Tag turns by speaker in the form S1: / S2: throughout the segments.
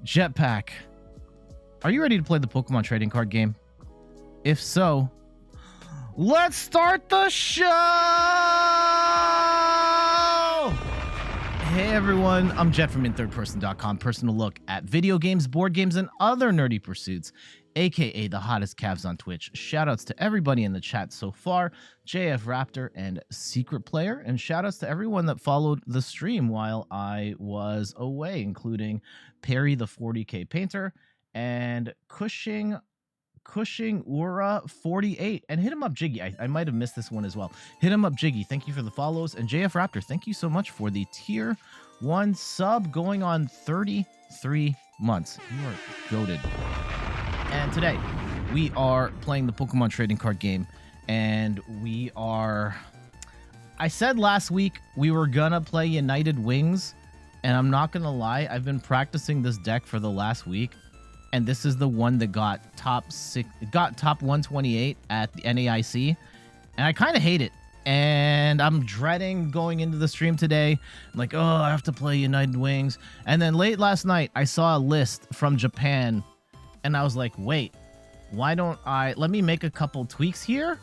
S1: Jetpack, are you ready to play the Pokemon trading card game? If so, let's start the show! Hey everyone, I'm Jet from inthirdperson.com, personal look at video games, board games, and other nerdy pursuits, aka the hottest calves on Twitch. Shoutouts to everybody in the chat so far, JF Raptor and Secret Player, and shoutouts to everyone that followed the stream while I was away, including Perry the 40k Painter and Cushing Ura 48, and hit him up Jiggy. I might have missed this one as well. Hit him up Jiggy. Thank you for the follows. And JF Raptor, thank you so much for the tier 1 sub going on 33 months. You are goated. And today we are playing the Pokemon trading card game, and we are, I said last week we were gonna play United Wings, and I'm not gonna lie, I've been practicing this deck for the last week. And this is the one that got top 128 at the NAIC, and I kind of hate it. And I'm dreading going into the stream today. I'm like, oh, I have to play United Wings. And then late last night, I saw a list from Japan, and I was like, wait, why don't let me make a couple tweaks here,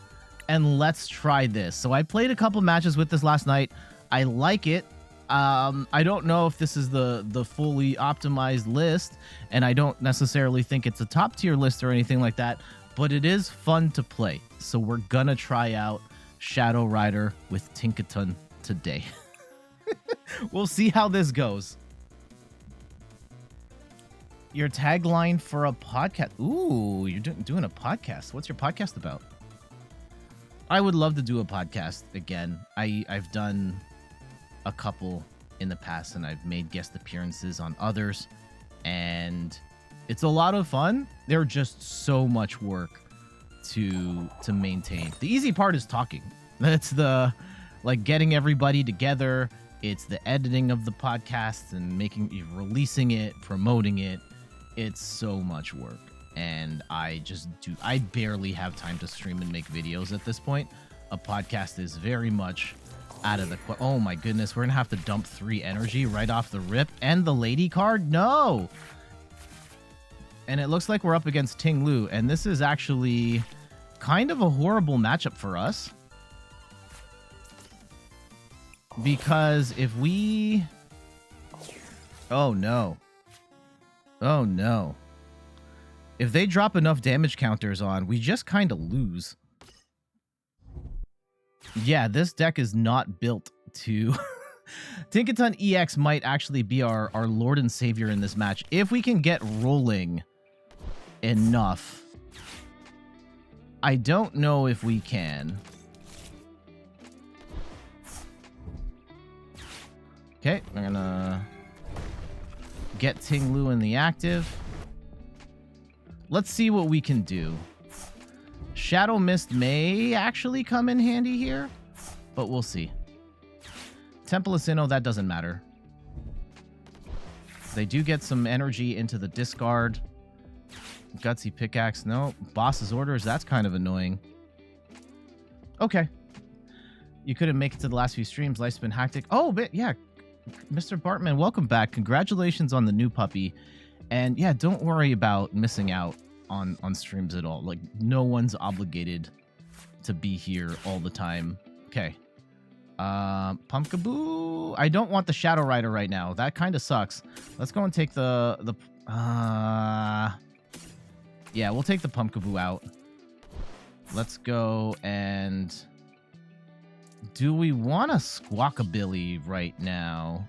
S1: and let's try this. So I played a couple matches with this last night. I like it. I don't know if this is the fully optimized list, and I don't necessarily think it's a top tier list or anything like that, but it is fun to play. So we're gonna try out Shadow Rider with Tinkaton today. We'll see how this goes. Your tagline for a podcast. Ooh, you're doing a podcast. What's your podcast about? I would love to do a podcast again. I've done a couple in the past, and I've made guest appearances on others, and it's a lot of fun. They're just so much work to maintain. The easy part is talking. That's the getting everybody together. It's the editing of the podcast and releasing it, promoting it. It's so much work, and I barely have time to stream and make videos at this point. A podcast is very much out of the oh my goodness, we're gonna have to dump 3 energy right off the rip, and the lady card, no. And it looks like we're up against Ting Lu, and this is actually kind of a horrible matchup for us, because if we oh no, if they drop enough damage counters on, we just kind of lose. Yeah, this deck is not built to... Tinkaton EX might actually be our Lord and Savior in this match. If we can get rolling enough. I don't know if we can. Okay, we're gonna get Ting Lu in the active. Let's see what we can do. Shadow Mist may actually come in handy here, but we'll see. Temple of Sinnoh, that doesn't matter. They do get some energy into the discard. Gutsy Pickaxe, no. Boss's Orders, that's kind of annoying. Okay. You couldn't make it to the last few streams. Life's been hectic. Oh, but yeah. Mr. Bartman, welcome back. Congratulations on the new puppy. And yeah, don't worry about missing out on streams at all. Like, no one's obligated to be here all the time. Okay. Pumpkaboo. I don't want the Shadow Rider right now. That kind of sucks. Let's go and take the yeah, we'll take the Pumpkaboo out. Let's go and... Do we want a Squawkabilly right now?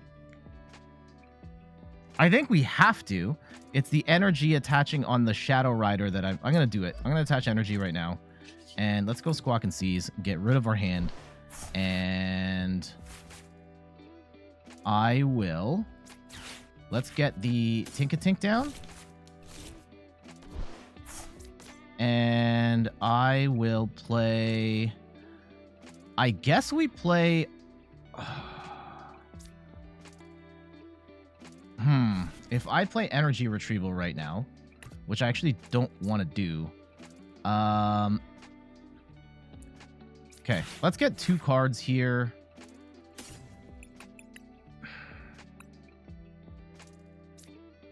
S1: I think we have to. It's the energy attaching on the Shadow Rider that I'm going to do it. I'm going to attach energy right now. And let's go Squawk and Seize. Get rid of our hand. And I will... Let's get the Tinkatink down. And I will play... I guess we play... If I play Energy Retrieval right now, which I actually don't want to do. Okay, let's get 2 cards here.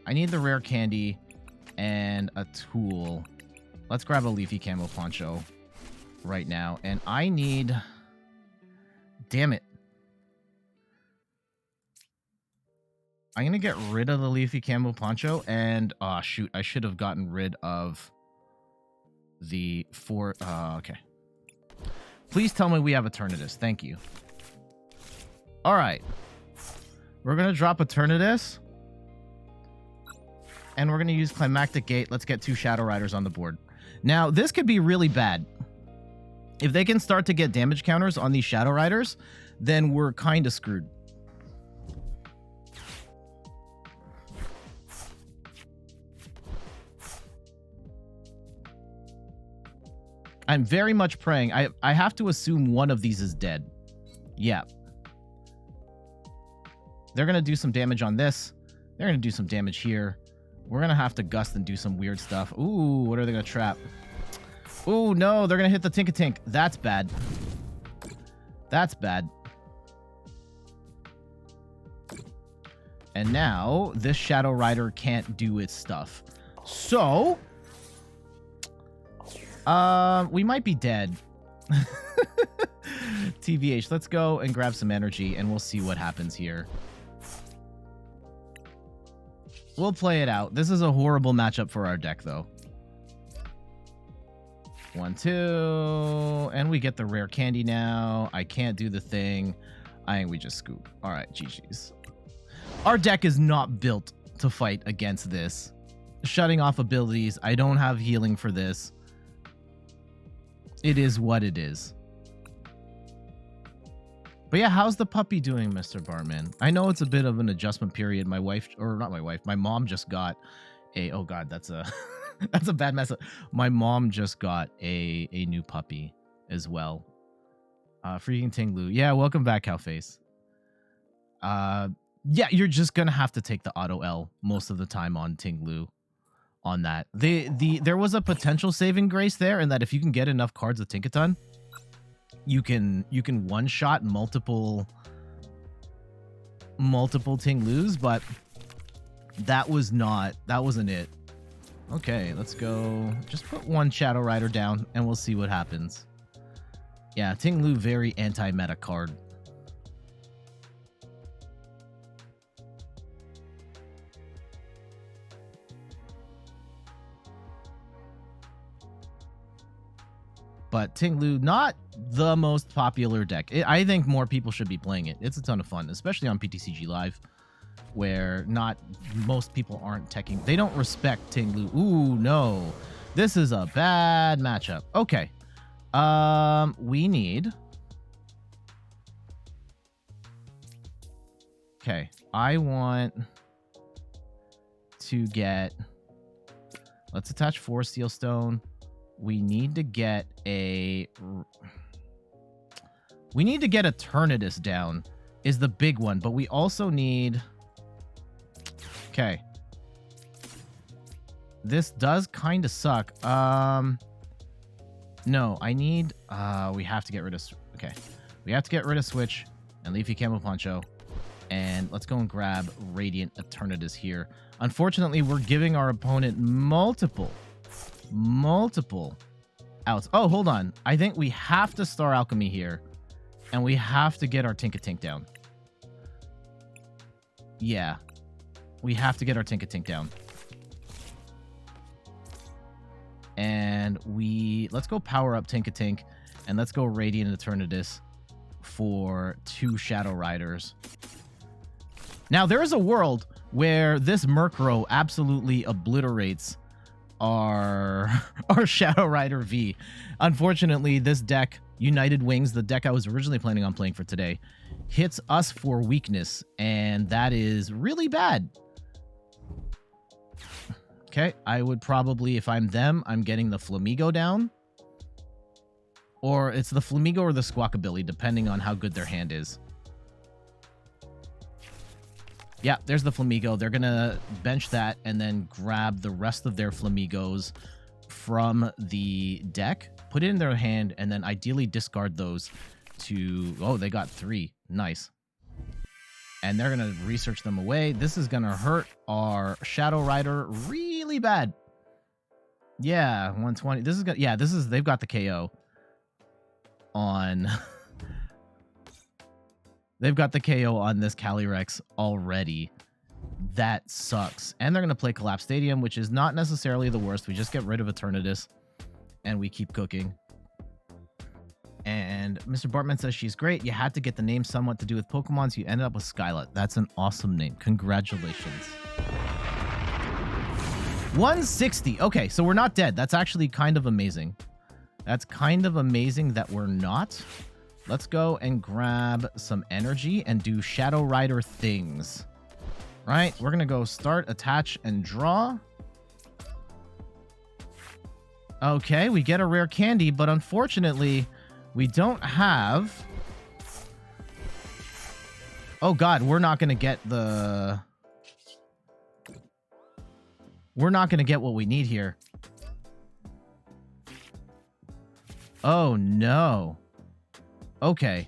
S1: I need the rare candy and a tool. Let's grab a Leafy Camo Poncho right now. And I need... Damn it. I'm going to get rid of the Leafy Camo Poncho. And, oh, shoot. I should have gotten rid of the four... okay. Please tell me we have Eternatus. Thank you. All right. We're going to drop Eternatus. And we're going to use Climactic Gate. Let's get 2 Shadow Riders on the board. Now, this could be really bad. If they can start to get damage counters on these Shadow Riders, then we're kind of screwed. I'm very much praying. I have to assume one of these is dead. Yeah. They're going to do some damage on this. They're going to do some damage here. We're going to have to gust and do some weird stuff. Ooh, what are they going to trap? Ooh, no, they're going to hit the Tinkatink. That's bad. That's bad. And now, this Shadow Rider can't do its stuff. So, we might be dead. TVH, let's go and grab some energy, and we'll see what happens here. We'll play it out. This is a horrible matchup for our deck, though. 1, 2. And we get the rare candy now. I can't do the thing. I think we just scoop. All right, GG's. Our deck is not built to fight against this. Shutting off abilities. I don't have healing for this. It is what it is. But yeah, how's the puppy doing, Mr. Bartman? I know it's a bit of an adjustment period. My wife, or not my wife, my mom just got a, oh God, that's a, that's a bad mess. My mom just got a new puppy as well. Freaking Tinglu. Yeah, welcome back, Cowface. Yeah, you're just going to have to take the auto L most of the time on Tinglu on that. There was a potential saving grace there in that if you can get enough cards of Tinkaton, you can one-shot multiple Tinglus, but that wasn't it. Okay, let's go. Just put 1 Shadow Rider down, and we'll see what happens. Yeah, Tinglu, very anti-meta card. But Tinglu, not the most popular deck. I think more people should be playing it. It's a ton of fun, especially on PTCG Live, where not most people aren't teching. They don't respect Tinglu. Ooh, no. This is a bad matchup. Okay. We need... Okay. I want to get... Let's attach 4 Steel Stone. We need to get a... We need to get Eternatus down is the big one, but we also need... Okay. This does kind of suck. No, I need... we have to get rid of... Okay. We have to get rid of Switch and Leafy Camo Poncho. And let's go and grab Radiant Eternatus here. Unfortunately, we're giving our opponent multiple outs. Oh, hold on. I think we have to Star Alchemy here. And we have to get our Tinkatink down. Yeah. We have to get our Tinkatink down. And let's go power up Tinkatink. And let's go Radiant Eternatus for 2 Shadow Riders. Now, there is a world where this Murkrow absolutely obliterates our Shadow Rider V. Unfortunately, this deck, United Wings, the deck I was originally planning on playing for today, hits us for weakness, and that is really bad. Okay, I would probably, if I'm them, I'm getting the Flamigo down. Or it's the Flamigo or the Squawkabilly, depending on how good their hand is. Yeah, there's the Flamigo. They're going to bench that and then grab the rest of their Flamigos from the deck, put it in their hand, and then ideally discard those to... Oh, they got 3. Nice. and they're gonna research them away. This is gonna hurt our Shadow Rider really bad. Yeah, 120. This is good. Yeah, this is, they've got the KO on they've got the KO on this Calyrex already. That sucks. And they're gonna play Collapse Stadium, which is not necessarily the worst. We just get rid of Eternatus and we keep cooking. And Mr. Bartman says she's great. You had to get the name somewhat to do with Pokemon, so you ended up with Skyla. That's an awesome name. Congratulations. 160. Okay, so we're not dead. That's actually kind of amazing. That's kind of amazing that we're not. Let's go and grab some energy and do Shadow Rider things. Right? We're going to go start, attach, and draw. Okay, we get a rare candy, but unfortunately, we don't have... Oh god, we're not going to get the... We're not going to get what we need here. Oh no. Okay.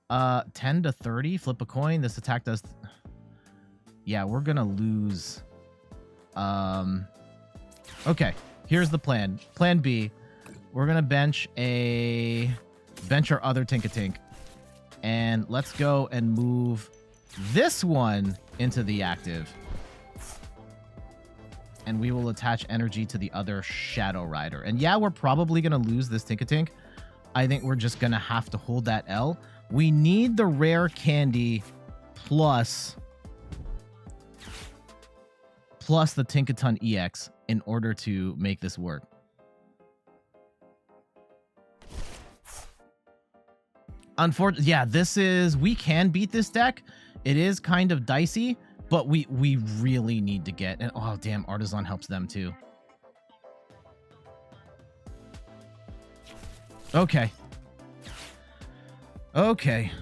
S1: 10 to 30, flip a coin. This attack does... Yeah, we're going to lose. Okay, here's the plan. Plan B. We're going to bench our other Tinkatink. And let's go and move this one into the active. And we will attach energy to the other Shadow Rider. And yeah, we're probably going to lose this Tinkatink. I think we're just going to have to hold that L. We need the rare candy plus the Tinkaton EX in order to make this work. Unfortunately, yeah, this is... We can beat this deck. It is kind of dicey, but we really need to get... And oh, damn, Artazon helps them too. Okay. Okay.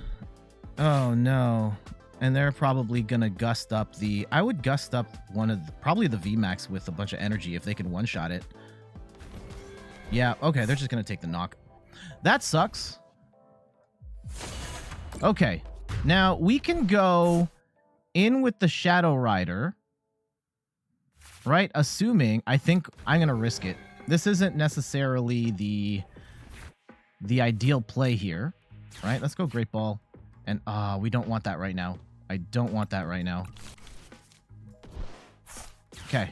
S1: Oh, no. And they're probably going to gust up the... I would gust up one of... probably the VMAX with a bunch of energy if they can one-shot it. Yeah, okay, they're just going to take the knock. That sucks. Okay. Now, we can go in with the Shadow Rider. Right? Assuming... I think I'm going to risk it. This isn't necessarily the ideal play here. Right? Let's go Great Ball. And, we don't want that right now. I don't want that right now. Okay.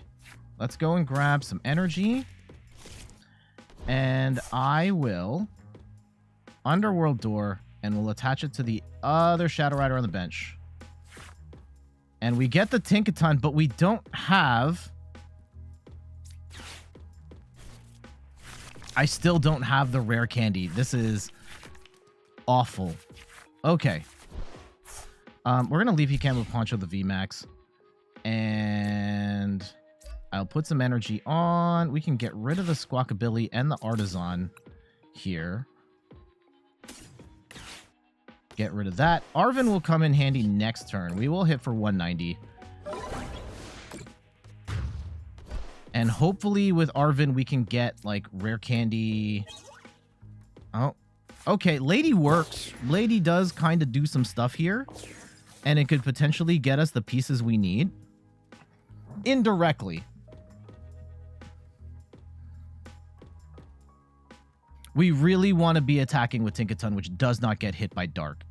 S1: Let's go and grab some energy. And I will Underworld Door, and we'll attach it to the other Shadow Rider on the bench. And we get the Tinkaton, but we don't have... I still don't have the rare candy. This is awful. Okay. We're going to Leafy Camo Poncho the VMAX. And I'll put some energy on. We can get rid of the Squawkabilly and the Artazon here. Get rid of that. Arven will come in handy next turn. We will hit for 190. And hopefully with Arven we can get like rare candy. Oh. Okay, Lady works. Lady does kind of do some stuff here. And it could potentially get us the pieces we need. Indirectly. We really want to be attacking with Tinkaton, which does not get hit by Dark.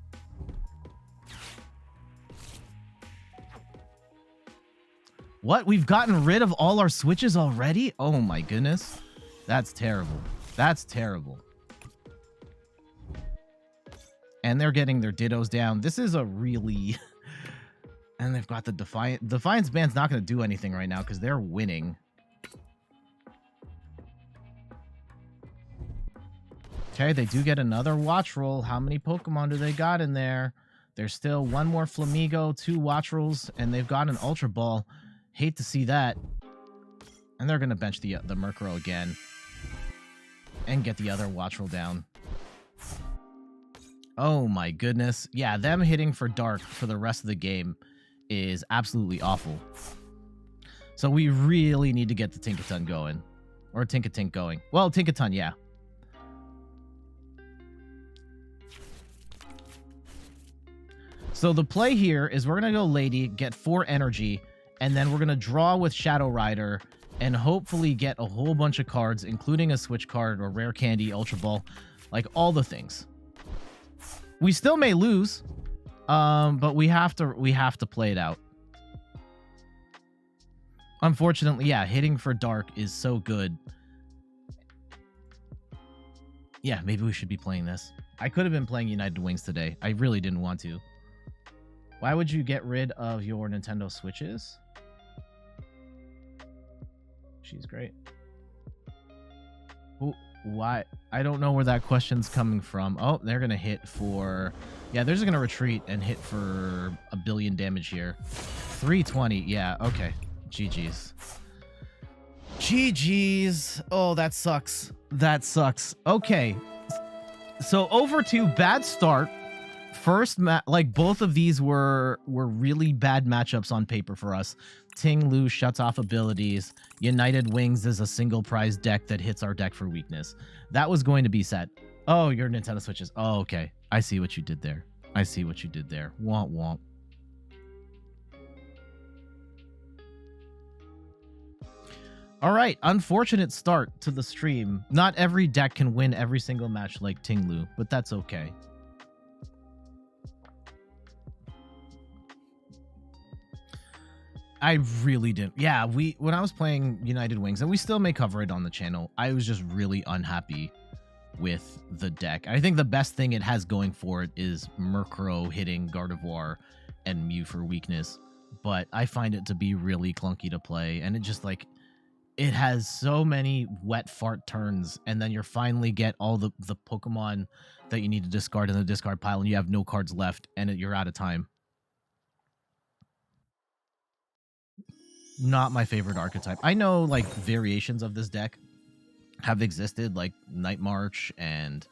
S1: What? We've gotten rid of all our switches already? Oh my goodness. That's terrible. That's terrible. And they're getting their Dittos down. This is a really... And they've got the Defiant... Defiance Band's not going to do anything right now because they're winning. Okay, they do get another Watch Roll. How many Pokemon do they got in there? There's still one more Flamigo, 2 Watch Rolls, and they've got an Ultra Ball. Hate to see that. And they're going to bench the Murkrow again. And get the other Watch Roll down. Oh my goodness. Yeah, them hitting for Dark for the rest of the game is absolutely awful. So we really need to get the Tinkaton going. Or Tinkatink going. Well, Tinkaton, yeah. So the play here is we're going to go Lady, get 4 energy, and then we're going to draw with Shadow Rider and hopefully get a whole bunch of cards, including a Switch card or Rare Candy, Ultra Ball, like all the things. We still may lose, but we have to play it out. Unfortunately, yeah, hitting for Dark is so good. Yeah, maybe we should be playing this. I could have been playing United Wings today. I really didn't want to. Why would you get rid of your Nintendo Switches? She's great. Why? I don't know where that question's coming from. Oh, they're going to hit for... Yeah, they're just going to retreat and hit for 1 billion damage here. 320. Yeah, okay. GG's. GG's. Oh, that sucks. That sucks. Okay. So over to bad start. First, like both of these were really bad matchups on paper for us. Ting Lu shuts off abilities. United Wings is a single prize deck that hits our deck for weakness. That was going to be set. Oh, your Nintendo Switches. Oh, okay. I see what you did there. I see what you did there. Womp womp. All right, unfortunate start to the stream. Not every deck can win every single match like Ting Lu, but that's okay. I really didn't. Yeah, when I was playing United Wings, and we still may cover it on the channel, I was just really unhappy with the deck. I think the best thing it has going for it is Murkrow hitting Gardevoir and Mew for weakness, but I find it to be really clunky to play, and it just like... It has so many wet fart turns, and then you finally get all the Pokemon that you need to discard in the discard pile, and you have no cards left, and you're out of time. Not my favorite archetype. I know, like, variations of this deck have existed, like Night March and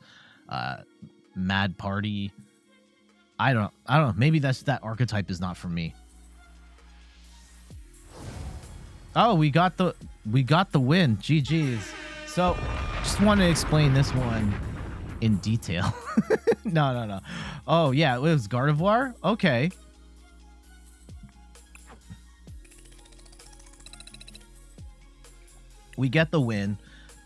S1: Mad Party. I don't know. Maybe that archetype is not for me. Oh, we got the win. GG's. So, just want to explain this one in detail. No. Oh, yeah, it was Gardevoir? Okay. We get the win.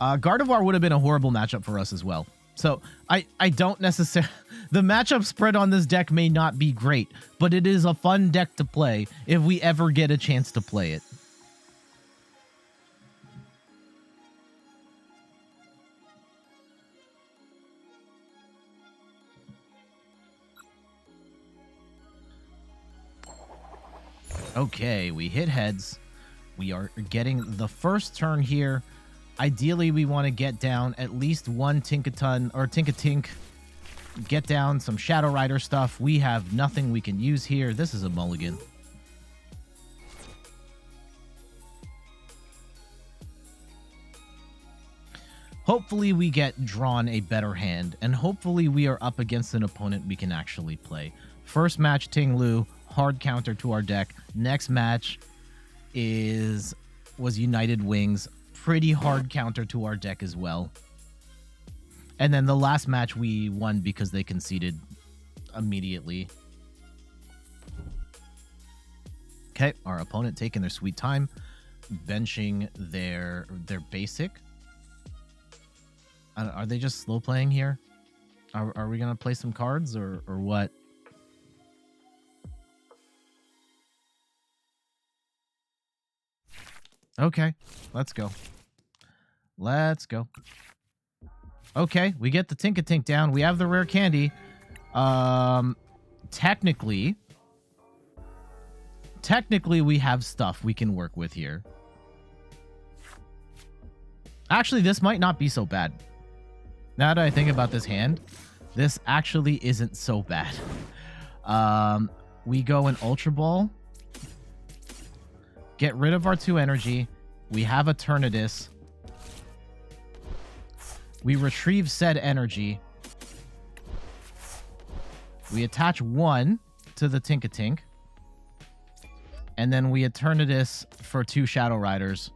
S1: Gardevoir would have been a horrible matchup for us as well. So, I don't necessarily... The matchup spread on this deck may not be great, but it is a fun deck to play if we ever get a chance to play it. Okay, we hit heads. We are getting the first turn here. Ideally, we want to get down at least one Tinkaton or Tinkatink. Get down some Shadow Rider stuff. We have nothing we can use here. This is a mulligan. Hopefully, we get drawn a better hand, and hopefully, we are up against an opponent we can actually play. First match, Ting Lu. Hard counter to our deck. Next match was United Wings. Pretty hard counter to our deck as well. And then the last match we won because they conceded immediately. Okay, our opponent taking their sweet time, benching their basic. Are they just slow playing here? Are we gonna play some cards or what? Okay, let's go. Let's go. Okay, we get the Tinkatink down. We have the rare candy. Technically, we have stuff we can work with here. Actually, this might not be so bad. Now that I think about this hand, this actually isn't so bad. We go an Ultra Ball. Get rid of our 2 energy. We have Eternatus. We retrieve said energy. We attach 1 to the Tinkatink. And then we Eternatus for 2 Shadow Riders.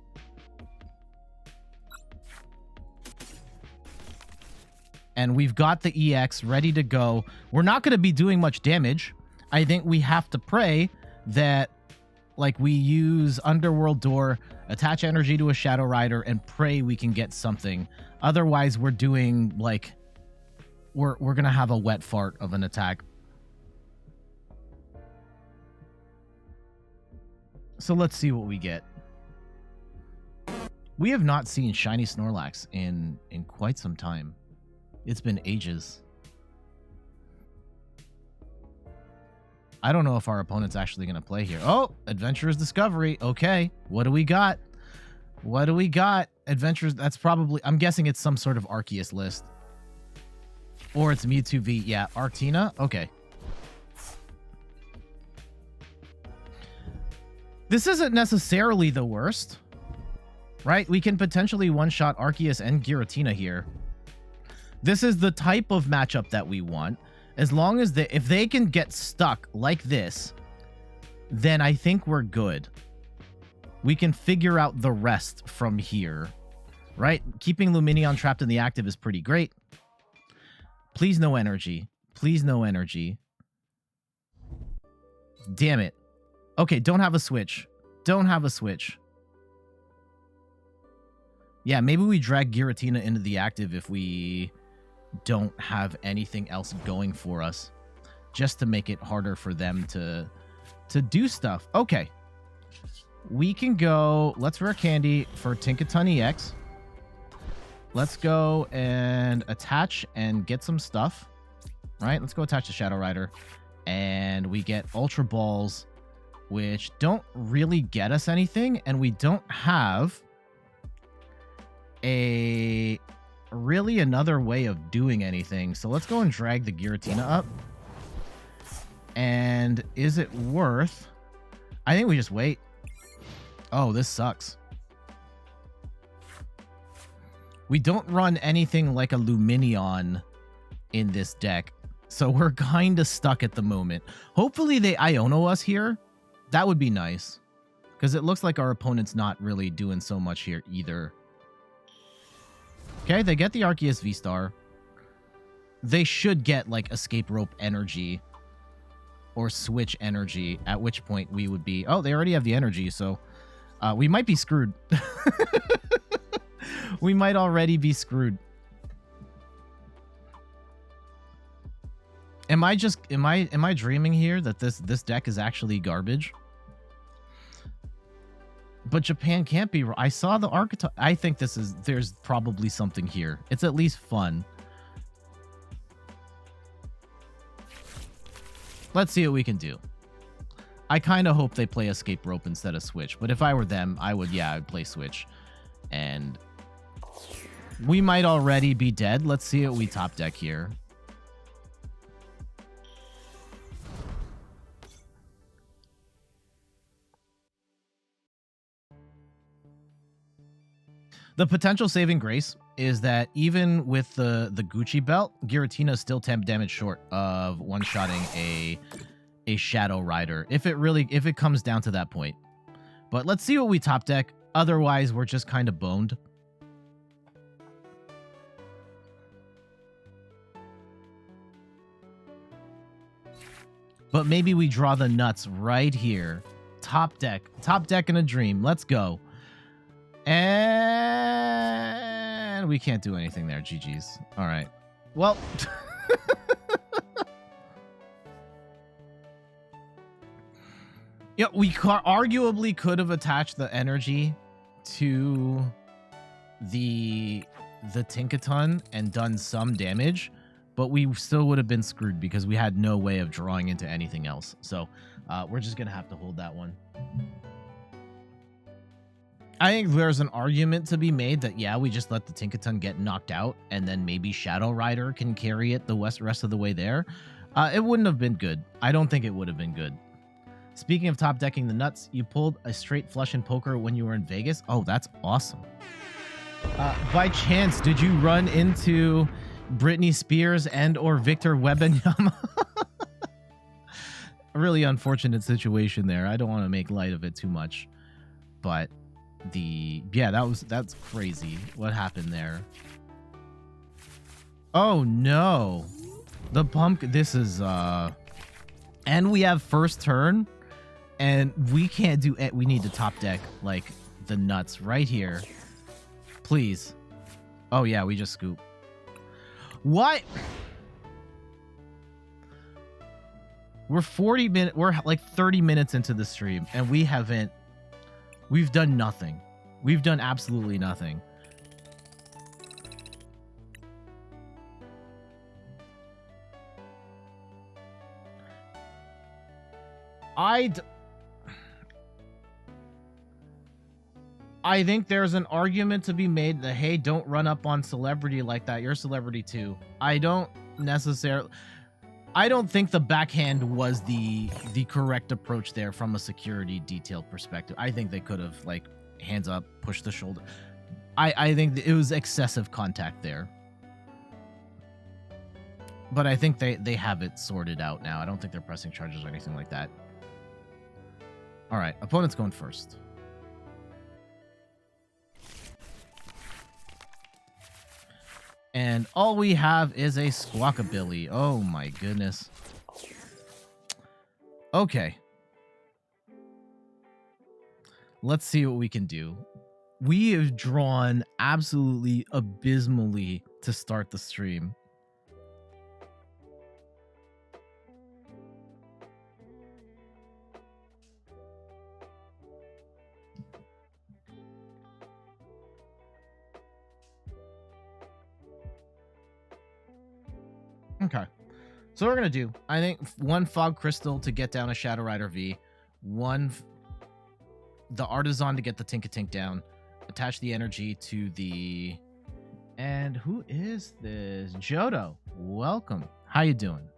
S1: And we've got the EX ready to go. We're not going to be doing much damage. I think we have to pray that, like, we use Underworld Door, attach energy to a Shadow Rider, and pray we can get something. Otherwise, we're doing, like, we're going to have a wet fart of an attack. So let's see what we get. We have not seen Shiny Snorlax in quite some time. It's been ages. I don't know if our opponent's actually going to play here. Oh, Adventurer's Discovery. Okay, what do we got? What do we got? Adventures, that's probably... I'm guessing it's some sort of Arceus list. Or it's Mewtwo V. Yeah, Artina? Okay. This isn't necessarily the worst, right? We can potentially one-shot Arceus and Giratina here. This is the type of matchup that we want. As long as if they can get stuck like this, then I think we're good. We can figure out the rest from here, right? Keeping Lumineon trapped in the active is pretty great. Please no energy. Please no energy. Damn it. Okay, don't have a switch. Don't have a switch. Yeah, maybe we drag Giratina into the active if we don't have anything else going for us, just to make it harder for them to do stuff. Okay. We can go... Let's rare candy for Tinkaton EX. Let's go and attach and get some stuff. Right? Let's go attach to Shadow Rider. And we get Ultra Balls, which don't really get us anything. And we don't have really another way of doing anything. So let's go and drag the Giratina up. And is it worth... I think we just wait. Oh, this sucks. We don't run anything like a Lumineon in this deck, so we're kind of stuck at the moment. Hopefully they Iono us here. That would be nice, because it looks like our opponent's not really doing so much here either. Okay, they get the Arceus V-Star. They should get, like, Escape Rope energy or Switch energy, at which point we would be... Oh, they already have the energy, so we might be screwed. We might already be screwed. Am I dreaming here that this deck is actually garbage? But Japan can't be. I saw the archetype. I think there's probably something here. It's at least fun. Let's see what we can do. I kind of hope they play Escape Rope instead of Switch. But if I were them, I'd play Switch. And we might already be dead. Let's see what we top deck here. The potential saving grace is that even with the Gucci belt, Giratina is still 10 damage short of one-shotting a Shadow Rider, if it comes down to that point. But let's see what we top deck. Otherwise, we're just kind of boned. But maybe we draw the nuts right here. Top deck in a dream. Let's go. And we can't do anything there. GG's. All right. Well, yeah, we arguably could have attached the energy to the Tinkaton and done some damage, but we still would have been screwed because we had no way of drawing into anything else. So we're just going to have to hold that one. I think there's an argument to be made that, yeah, we just let the Tinkaton get knocked out and then maybe Shadow Rider can carry it the rest of the way there. It wouldn't have been good. I don't think it would have been good. Speaking of top decking the nuts, you pulled a straight flush in poker when you were in Vegas. Oh, that's awesome. By chance, did you run into Britney Spears and or Victor Wembanyama? A really unfortunate situation there. I don't want to make light of it too much, but that's crazy. What happened there? Oh no, the pumpkin. This is And we have first turn, and we can't do it. We need to top deck, like, the nuts right here. Please. Oh, yeah, we just scoop. What? We're 40 minutes, we're like 30 minutes into the stream, and we've done nothing. We've done absolutely nothing. I think there's an argument to be made that, hey, don't run up on celebrity like that. You're a celebrity too. I don't think the backhand was the correct approach there from a security detail perspective. I think they could have, like, hands up, push the shoulder. I think it was excessive contact there. But I think they have it sorted out now. I don't think they're pressing charges or anything like that. All right, opponent's going first. And all we have is a Squawkabilly. Oh my goodness. Okay. Let's see what we can do. We have drawn absolutely abysmally to start the stream. Okay, so what we're gonna do, I think, one Fog Crystal to get down a Shadow Rider V, the Artazon to get the Tinkatink down, attach the energy to the, and who is this? Jodo, welcome. How you doing?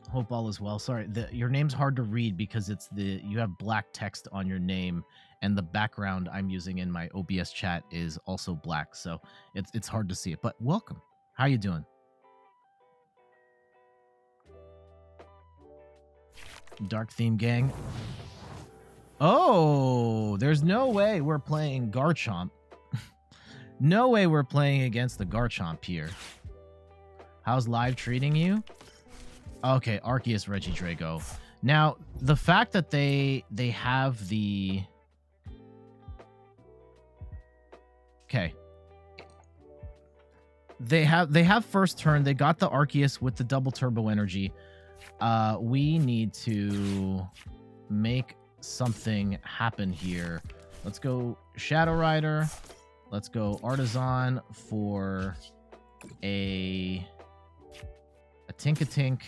S1: Hope all is well. Sorry, your name's hard to read because you have black text on your name, and the background I'm using in my OBS chat is also black, so it's hard to see it. But welcome. How you doing? Dark Theme Gang. Oh, there's no way we're playing Garchomp. No way we're playing against the Garchomp here. How's live treating you? Okay, Arceus Regidrago. Now, the fact that they have the... Okay. They have first turn. They got the Arceus with the double turbo energy. We need to make something happen here. Let's go Shadow Rider. Let's go Artazon for a Tinkatink.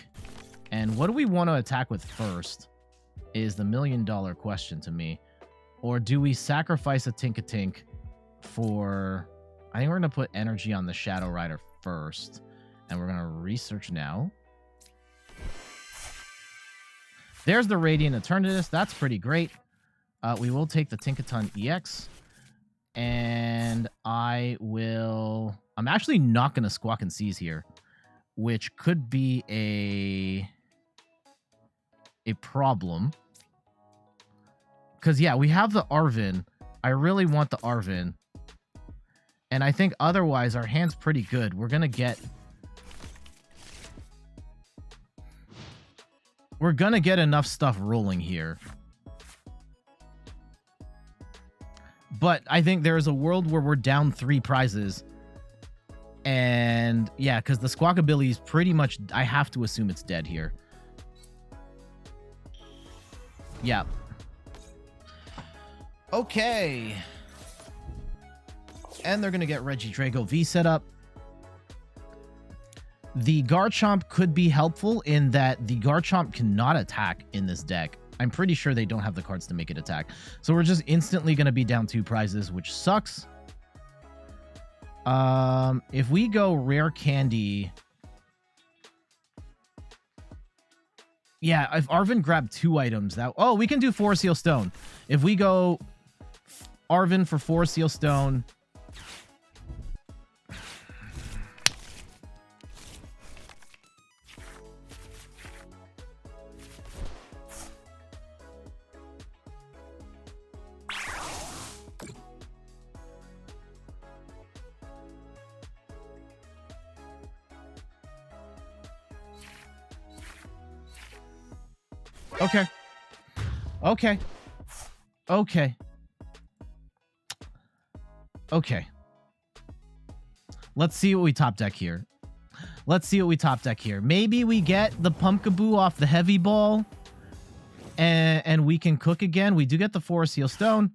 S1: And what do we want to attack with first is the million-dollar question to me. Or do we sacrifice a Tinkatink for... I think we're going to put energy on the Shadow Rider first. And we're going to research now. There's the Radiant Eternatus. That's pretty great. We will take the Tinkaton EX. And I'm actually not going to Squawk and Seize here, which could be a problem. Because, yeah, we have the Arven. I really want the Arven. And I think otherwise our hand's pretty good. We're going to get... We're going to get enough stuff rolling here. But I think there's a world where we're down 3 prizes. And yeah, because the Squawkabilly is pretty much... I have to assume it's dead here. Yeah. Okay. And they're going to get Regidrago V set up. The Garchomp could be helpful in that the Garchomp cannot attack in this deck. I'm pretty sure they don't have the cards to make it attack. So we're just instantly going to be down 2 prizes, which sucks. If we go Rare Candy... Yeah, if Arven grabbed 2 items, that... Oh, we can do 4 Seal Stone. If we go Arven for 4 Seal Stone... Okay. Okay. Okay. Okay. Let's see what we top deck here. Let's see what we top deck here. Maybe we get the Pumpkaboo off the heavy ball. And we can cook again. We do get the Forest Seal Stone.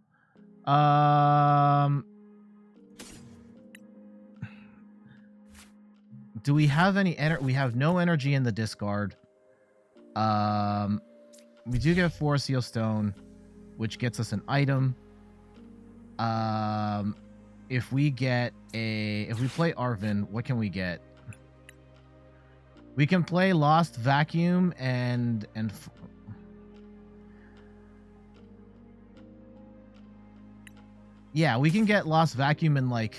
S1: Do we have any energy? We have no energy in the discard. We do get Forest Seal Stone, which gets us an item. If we play Arven, what can we get? We can play Lost Vacuum and yeah, we can get Lost Vacuum and like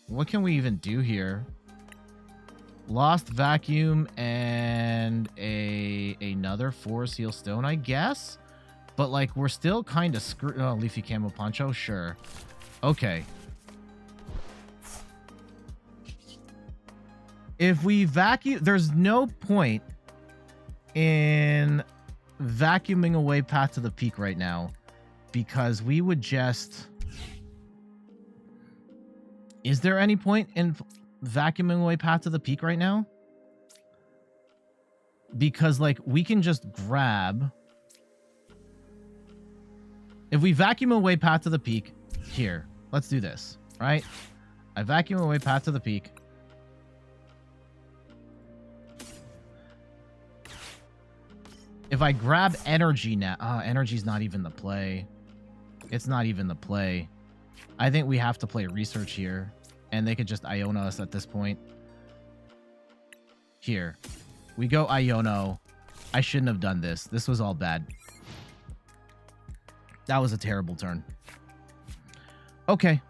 S1: what can we even do here? Lost Vacuum and another Forest Seal Stone, I guess. But like we're still kind of screwed. Oh, Leafy Camo Poncho, sure. Okay. If we vacuum, there's no point in vacuuming away Path to the Peak right now because we would just... Is there any point in vacuuming away Path to the Peak right now? Because like we can just grab... If we vacuum away Path to the Peak, here, let's do this, right? I vacuum away Path to the Peak. If I grab energy now... energy's not even the play. It's not even the play. I think we have to play research here. And they could just Iono us at this point. Here. We go Iono. I shouldn't have done this. This was all bad. That was a terrible turn. Okay.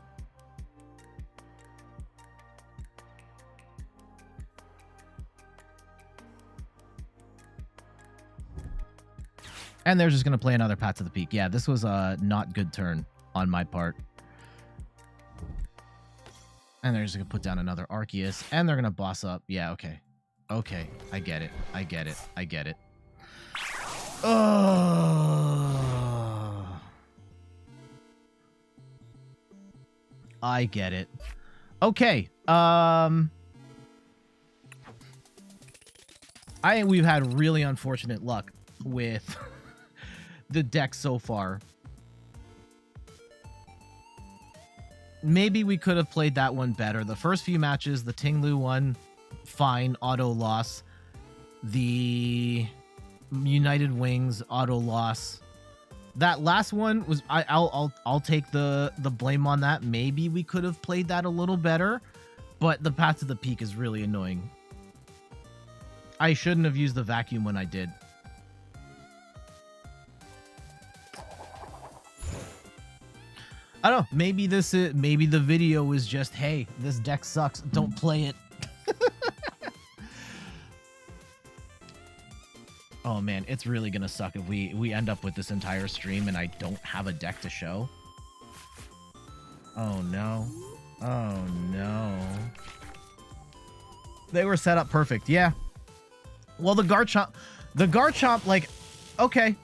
S1: And they're just going to play another Path to the Peak. Yeah, this was a not good turn on my part. And they're just going to put down another Arceus. And they're going to boss up. Yeah, okay. Okay, I get it. I get it. I get it. I get it. Okay. I think we've had really unfortunate luck with the deck so far. Maybe we could have played that one better. The first few matches, the Tinglu one, fine, auto loss. The United Wings auto loss. That last one was I'll take the blame on that. Maybe we could have played that a little better, but the Path to the Peak is really annoying. I shouldn't have used the vacuum when I did. I don't know. Maybe maybe the video was just, hey, this deck sucks. Don't play it. Oh man, it's really gonna suck if we end up with this entire stream and I don't have a deck to show. Oh no. Oh no. They were set up perfect. Yeah. Well, the Garchomp, like, okay.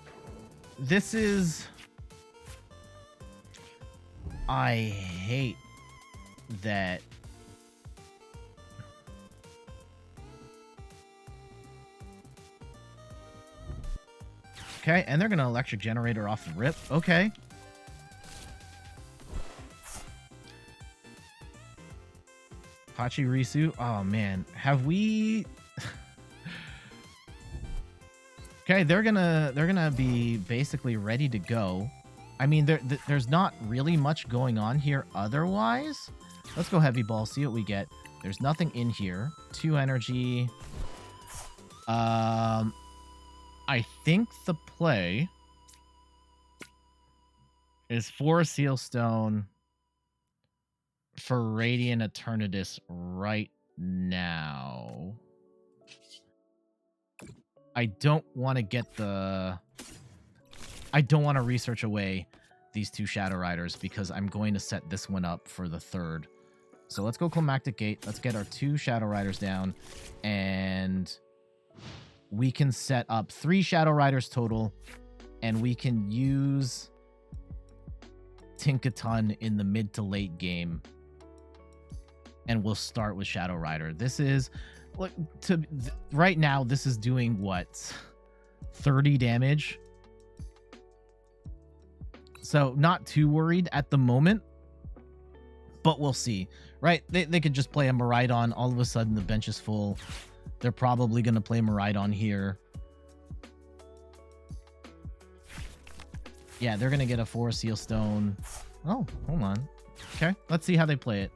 S1: This is... I hate that. Okay, and they're going to Electric Generator off the rip. Okay. Pachirisu. Oh, man. Have we... Okay, they're gonna be basically ready to go. I mean, there's not really much going on here otherwise. Let's go Heavy Ball, see what we get. There's nothing in here. 2 energy. I think the play is 4 Seal Stone for Radiant Eternatus right now. I don't want to get the... I don't want to research away these 2 Shadow Riders because I'm going to set this one up for the 3rd. So let's go Climactic Gate. Let's get our 2 Shadow Riders down. And we can set up 3 Shadow Riders total. And we can use Tinkaton in the mid to late game. And we'll start with Shadow Rider. This is... Look, right now, this is doing what? 30 damage? So not too worried at the moment. But we'll see, right? They could just play a Miraidon. All of a sudden, the bench is full. They're probably going to play Miraidon here. Yeah, they're going to get a Forest Seal Stone. Oh, hold on. Okay, let's see how they play it.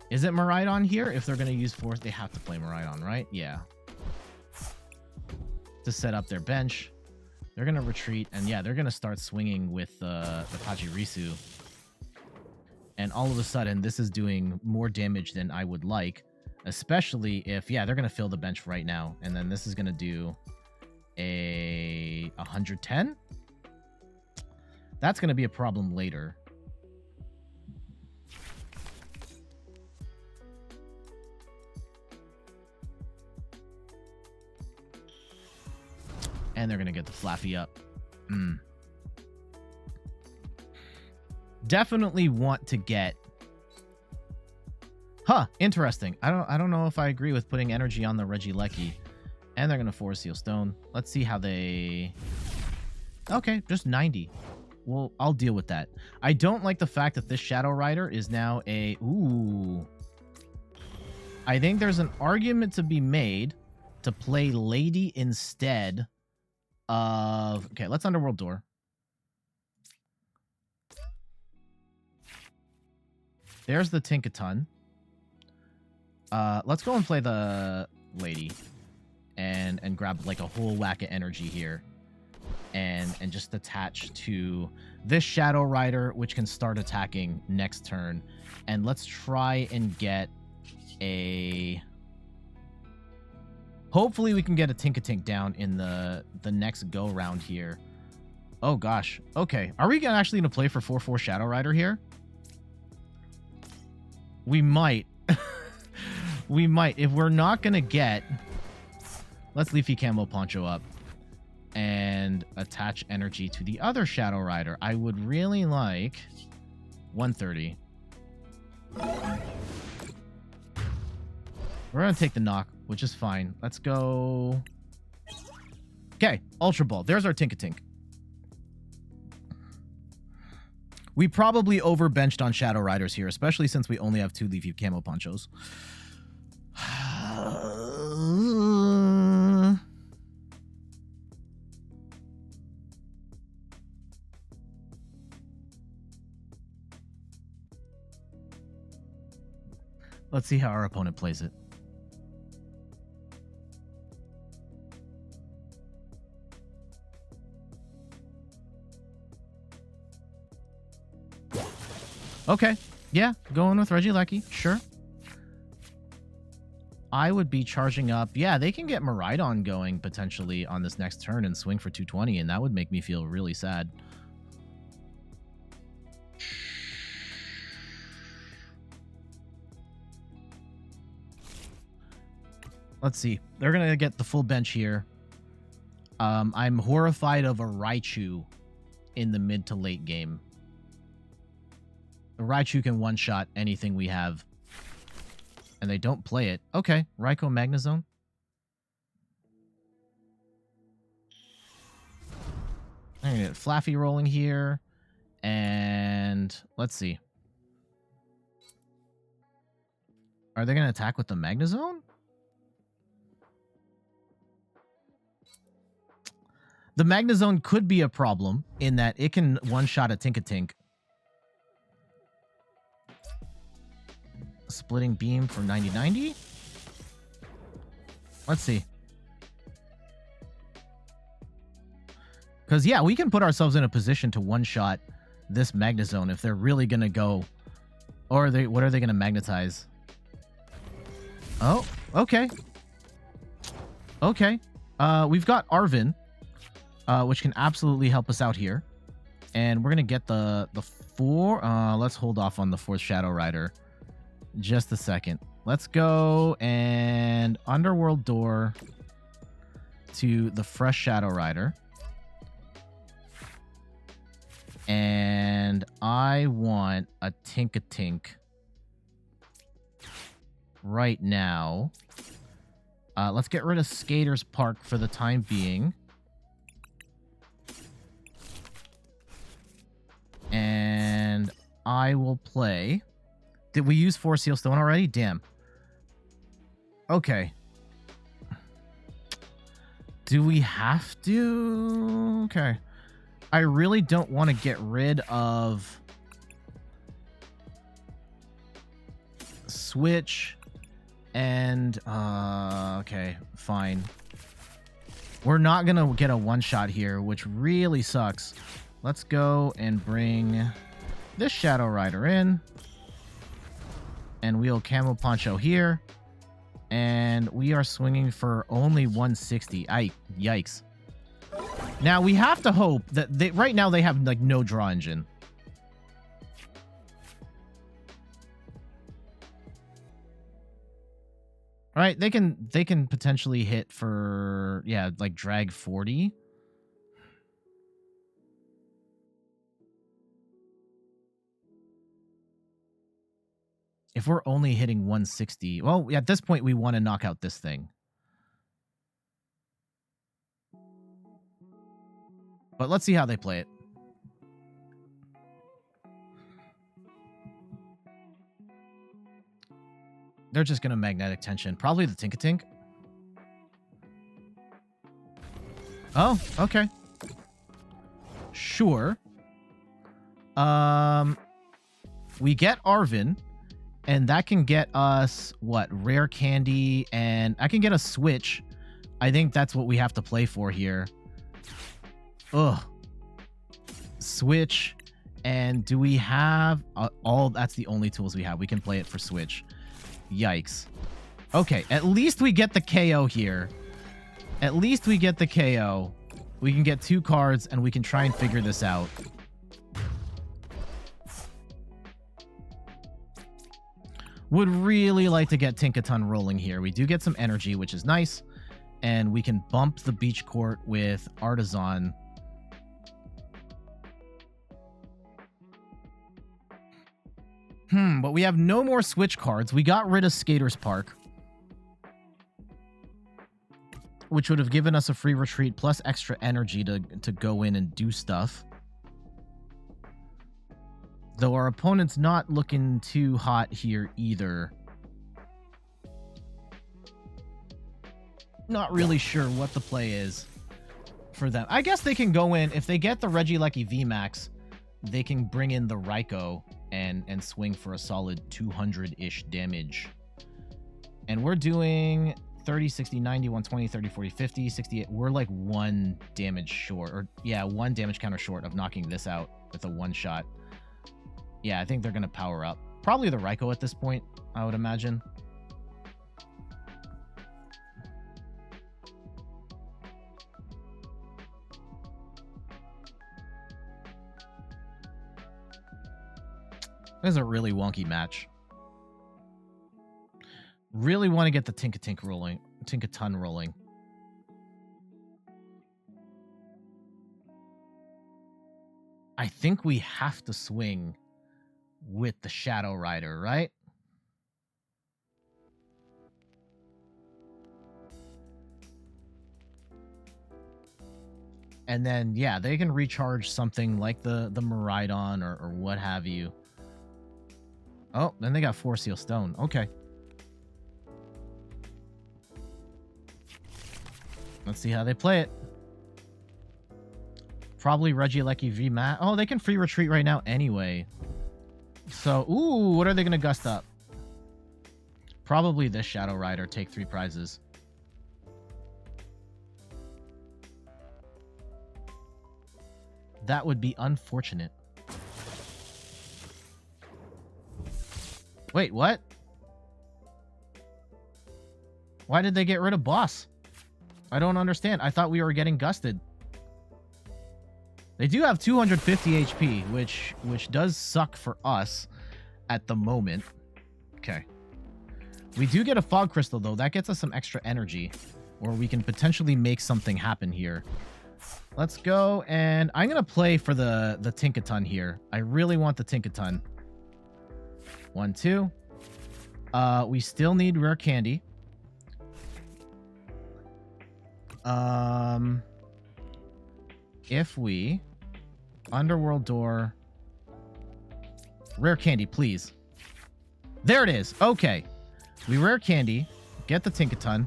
S1: Is it Miraidon here? If they're going to use Forest, they have to play Miraidon, right? Yeah. To set up their bench. They're going to retreat. And yeah, they're going to start swinging with the Pachirisu. And all of a sudden, this is doing more damage than I would like. Especially if, yeah, they're going to fill the bench right now. And then this is going to do a 110. That's going to be a problem later. And they're going to get the Flaffy up. Definitely want to get... Huh, interesting. I don't know if I agree with putting energy on the Regieleki. And they're going to Forest Seal Stone. Let's see how they... Okay, just 90. Well, I'll deal with that. I don't like the fact that this Shadow Rider is now a... Ooh. I think there's an argument to be made to play Lady instead of... Okay, let's Underworld Door. There's the Tinkaton. Let's go and play the Lady. And grab like a whole whack of energy here. And just attach to this Shadow Rider, which can start attacking next turn. And let's try and get a... Hopefully we can get a Tinkatink down in the next go round here. Oh gosh. Okay. Are we actually going to play for 4/4 Shadow Rider here? We might. We might. If we're not going to get... Let's Leafy Camo Poncho up. And attach energy to the other Shadow Rider. I would really like 130. We're going to take the knock, which is fine. Let's go. Okay, Ultra Ball. There's our Tinkatink. We probably overbenched on Shadow Riders here, especially since we only have 2 Leafy Camo Ponchos. Let's see how our opponent plays it. Okay. Yeah, going with Regieleki. Sure. I would be charging up. Yeah, they can get Miraidon going potentially on this next turn and swing for 220, and that would make me feel really sad. Let's see. They're going to get the full bench here. I'm horrified of a Raichu in the mid to late game. The Raichu can one-shot anything we have. And they don't play it. Okay, Raikou Magnezone. I'm going to get Flaffy rolling here. And let's see. Are they going to attack with the Magnezone? The Magnezone could be a problem in that it can one-shot a Tinkatink. Splitting Beam for 90-90? Let's see. Because, yeah, we can put ourselves in a position to one-shot this Magnezone if they're really going to go... Or what are they going to magnetize? Oh, okay. Okay. We've got Arven, which can absolutely help us out here. And we're going to get the 4... let's hold off on the 4th Shadow Rider. Just a second. Let's go and Underworld Door to the fresh Shadow Rider. And I want a Tinkatink right now. Let's get rid of Skaters Park for the time being. And I will play. Did we use 4 Seal Stone already? Damn. Okay. Do we have to? Okay. I really don't want to get rid of Switch and okay, fine. We're not gonna get a one-shot here, which really sucks. Let's go and bring this Shadow Rider in, and we'll Camo Poncho here, and we are swinging for only 160. Yikes. Now we have to hope that right now they have like no draw engine. All right, they can potentially hit for, yeah, like drag 40. If we're only hitting 160, well, at this point we want to knock out this thing. But let's see how they play it. They're just going to magnetic tension. Probably the Tinkatink. Oh, okay. Sure. We get Arven, and that can get us, what, rare candy, and I can get a Switch. I think that's what we have to play for here. Ugh. Switch, and do we have all? That's the only tools we have. We can play it for Switch. Yikes. Okay, at least we get the KO here. At least we get the KO. We can get 2 cards, and we can try and figure this out. Would really like to get Tinkaton rolling here. We do get some energy, which is nice. And we can bump the beach court with Artazon. But we have no more Switch cards. We got rid of Skaters Park, which would have given us a free retreat plus extra energy to go in and do stuff. Though our opponent's not looking too hot here either. Not really sure what the play is for them. I guess they can go in. If they get the Regieleki VMAX, they can bring in the Raikou and swing for a solid 200-ish damage. And we're doing 30, 60, 90, 120, 30, 40, 50, 68. We're like 1 damage short. Or, yeah, 1 damage counter short of knocking this out with a one-shot. Yeah, I think they're going to power up. Probably the Raikou at this point, I would imagine. This is a really wonky match. Really want to get the Tinkaton rolling. I think we have to swing with the Shadow Rider, right? And then, yeah, they can recharge something like the Miraidon or what have you. Oh, then they got 4 Seal Stone. Okay. Let's see how they play it. Probably Regieleki VMAX. Oh, they can free retreat right now anyway. So, ooh, what are they going to gust up? Probably this Shadow Rider. Take 3 prizes. That would be unfortunate. Wait, what? Why did they get rid of Boss? I don't understand. I thought we were getting gusted. They do have 250 HP, which does suck for us at the moment, Okay. We do get a Fog Crystal, though. That gets us some extra energy. Or we can potentially make something happen here. Let's go, and I'm going to play for the Tinkaton here. I really want the Tinkaton. 1, 2. We still need rare candy. If we... Underworld door... Rare candy, please. There it is. Okay. We rare candy. Get the Tinkaton.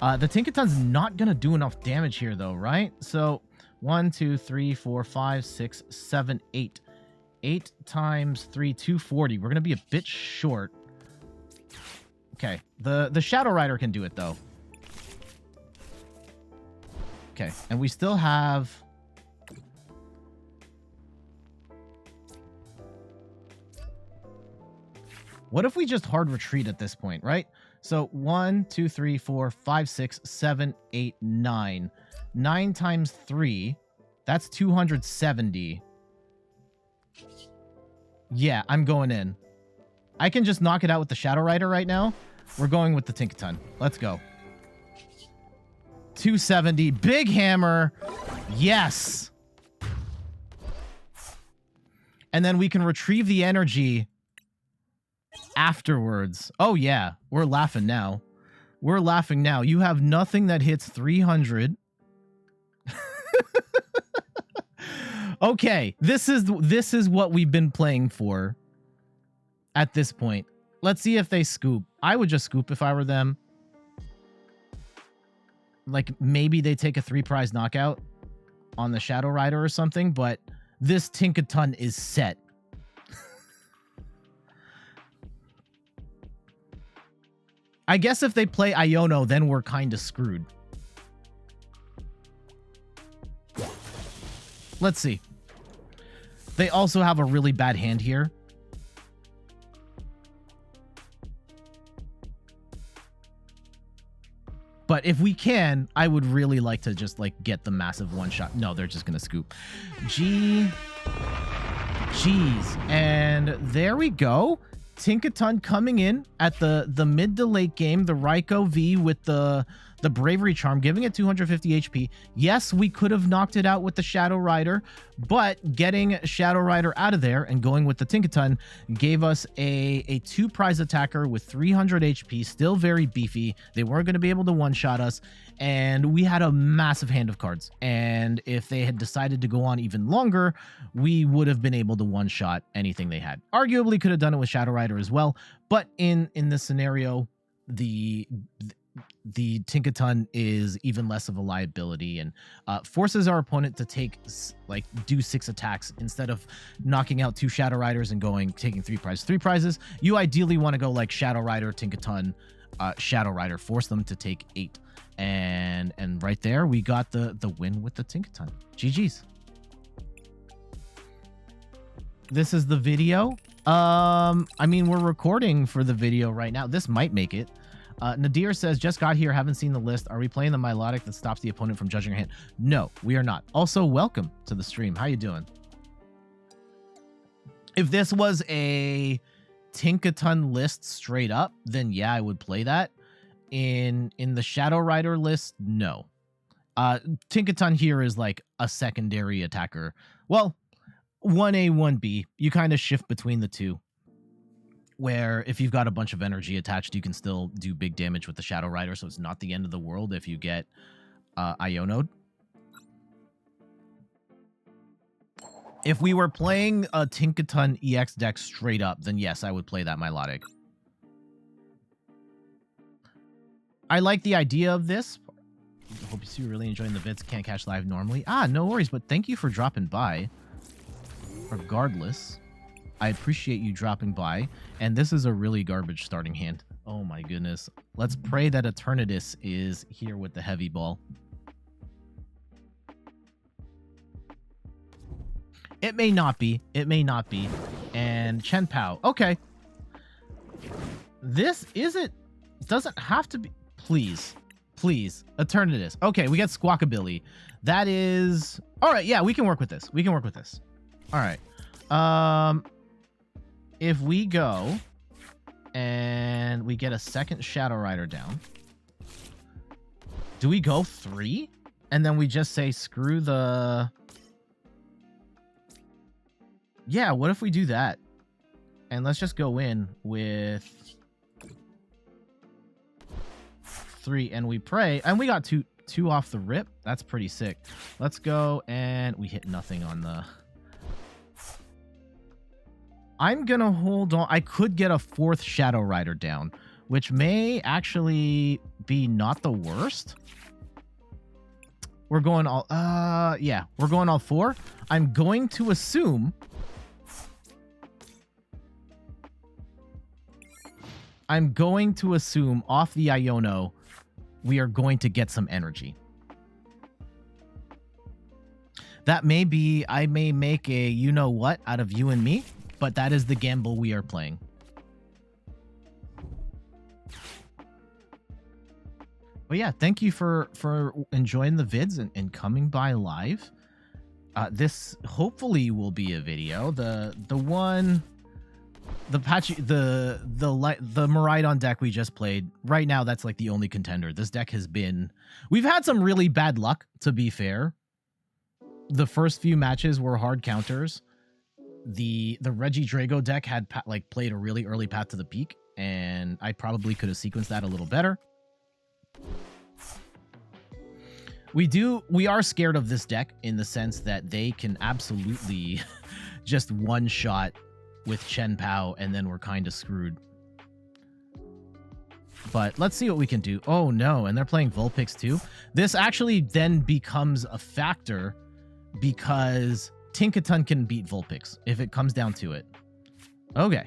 S1: The Tinkaton's not going to do enough damage here, though, right? So, 1, 2, 3, 4, 5, 6, 7, 8. 8 times 3, 240. We're going to be a bit short. Okay. The Shadow Rider can do it, though. Okay. And we still have... What if we just hard retreat at this point, right? So 1, 2, 3, 4, 5, 6, 7, 8, 9. 9 times 3, that's 270. Yeah, I'm going in. I can just knock it out with the Shadow Rider right now. We're going with the Tinkaton. Let's go. 270. Big hammer. Yes. And then we can retrieve the energy afterwards. Oh, yeah. We're laughing now. We're laughing now. You have nothing that hits 300. Okay. This is what we've been playing for at this point. Let's see if they scoop. I would just scoop if I were them. Like, maybe they take a 3-prize knockout on the Shadow Rider or something, but this Tinkaton is set. I guess if they play Iono, then we're kind of screwed. Let's see. They also have a really bad hand here. But if we can, I would really like to just, like, get the massive one-shot. No, they're just going to scoop. Jeez. And there we go. Tinkaton coming in at the mid to late game. The Raikou V with the Bravery Charm, giving it 250 HP. Yes, we could have knocked it out with the Shadow Rider, but getting Shadow Rider out of there and going with the Tinkaton gave us a 2-prize attacker with 300 HP, still very beefy. They weren't going to be able to one-shot us, and we had a massive hand of cards. And if they had decided to go on even longer, we would have been able to one-shot anything they had. Arguably could have done it with Shadow Rider as well, but in this scenario, the Tinkaton is even less of a liability and forces our opponent to do 6 attacks instead of knocking out 2 Shadow Riders and taking 3 prizes. 3 prizes, you ideally want to go like Shadow Rider, Tinkaton, Shadow Rider, force them to take 8. And right there, we got the win with the Tinkaton. GG's. This is the video. I mean, we're recording for the video right now. This might make it. Nadir says, just got here, haven't seen the list. Are we playing the Milotic that stops the opponent from judging your hand? No, we are not. Also, welcome to the stream. How you doing? If this was a Tinkaton list straight up, then yeah, I would play that. In the Shadow Rider list, no. Tinkaton here is like a secondary attacker. Well, 1A, 1B. You kind of shift between the two. Where if you've got a bunch of energy attached, you can still do big damage with the Shadow Rider, so it's not the end of the world if you get Iono'd. If we were playing a Tinkaton EX deck straight up, then yes, I would play that Milotic. I like the idea of this. Hope you're really enjoying the vids. Can't catch live normally. No worries, but thank you for dropping by. Regardless, I appreciate you dropping by, and this is a really garbage starting hand. Oh my goodness. Let's pray that Eternatus is here with the heavy ball. It may not be. It may not be. And chien-pao. Okay. This isn't... doesn't have to be... Please. Please. Eternatus. Okay, we got Squawkabilly. That is... Alright, yeah, we can work with this. We can work with this. Alright. If we go And we get a second Shadow Rider down. Do we go 3? And then we just say, screw the... Yeah, what if we do that? And let's just go in with 3 and we pray. And we got two off the rip. That's pretty sick. Let's go and we hit nothing on the... I'm going to hold on. I could get a 4th Shadow Rider down, which may actually be not the worst. We're going all... yeah, we're going all 4. I'm going to assume... off the Iono, we are going to get some energy. That may be... I may make a you-know-what out of you and me. But that is the gamble we are playing. But yeah, thank you for enjoying the vids and coming by live. This hopefully will be a video. The Miraidon deck we just played, right now that's like the only contender. This deck has been... We've had some really bad luck, to be fair. The first few matches were hard counters. The Reggie Drago deck had played a really early path to the peak, and I probably could have sequenced that a little better. We are scared of this deck in the sense that they can absolutely just one-shot with chien-pao, and then we're kind of screwed. But let's see what we can do. Oh no, and they're playing Vulpix too. This actually then becomes a factor because Tinkaton can beat Vulpix if it comes down to it. Okay.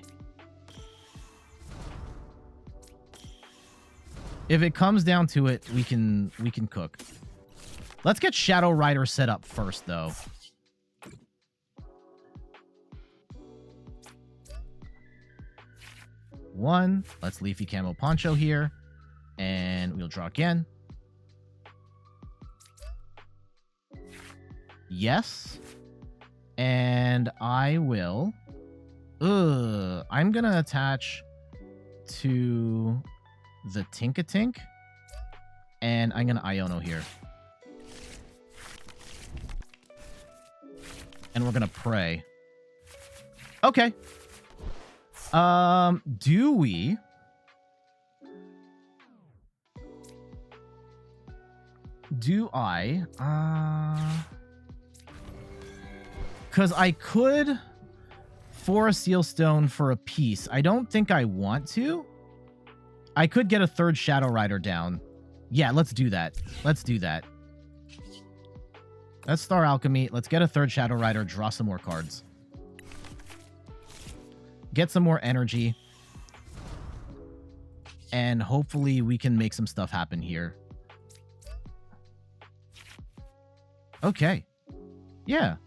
S1: If it comes down to it, we can cook. Let's get Shadow Rider set up first, though. One. Let's Leafy Camo Poncho here. And we'll draw again. Yes. And I will... I'm going to attach to the Tinkatink. And I'm going to Iono here. And we're going to pray. Okay. Do we... Do I... Because I could Forest Seal Stone for a piece. I don't think I want to. I could get a 3rd Shadow Rider down. Yeah, let's do that. Let's do that. Let's Star Alchemy. Let's get a 3rd Shadow Rider. Draw some more cards. Get some more energy. And hopefully we can make some stuff happen here. Okay. Yeah.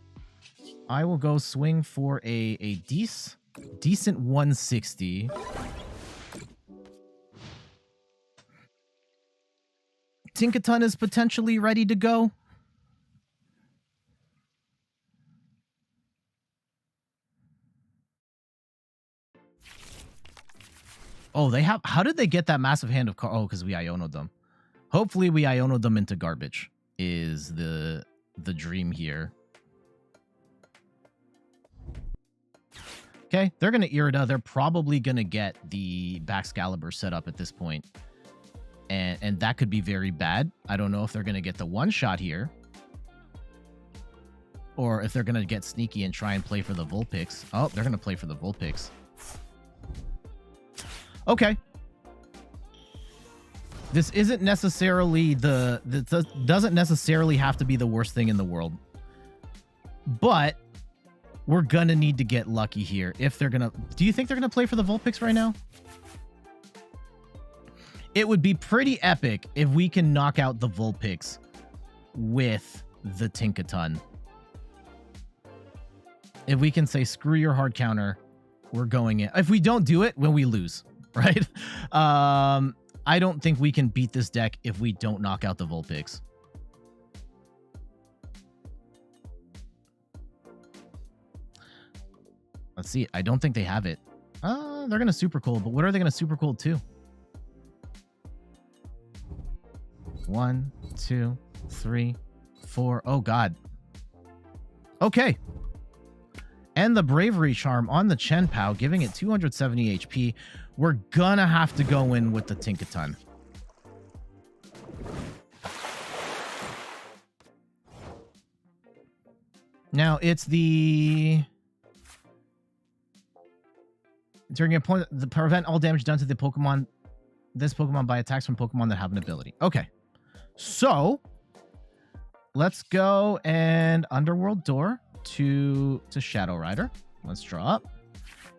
S1: I will go swing for a decent 160. Tinkaton is potentially ready to go. Oh, they have... How did they get that massive hand of cards? Oh, because we Iono'd them. Hopefully we Iono'd them into garbage is the dream here. Okay, they're going to Irida. They're probably going to get the Baxcalibur set up at this point. And that could be very bad. I don't know if they're going to get the one-shot here. Or if they're going to get sneaky and try and play for the Vulpix. Oh, they're going to play for the Vulpix. Okay. This isn't necessarily this doesn't necessarily have to be the worst thing in the world. But we're going to need to get lucky here. If they're going to... Do you think they're going to play for the Vulpix right now? It would be pretty epic if we can knock out the Vulpix with the Tinkaton. If we can say, screw your hard counter, we're going in. If we don't do it, when we lose, right? I don't think we can beat this deck if we don't knock out the Vulpix. Let's see. I don't think they have it. They're going to super cold, but what are they going to super cold to? 1, 2, 3, 4. Oh, God. Okay. And the Bravery Charm on the chien-pao, giving it 270 HP. We're going to have to go in with the Tinkaton. Now, it's the... During a point, the prevent all damage done to the Pokemon, this Pokemon by attacks from Pokemon that have an ability. Okay. So, let's go and Underworld Door to Shadow Rider. Let's draw up.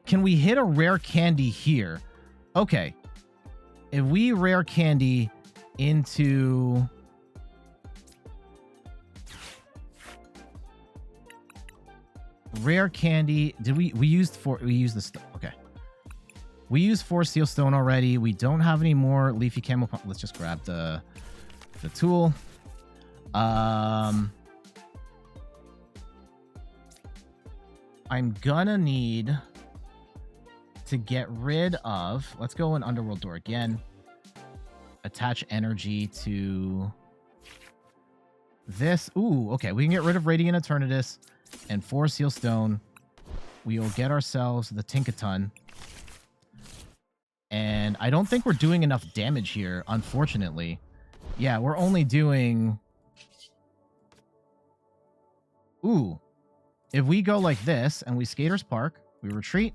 S1: Can we hit a rare candy here? Okay. If we rare candy into... Rare candy. Did we used the okay. We used 4 Steel Stone already. We don't have any more Leafy Camo. Let's just grab the tool. I'm gonna need to get rid of, let's go in Underworld Door again. Attach energy to this. Ooh, okay. We can get rid of Radiant Eternatus and 4 Seal Stone. We will get ourselves the Tinkaton. And I don't think we're doing enough damage here, unfortunately. Yeah, we're only doing... Ooh. If we go like this, and we Skaters Park, we retreat,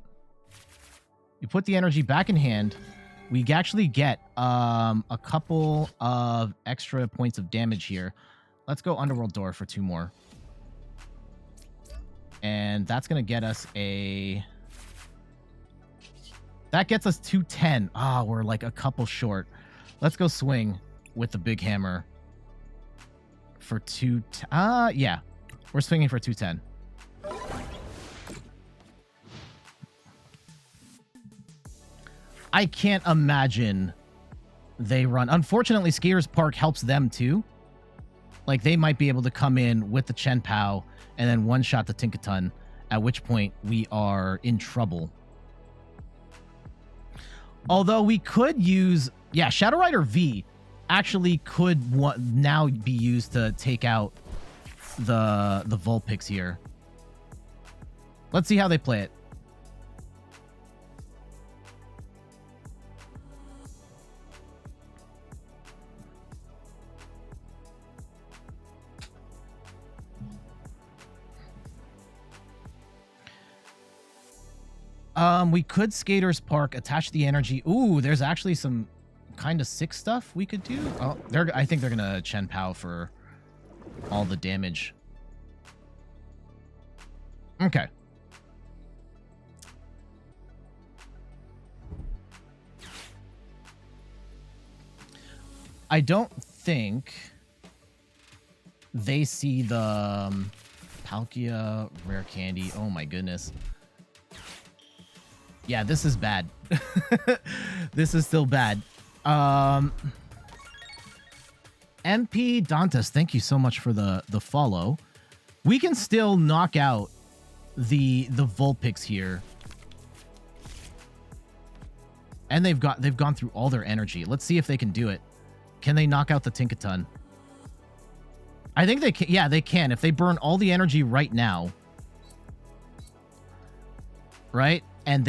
S1: we put the energy back in hand, we actually get a couple of extra points of damage here. Let's go Underworld Door for 2 more. And that's going to get us a... That gets us 210. Ah, we're like a couple short. Let's go swing with the big hammer for 210. Yeah. We're swinging for 210. I can't imagine they run. Unfortunately, Skaters Park helps them too. Like, they might be able to come in with the chien-pao and then one-shot the Tinkaton, at which point we are in trouble. Although we could use... Yeah, Shadow Rider V actually could now be used to take out the Vulpix here. Let's see how they play it. We could Skaters Park, attach the energy. Ooh, there's actually some kind of sick stuff we could do. Oh, I think they're gonna chien-pao for all the damage. Okay. I don't think they see the Palkia rare candy. Oh my goodness. Yeah, this is bad. This is still bad. MP Dantas, thank you so much for the follow. We can still knock out the Vulpix here. And they've gone through all their energy. Let's see if they can do it. Can they knock out the Tinkaton? I think they can. Yeah, they can. If they burn all the energy right now. Right? And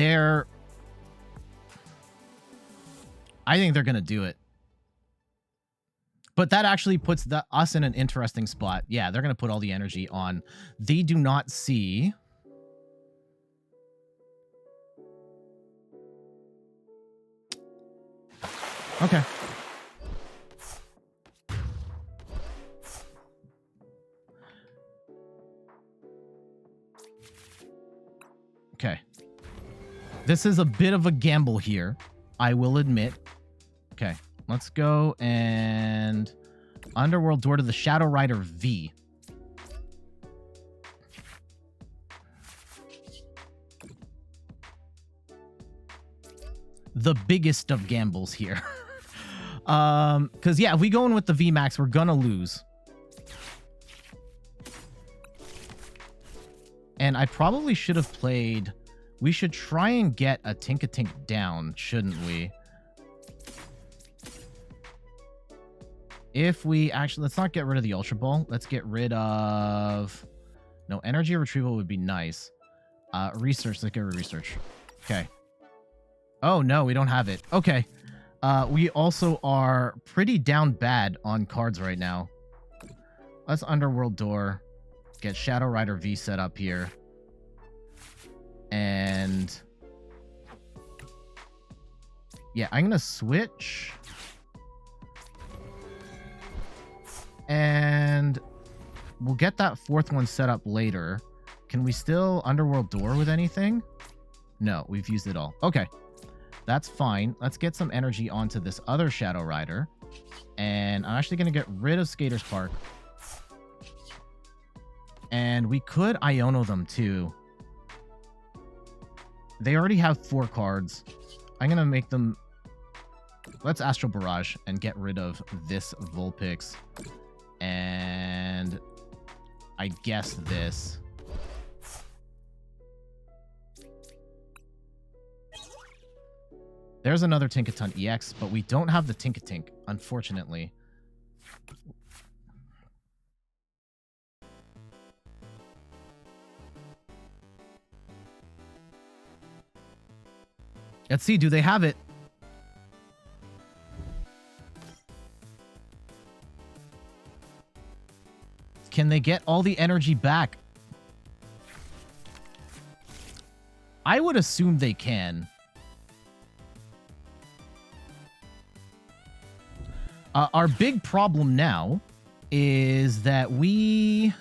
S1: I think they're going to do it. But that actually puts us in an interesting spot. Yeah, they're going to put all the energy on. They do not see... Okay. Okay. This is a bit of a gamble here, I will admit. Okay, let's go and Underworld Door to the Shadow Rider V. The biggest of gambles here. Because, yeah, if we go in with the VMAX, we're gonna lose. And I probably should have played We should try and get a Tinkatink down, shouldn't we? If we actually... Let's not get rid of the Ultra Ball. Let's get rid of... No, Energy Retrieval would be nice. Research. Let's get rid of Research. Okay. Oh, no, we don't have it. Okay. We also are pretty down bad on cards right now. Let's Underworld Door. Get Shadow Rider V set up here. And... yeah, I'm going to switch... and we'll get that fourth one set up later. Can we still Underworld Door with anything? No, we've used it all. Okay, that's fine. Let's get some energy onto this other Shadow Rider. And I'm actually going to get rid of Skaters Park. And we could Iono them too. They already have 4 cards. I'm going to make them... let's Astral Barrage and get rid of this Vulpix. And I guess this. There's another Tinkaton EX, but we don't have the Tinkatink, unfortunately. Let's see, do they have it? Can they get all the energy back? I would assume they can. Our big problem now is that we're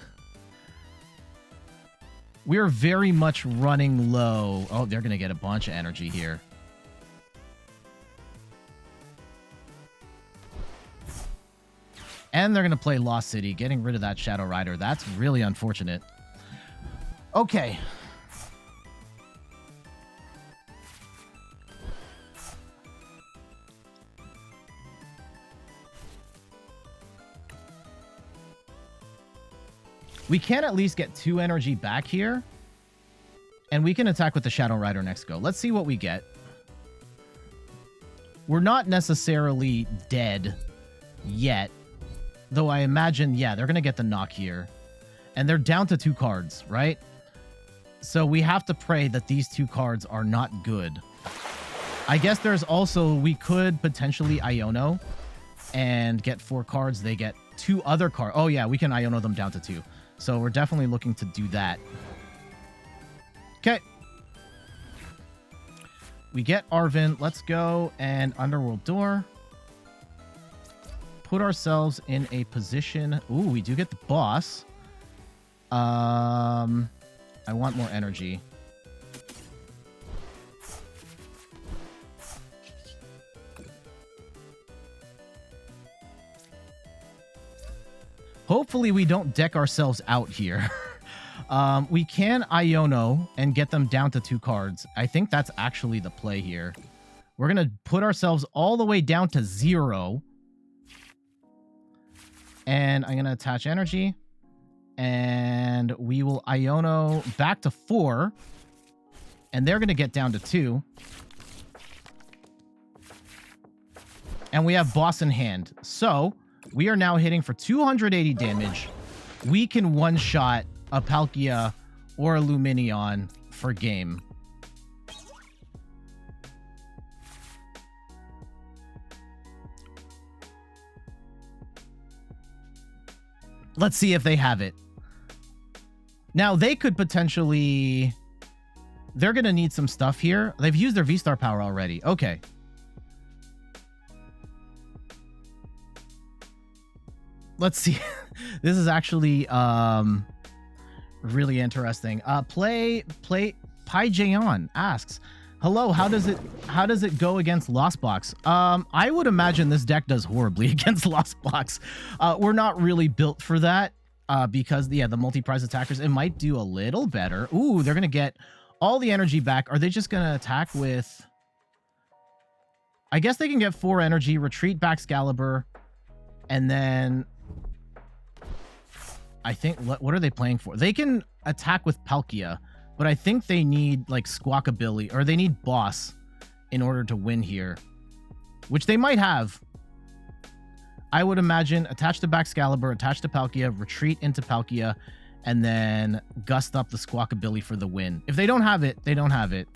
S1: very much running low. Oh, they're going to get a bunch of energy here. And they're going to play Lost City, getting rid of that Shadow Rider. That's really unfortunate. Okay. We can at least get 2 energy back here. And we can attack with the Shadow Rider next go. Let's see what we get. We're not necessarily dead yet. Though I imagine, yeah, they're going to get the knock here. And they're down to 2 cards, right? So we have to pray that these 2 cards are not good. I guess there's also, we could potentially Iono and get 4 cards. They get 2 other cards. Oh, yeah, we can Iono them down to 2. So we're definitely looking to do that. Okay. We get Arven. Let's go and Underworld Door. Put ourselves in a position. Ooh, we do get the boss. I want more energy. Hopefully we don't deck ourselves out here. We can Iono and get them down to 2 cards. I think that's actually the play here. We're going to put ourselves all the way down to 0. And I'm going to attach energy. And we will Iono back to 4. And they're going to get down to 2. And we have boss in hand. So we are now hitting for 280 damage. We can one-shot a Palkia or a Luminion for game. Let's see if they have it. Now, they could potentially... they're going to need some stuff here. They've used their V-Star power already. Okay. Let's see. This is actually really interesting. Play Paijayon asks, hello, how does it go against Lost Box? I would imagine this deck does horribly against Lost Box. We're not really built for that because the multi-prize attackers, it might do a little better. Ooh, they're gonna get all the energy back. Are they just gonna attack with... I guess they can get 4 energy, retreat back Excalibur, and then I think what are they playing for? They can attack with Palkia but I think they need like Squawkabilly, or they need Boss in order to win here, which they might have. I would imagine attach to Baxcalibur, attach to Palkia, retreat into Palkia, and then gust up the Squawkabilly for the win. If they don't have it, they don't have it.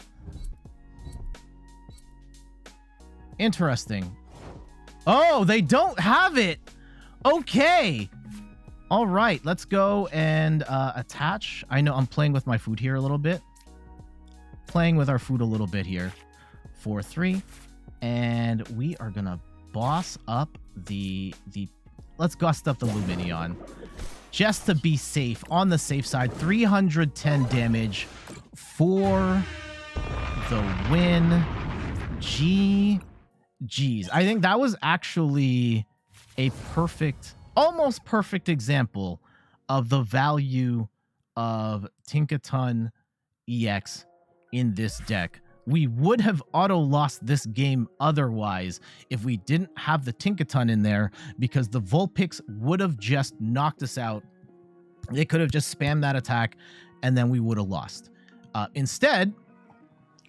S1: Interesting. Oh, they don't have it. Okay. All right, let's go and attach. I know I'm playing with my food here a little bit. Playing with our food a little bit here. 4-3. And we are going to boss up the let's gust up the Lumineon just to be safe, on the safe side. 310 damage for the win. GG's. I think that was actually a perfect, almost perfect example of the value of Tinkaton EX in this deck. We would have auto-lost this game otherwise if we didn't have the Tinkaton in there, because the Vulpix would have just knocked us out. They could have just spammed that attack, and then we would have lost. Instead,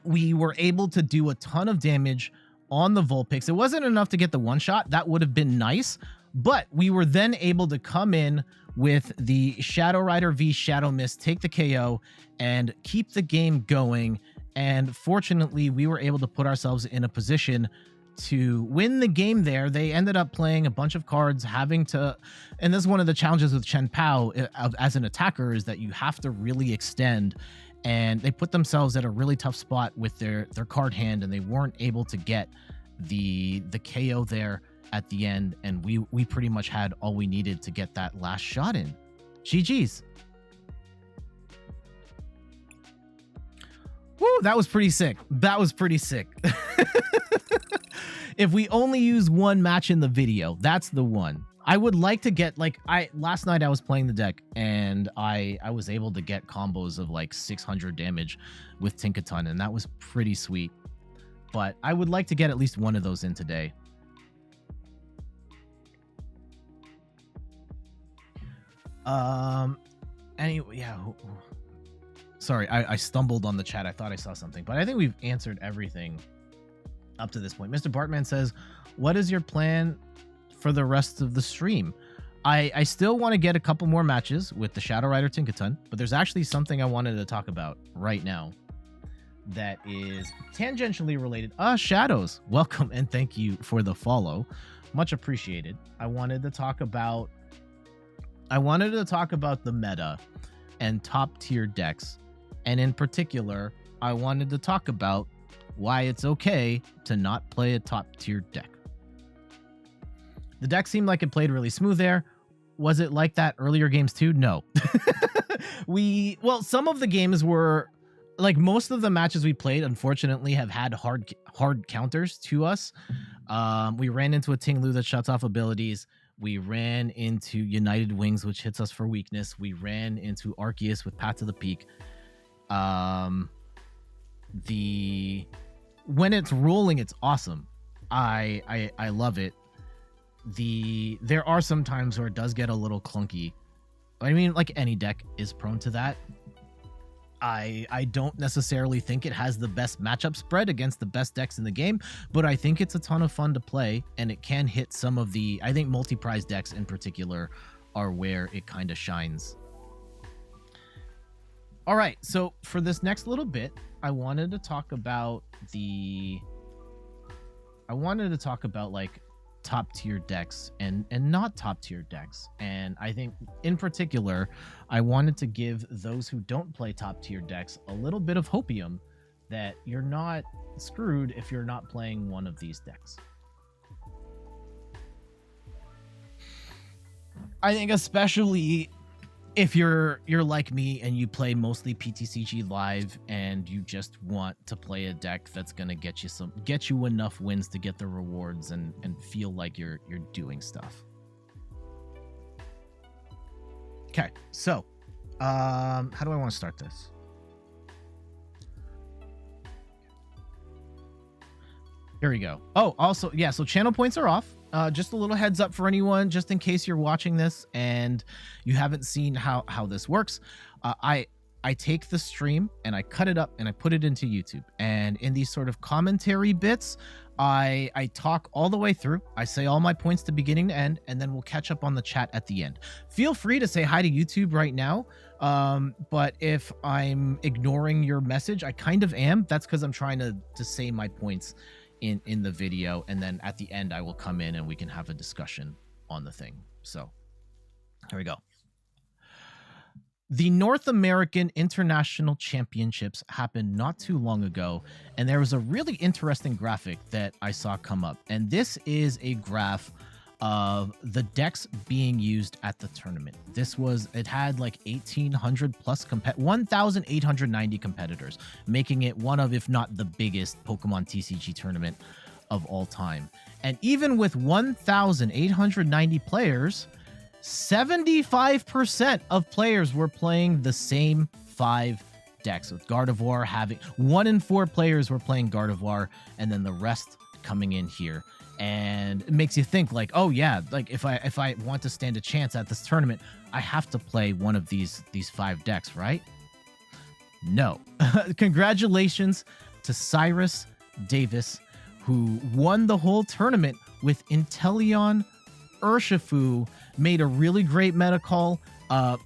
S1: we were able to do a ton of damage on the Vulpix. It wasn't enough to get the one-shot. That would have been nice, but we were then able to come in with the Shadow Rider V Shadow Mist, take the KO, and keep the game going. And fortunately, we were able to put ourselves in a position to win the game there. They ended up playing a bunch of cards, having to, and this is one of the challenges with chien-pao as an attacker, is that you have to really extend, and they put themselves at a really tough spot with their card hand, and they weren't able to get the KO there at the end, and we pretty much had all we needed to get that last shot in. GG's. Woo, that was pretty sick. That was pretty sick. If we only use one match in the video, that's the one. I would like to get, like, last night I was playing the deck, and I was able to get combos of like 600 damage with Tinkaton, and that was pretty sweet. But I would like to get at least one of those in today. Anyway, yeah. Sorry, I stumbled on the chat. I thought I saw something, but I think we've answered everything up to this point. Mr. Bartman says, what is your plan for the rest of the stream? I still want to get a couple more matches with the Shadow Rider Tinkaton, but there's actually something I wanted to talk about right now that is tangentially related. Shadows, welcome and thank you for the follow. Much appreciated. I wanted to talk about the meta and top tier decks. And in particular, I wanted to talk about why it's okay to not play a top tier deck. The deck seemed like it played really smooth there. Was it like that earlier games too? No. Well, some of the games were, like, most of the matches we played, unfortunately, have had hard counters to us. We ran into a Tinglu that shuts off abilities. We ran into United Wings, which hits us for weakness. We ran into Arceus with Path to the Peak. When it's rolling, it's awesome. I love it. There are some times where it does get a little clunky. I mean, like any deck is prone to that. I don't necessarily think it has the best matchup spread against the best decks in the game, but I think it's a ton of fun to play, and it can hit some of the, I think multi-prize decks in particular are where it kind of shines. All right, so for this next little bit, I wanted to talk about like top tier decks and not top tier decks. And I think in particular, I wanted to give those who don't play top tier decks a little bit of hopium that you're not screwed if you're not playing one of these decks. I think especially if you're like me and you play mostly PTCG live and you just want to play a deck that's gonna get you enough wins to get the rewards and feel like you're doing stuff. Okay, so how do I want to start this? Here we go. Oh, also, yeah, so channel points are off. Just a little heads up for anyone, just in case you're watching this and you haven't seen how this works. I take the stream and I cut it up and I put it into YouTube. And in these sort of commentary bits, I talk all the way through. I say all my points to beginning to end, and then we'll catch up on the chat at the end. Feel free to say hi to YouTube right now. But if I'm ignoring your message, I kind of am. That's because I'm trying to say my points in the video. And then at the end, I will come in and we can have a discussion on the thing. So here we go. The North American International Championships happened not too long ago, and there was a really interesting graphic that I saw come up. And this is a graph of the decks being used at the tournament. It had like 1,800 plus 1,890 competitors, making it one of, if not the biggest Pokemon TCG tournament of all time. And even with 1,890 players, 75% of players were playing the same 5 decks, with Gardevoir having 1 in 4 players were playing Gardevoir, and then the rest coming in here. And it makes you think like, oh yeah, like if I want to stand a chance at this tournament, I have to play one of these 5 decks, right? No. Congratulations to Cyrus Davis, who won the whole tournament with Inteleon Urshifu, made a really great meta call,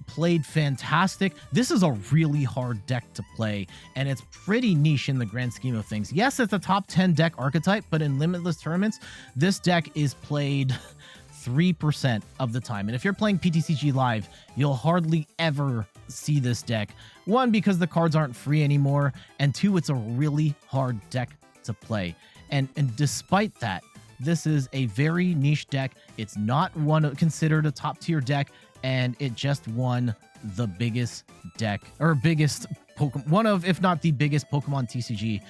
S1: played fantastic. This is a really hard deck to play, and it's pretty niche in the grand scheme of things. Yes, it's a top 10 deck archetype, but in limitless tournaments, this deck is played 3% of the time. And if you're playing PTCG Live, you'll hardly ever see this deck. 1, because the cards aren't free anymore, and 2, it's a really hard deck to play. And despite that, this is a very niche deck. It's not considered a top tier deck, and it just won the biggest deck, or biggest Pokemon, one of, if not the biggest Pokemon TCG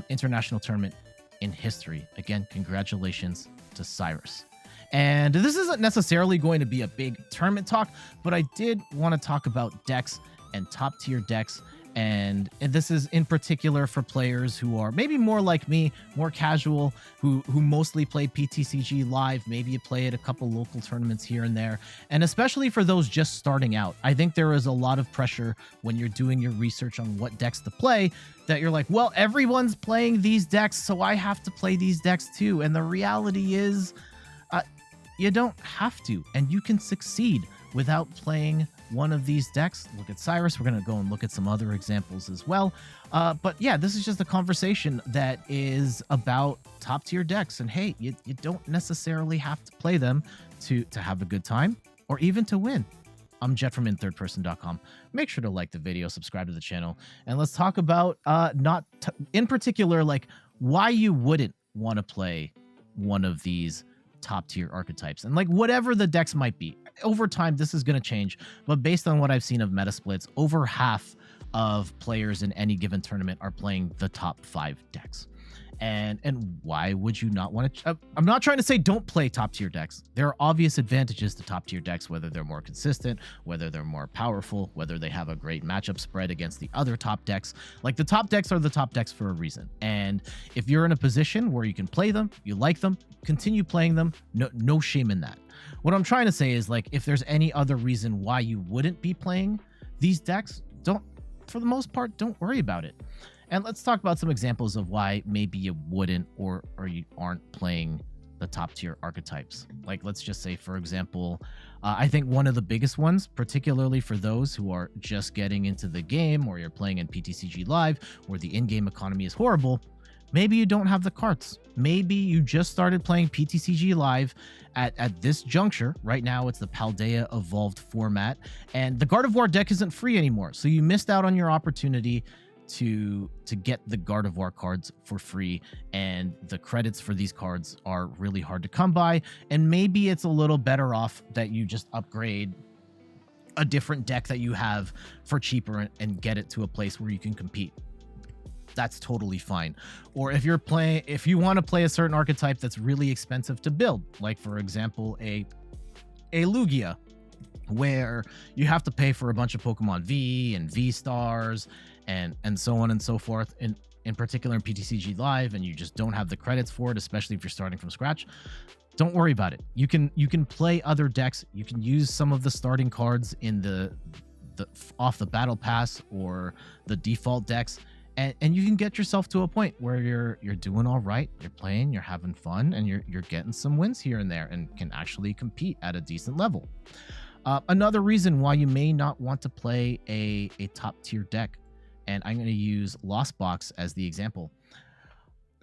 S1: international tournament in history. Again, congratulations to Cyrus. And this isn't necessarily going to be a big tournament talk, but I did want to talk about decks and top tier decks. And this is in particular for players who are maybe more like me, more casual, who mostly play PTCG Live. Maybe you play at a couple local tournaments here and there. And especially for those just starting out, I think there is a lot of pressure when you're doing your research on what decks to play, that you're like, well, everyone's playing these decks, so I have to play these decks too. And the reality is, you don't have to, and you can succeed without playing one of these decks. Look at Cyrus. We're going to go and look at some other examples as well. But yeah, this is just a conversation that is about top tier decks. And hey, you don't necessarily have to play them to have a good time or even to win. I'm Jet from inthirdperson.com. Make sure to like the video, subscribe to the channel, and let's talk about in particular, like why you wouldn't want to play one of these top tier archetypes, and like whatever the decks might be. Over time, this is going to change, but based on what I've seen of meta splits, over half of players in any given tournament are playing the top 5 decks. And why would you not want to? I'm not trying to say don't play top tier decks. There are obvious advantages to top tier decks, whether they're more consistent, whether they're more powerful, whether they have a great matchup spread against the other top decks. Like, the top decks are the top decks for a reason. And if you're in a position where you can play them, you like them, continue playing them. No shame in that. What I'm trying to say is, like, if there's any other reason why you wouldn't be playing these decks, for the most part, don't worry about it. And let's talk about some examples of why maybe you wouldn't or you aren't playing the top tier archetypes. Like, let's just say, for example, I think one of the biggest ones, particularly for those who are just getting into the game, or you're playing in PTCG Live, where the in-game economy is horrible, maybe you don't have the carts. Maybe you just started playing PTCG Live at this juncture. Right now, it's the Paldea Evolved format, and the Gardevoir deck isn't free anymore. So you missed out on your opportunity to get the Gardevoir cards for free, and the credits for these cards are really hard to come by. And maybe it's a little better off that you just upgrade a different deck that you have for cheaper and get it to a place where you can compete. That's totally fine. Or if you want to play a certain archetype that's really expensive to build, like for example a Lugia, where you have to pay for a bunch of Pokemon V and V stars and so on and so forth, in particular in PTCG Live, and you just don't have the credits for it, especially if you're starting from scratch. Don't worry about it. You can play other decks. You can use some of the starting cards in off the battle pass or the default decks, and you can get yourself to a point where you're doing all right, you're playing, you're having fun, and you're getting some wins here and there, and can actually compete at a decent level. Another reason why you may not want to play a top tier deck, and I'm going to use Lost Box as the example.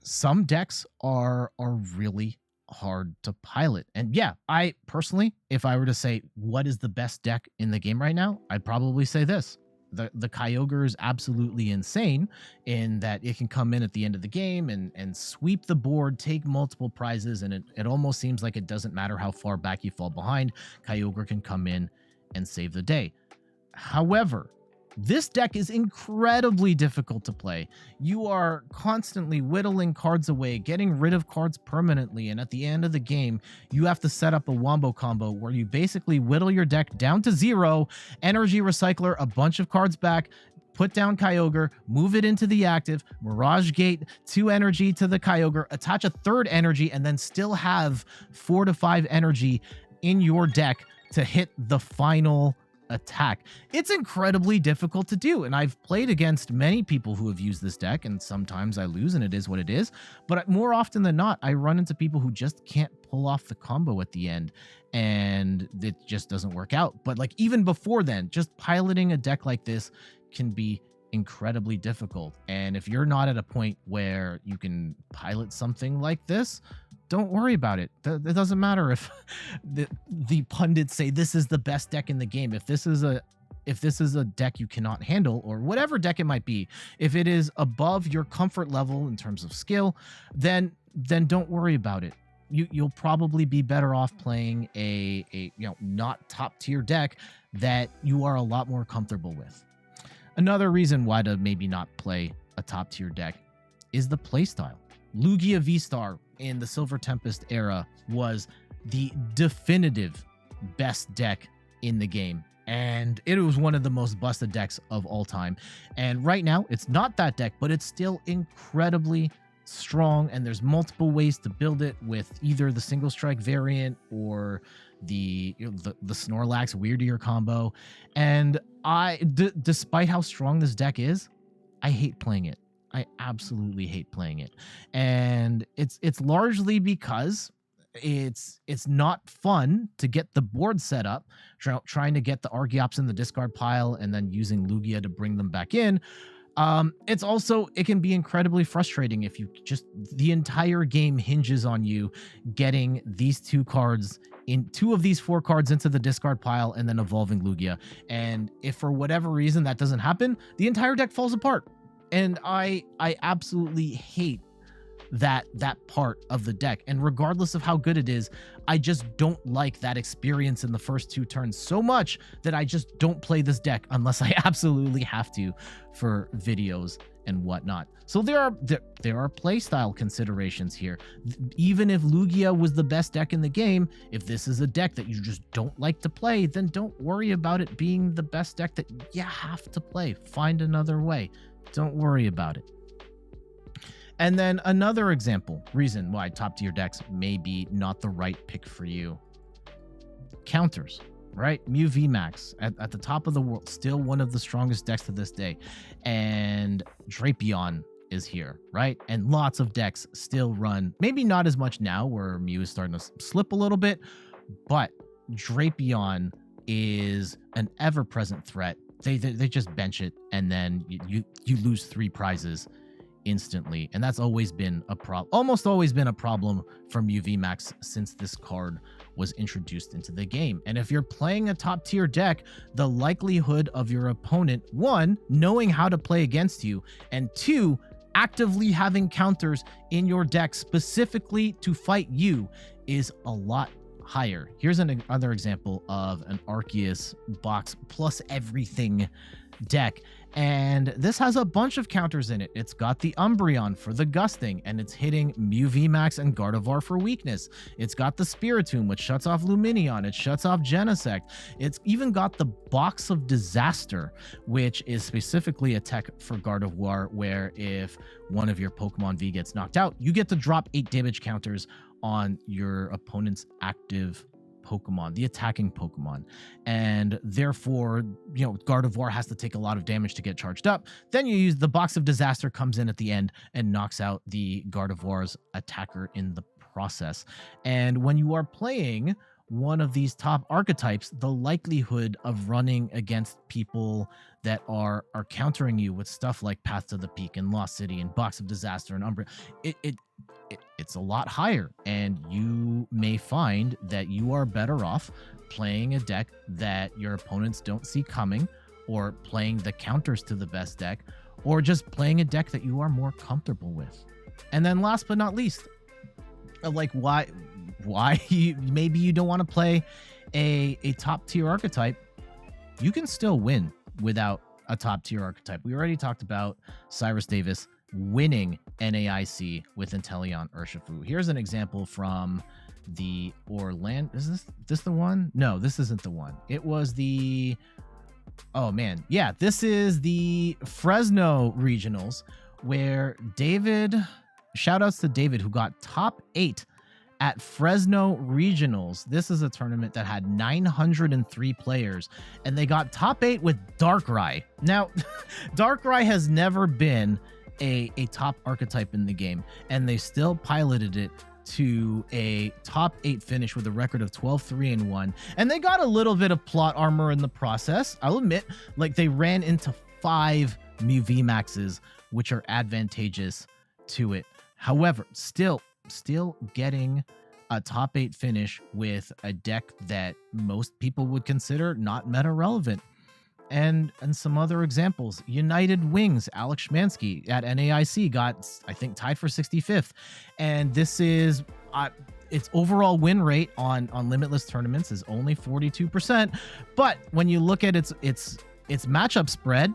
S1: Some decks are really hard to pilot. And yeah, I personally, if I were to say what is the best deck in the game right now, I'd probably say this. The Kyogre is absolutely insane in that it can come in at the end of the game and sweep the board, take multiple prizes, and it almost seems like it doesn't matter how far back you fall behind. Kyogre can come in and save the day. However, this deck is incredibly difficult to play. You are constantly whittling cards away, getting rid of cards permanently, and at the end of the game, you have to set up a wombo combo where you basically whittle your deck down to 0, energy recycler a bunch of cards back, put down Kyogre, move it into the active, Mirage Gate 2 energy to the Kyogre, attach a 3rd energy, and then still have 4 to 5 energy in your deck to hit the final attack. It's incredibly difficult to do, and I've played against many people who have used this deck, and sometimes I lose, and it is what it is, but more often than not, I run into people who just can't pull off the combo at the end, and it just doesn't work out. But like even before then, just piloting a deck like this can be incredibly difficult, and if you're not at a point where you can pilot something like this, don't worry about it. It doesn't matter if the pundits say this is the best deck in the game. If this is a deck you cannot handle, or whatever deck it might be, if it is above your comfort level in terms of skill, then don't worry about it. You'll probably be better off playing a not top tier deck that you are a lot more comfortable with. Another reason why to maybe not play a top tier deck is the playstyle. Lugia V-Star in the Silver Tempest era was the definitive best deck in the game, and it was one of the most busted decks of all time. And right now, it's not that deck, but it's still incredibly strong, and there's multiple ways to build it with either the single strike variant or the Snorlax Weird combo. And despite how strong this deck is, I hate playing it. I absolutely hate playing it, and it's largely because it's not fun to get the board set up, trying to get the Archeops in the discard pile and then using Lugia to bring them back in. It can be incredibly frustrating if you the entire game hinges on you getting these 2 of these 4 cards into the discard pile and then evolving Lugia. And if for whatever reason that doesn't happen, the entire deck falls apart. And I absolutely hate that part of the deck. And regardless of how good it is, I just don't like that experience in the first 2 turns so much that I just don't play this deck unless I absolutely have to for videos and whatnot. So there are playstyle considerations here. Even if Lugia was the best deck in the game, if this is a deck that you just don't like to play, then don't worry about it being the best deck that you have to play. Find another way. Don't worry about it. And then another reason why top tier decks may be not the right pick for you. Counters, right? Mew VMAX at the top of the world, still one of the strongest decks to this day. And Drapion is here, right? And lots of decks still run, maybe not as much now where Mew is starting to slip a little bit, but Drapion is an ever-present threat. They just bench it, and then you lose 3 prizes instantly, and that's always been almost always been a problem for Mew VMAX since this card was introduced into the game. And if you're playing a top tier deck, the likelihood of your opponent, 1, knowing how to play against you, and 2, actively having counters in your deck specifically to fight you is a lot higher. Here's another example of an Arceus box plus everything deck, and this has a bunch of counters in it. It's got the Umbreon for the gusting, and it's hitting Mew VMAX and Gardevoir for weakness. It's got the Spiritomb, which shuts off Lumineon. It shuts off Genesect. It's even got the Box of Disaster, which is specifically a tech for Gardevoir, where if one of your Pokemon V gets knocked out, you get to drop 8 damage counters on your opponent's active Pokemon, the attacking Pokemon, and therefore, you know, Gardevoir has to take a lot of damage to get charged up. Then you use the Box of Disaster comes in at the end and knocks out the Gardevoir's attacker in the process. And when you are playing one of these top archetypes, the likelihood of running against people that are countering you with stuff like Path to the Peak and Lost City and Box of Disaster and Umbra, it's a lot higher, and you may find that you are better off playing a deck that your opponents don't see coming, or playing the counters to the best deck, or just playing a deck that you are more comfortable with. And then last but not least, like why maybe you don't want to play a top tier archetype. You can still win without a top tier archetype. We already talked about Cyrus Davis winning NAIC with Inteleon Urshifu. Here's an example from the Orlando. Is this the one? No, this isn't the one. It was the, oh man, yeah, this is the Fresno regionals, where David, shout outs to David, who got top 8 at Fresno regionals. This is a tournament that had 903 players, and they got top 8 with Darkrai. Now, Darkrai has never been a top archetype in the game, and they still piloted it to a top 8 finish with a record of 12-3-1, and they got a little bit of plot armor in the process. I'll admit, like, they ran into 5 Mew VMAXs, which are advantageous to it. However, still getting a top 8 finish with a deck that most people would consider not meta relevant. And some other examples. United Wings, Alex Schmansky at NAIC got, I think, tied for 65th. And this is its overall win rate on limitless tournaments is only 42%. But when you look at its matchup spread,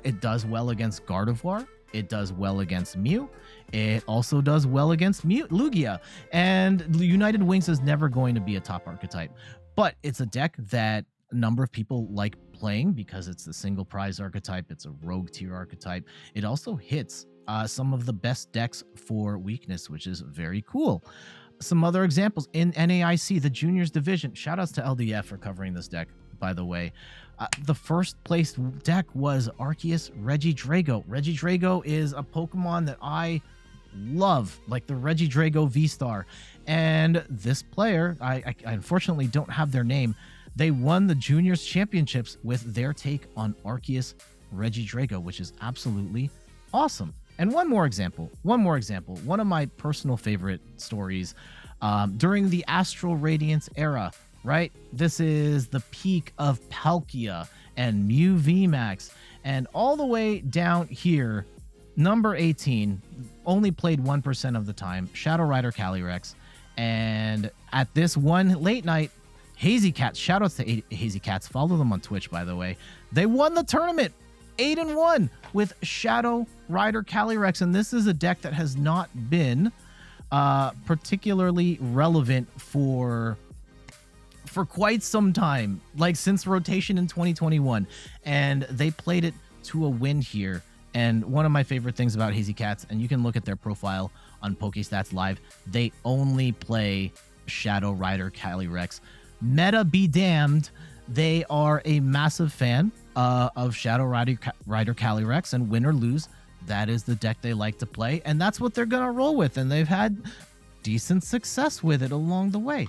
S1: it does well against Gardevoir. It does well against Mew. It also does well against Lugia. And United Wings is never going to be a top archetype. But it's a deck that a number of people like playing because it's the single prize archetype. It's a rogue tier archetype. It also hits some of the best decks for weakness, which is very cool. Some other examples in NAIC, the juniors division. Shout outs to LDF for covering this deck, by the way. The first place deck was Arceus Regidrago. Regidrago is a Pokemon that I love, like the Regidrago V-Star. And this player, I unfortunately don't have their name. They won the juniors championships with their take on Arceus Regidrago, which is absolutely awesome. And one more example. One of my personal favorite stories during the Astral Radiance era, right? This is the peak of Palkia and Mew VMAX. And all the way down here, number 18, only played 1% of the time, Shadow Rider Calyrex. And at this one late night, Hazy Cats, shout outs to Hazy Cats, follow them on Twitch, by the way. They won the tournament 8-1 with Shadow Rider Calyrex, and this is a deck that has not been particularly relevant for quite some time, like since rotation in 2021, and they played it to a win here. And one of my favorite things about Hazy Cats, and you can look at their profile on PokeStats Live, they only play Shadow Rider Calyrex. Meta be damned, they are a massive fan of Shadow Rider Calyrex, and win or lose, that is the deck they like to play, and that's what they're gonna roll with, and they've had decent success with it along the way.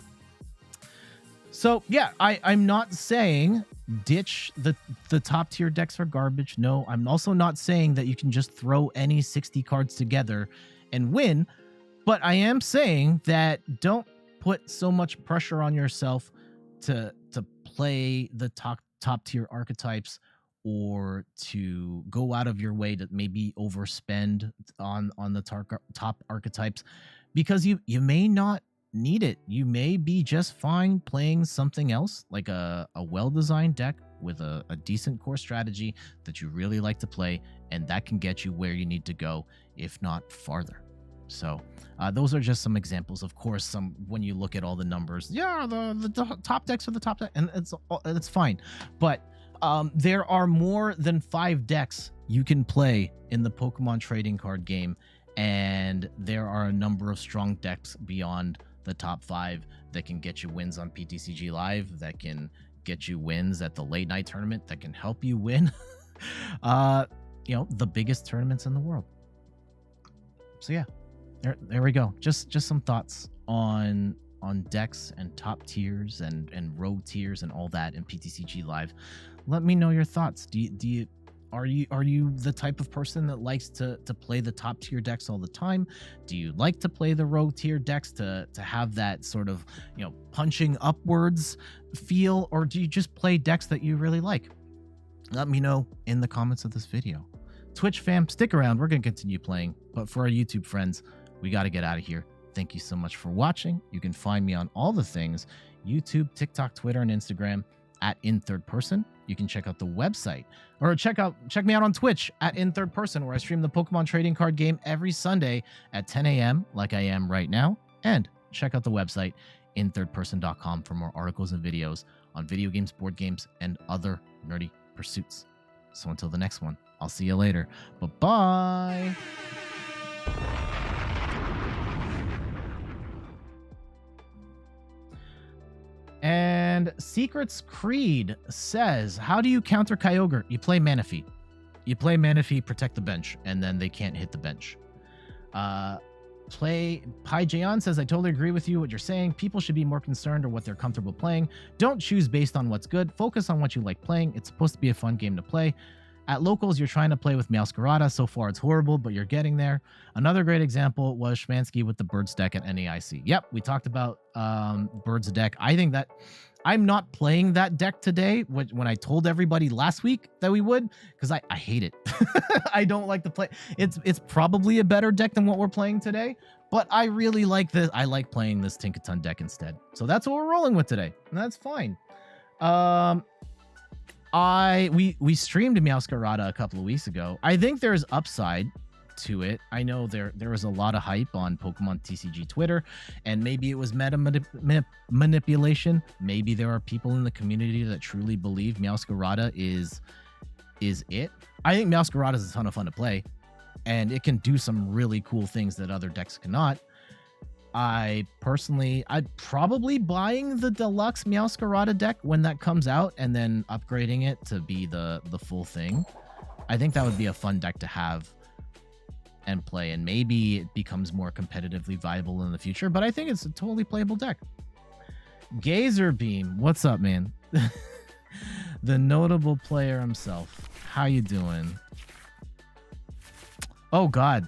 S1: So yeah, I'm not saying ditch the top tier decks for garbage. No, I'm also not saying that you can just throw any 60 cards together and win, but I am saying that don't put so much pressure on yourself to play the top tier archetypes, or to go out of your way to maybe overspend on the top archetypes, because you may not need it. You may be just fine playing something else, like a well-designed deck with a decent core strategy that you really like to play, and that can get you where you need to go, if not farther. So those are just some examples. Of course, when you look at all the numbers, yeah, the top decks are the top deck, and it's fine. But there are more than 5 decks you can play in the Pokemon trading card game, and there are a number of strong decks beyond the top 5 that can get you wins on PTCG Live, that can get you wins at the late night tournament, that can help you win you know, the biggest tournaments in the world. So yeah, there we go. Just some thoughts on decks and top tiers and row tiers and all that in PTCG Live. Let me know your thoughts. Are you the type of person that likes to play the top tier decks all the time? Do you like to play the row tier decks to have that sort of, you know, punching upwards feel, or do you just play decks that you really like? Let me know in the comments of this video. Twitch fam, stick around. We're going to continue playing, but for our YouTube friends, we got to get out of here. Thank you so much for watching. You can find me on all the things: YouTube, TikTok, Twitter, and Instagram at In Third Person. You can check out the website, or check me out on Twitch at In Third Person, where I stream the Pokemon trading card game every Sunday at 10 a.m. like I am right now. And check out the website, inthirdperson.com, for more articles and videos on video games, board games, and other nerdy pursuits. So until the next one, I'll see you later. Bye-bye. And Secrets Creed says, how do you counter Kyogre? You play Manaphy. You play Manaphy, protect the bench, and then they can't hit the bench. Pi Jayon says, I totally agree with you what you're saying. People should be more concerned or what they're comfortable playing. Don't choose based on what's good. Focus on what you like playing. It's supposed to be a fun game to play. At locals, you're trying to play with Meowscarada. So far, it's horrible, but you're getting there. Another great example was Schmansky with the Birds deck at NAIC. Yep, we talked about Birds deck. I think that I'm not playing that deck today when I told everybody last week that we would, because I hate it. I don't like to play. It's probably a better deck than what we're playing today, but I really like this. I like playing this Tinkaton deck instead. So that's what we're rolling with today, and that's fine. We streamed Meowscarada a couple of weeks ago. I think there's upside to it. I know there was a lot of hype on Pokemon TCG Twitter, and maybe it was meta manipulation. Maybe there are people in the community that truly believe Meowscarada is it. I think Meowscarada is a ton of fun to play, and it can do some really cool things that other decks cannot. I'd probably buying the deluxe Meowscarada deck when that comes out and then upgrading it to be the full thing. I think that would be a fun deck to have and play, and maybe it becomes more competitively viable in the future, but I think it's a totally playable deck. Gazer Beam, what's up, man? The notable player himself. How you doing? Oh, God.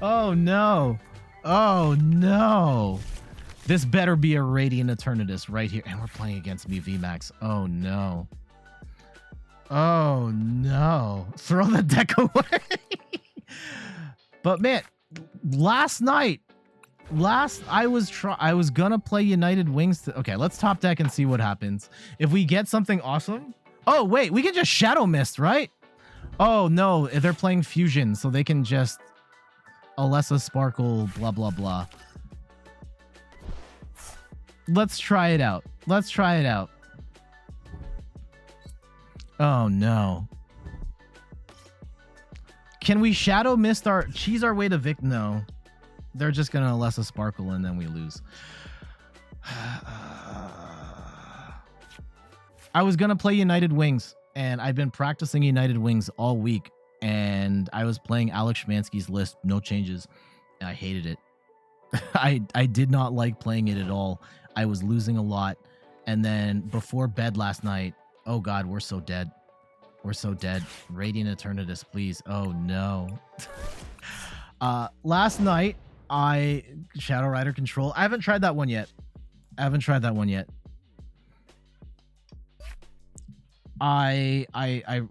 S1: Oh, no. Oh, no. This better be a Radiant Eternatus right here. And we're playing against me VMAX. Oh, no. Oh, no. Throw the deck away. But, man, last night, I was going to play United Wings. Okay, let's top deck and see what happens. If we get something awesome. Oh, wait, we can just Shadow Mist, right? Oh, no. They're playing Fusion, so they can just Alessa Sparkle, blah, blah, blah. Let's try it out. Let's try it out. Oh, no. Can we Shadow Mist cheese our way to Vic? No. They're just going to Alessa Sparkle and then we lose. I was going to play United Wings, and I've been practicing United Wings all week. And I was playing Alex Schmansky's list, no changes, and I hated it. I did not like playing it at all. I was losing a lot. And then before bed last night, oh God, we're so dead. We're so dead. Radiant Eternatus, please. Oh no. Last night, Shadow Rider Control. I haven't tried that one yet. I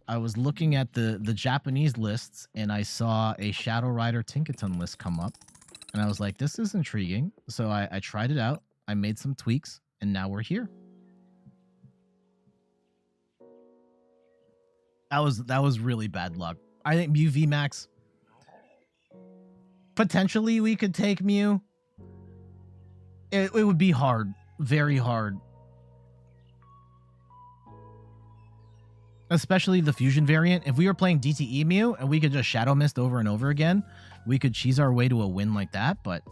S1: was looking at the Japanese lists, and I saw a Shadow Rider Tinkaton list come up, and I was like, this is intriguing. So I tried it out. I made some tweaks, and now we're here. That was really bad luck. I think Mew VMAX. Potentially we could take Mew. It would be hard. Very hard. Especially the fusion variant. If we were playing DTE Mew and we could just Shadow Mist over and over again, we could cheese our way to a win like that, but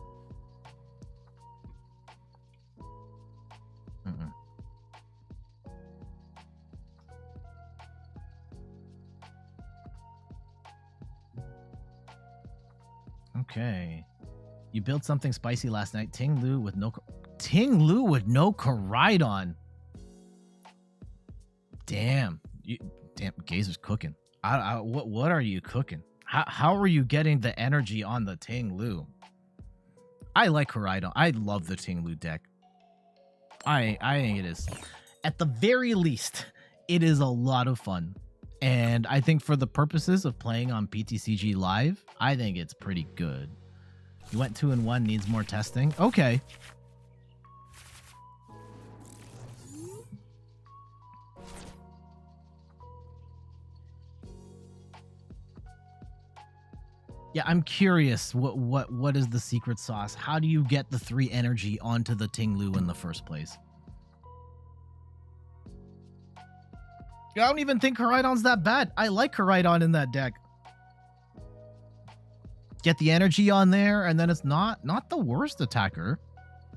S1: Okay. You built something spicy last night. Ting Lu with no Koraidon. Damn. Damn, Gazer's cooking. What are you cooking? How are you getting the energy on the Ting Lu? I like Koraidon. I love the Ting Lu deck. I think it is. At the very least, it is a lot of fun. And I think for the purposes of playing on PTCG Live, I think it's pretty good. You went 2-1, needs more testing. Okay. Yeah, I'm curious. What is the secret sauce? How do you get the 3 energy onto the Ting Lu in the first place? I don't even think Koraidon's that bad. I like Koraidon in that deck. Get the energy on there, and then it's not the worst attacker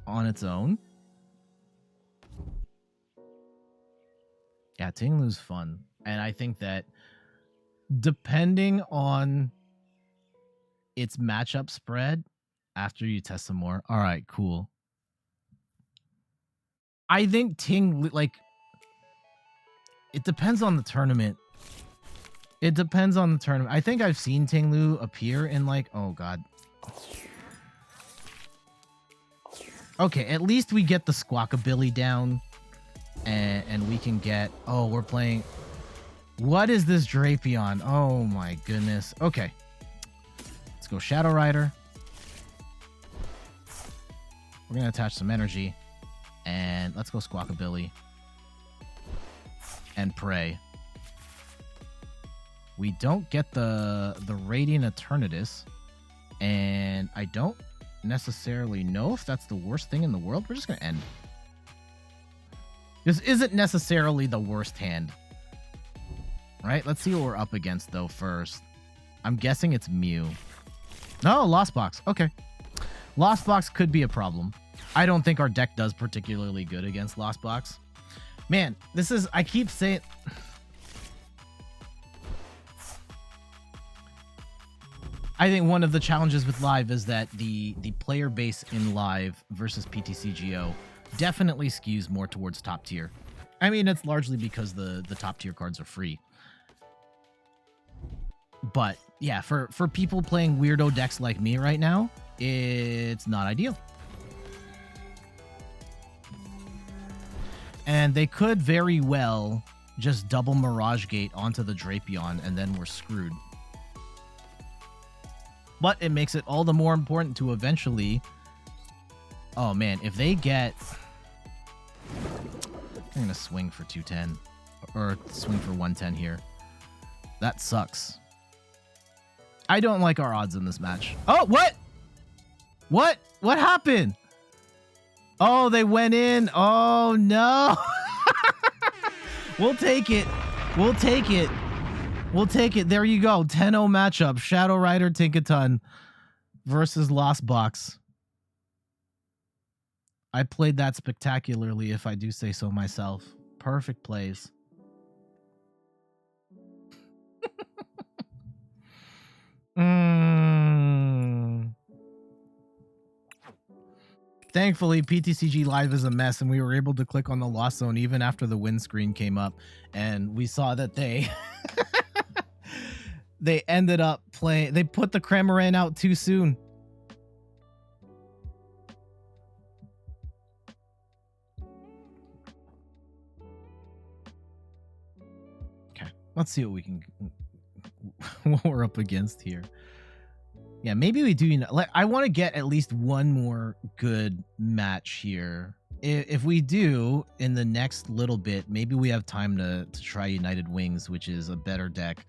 S1: on its own. Yeah, Ting Lu's fun. And I think that depending on its matchup spread, after you test some more. All right, cool. I think Ting Lu, like, it depends on the tournament. It depends on the tournament. I think I've seen Ting Lu appear in, like, oh god. Okay, at least we get the Squawkabilly down, and we can get. Oh, we're playing. What is this Drapion? Oh my goodness. Okay, let's go Shadow Rider. We're gonna attach some energy, and let's go Squawkabilly and pray. We don't get the Radiant Eternatus, and I don't necessarily know if that's the worst thing in the world. We're just gonna end. This isn't necessarily the worst hand, right? Let's see what we're up against though first. I'm guessing it's Mew. No, Lost Box. Okay, Lost Box could be a problem. I don't think our deck does particularly good against Lost Box. Man, this is, I keep saying. I think one of the challenges with Live is that the player base in Live versus PTCGO definitely skews more towards top tier. I mean, it's largely because the top tier cards are free. But yeah, for people playing weirdo decks like me right now, it's not ideal. And they could very well just double Mirage Gate onto the Drapion, and then we're screwed. But it makes it all the more important to eventually... Oh, man. If they get... I'm going to swing for 210. Or swing for 110 here. That sucks. I don't like our odds in this match. Oh, what? What? What happened? Oh, they went in. Oh, no. We'll take it. We'll take it. We'll take it. There you go. 10-0 matchup. Shadow Rider Tinkaton versus Lost Box. I played that spectacularly, if I do say so myself. Perfect plays. Thankfully, PTCG Live is a mess, and we were able to click on the Lost Zone even after the win screen came up, and we saw that they they ended up playing. They put the Cramorant out too soon. Okay, let's see what we can, what we're up against here. Yeah, maybe we do. Like, I want to get at least one more good match here. If we do in the next little bit, maybe we have time to try United Wings, which is a better deck,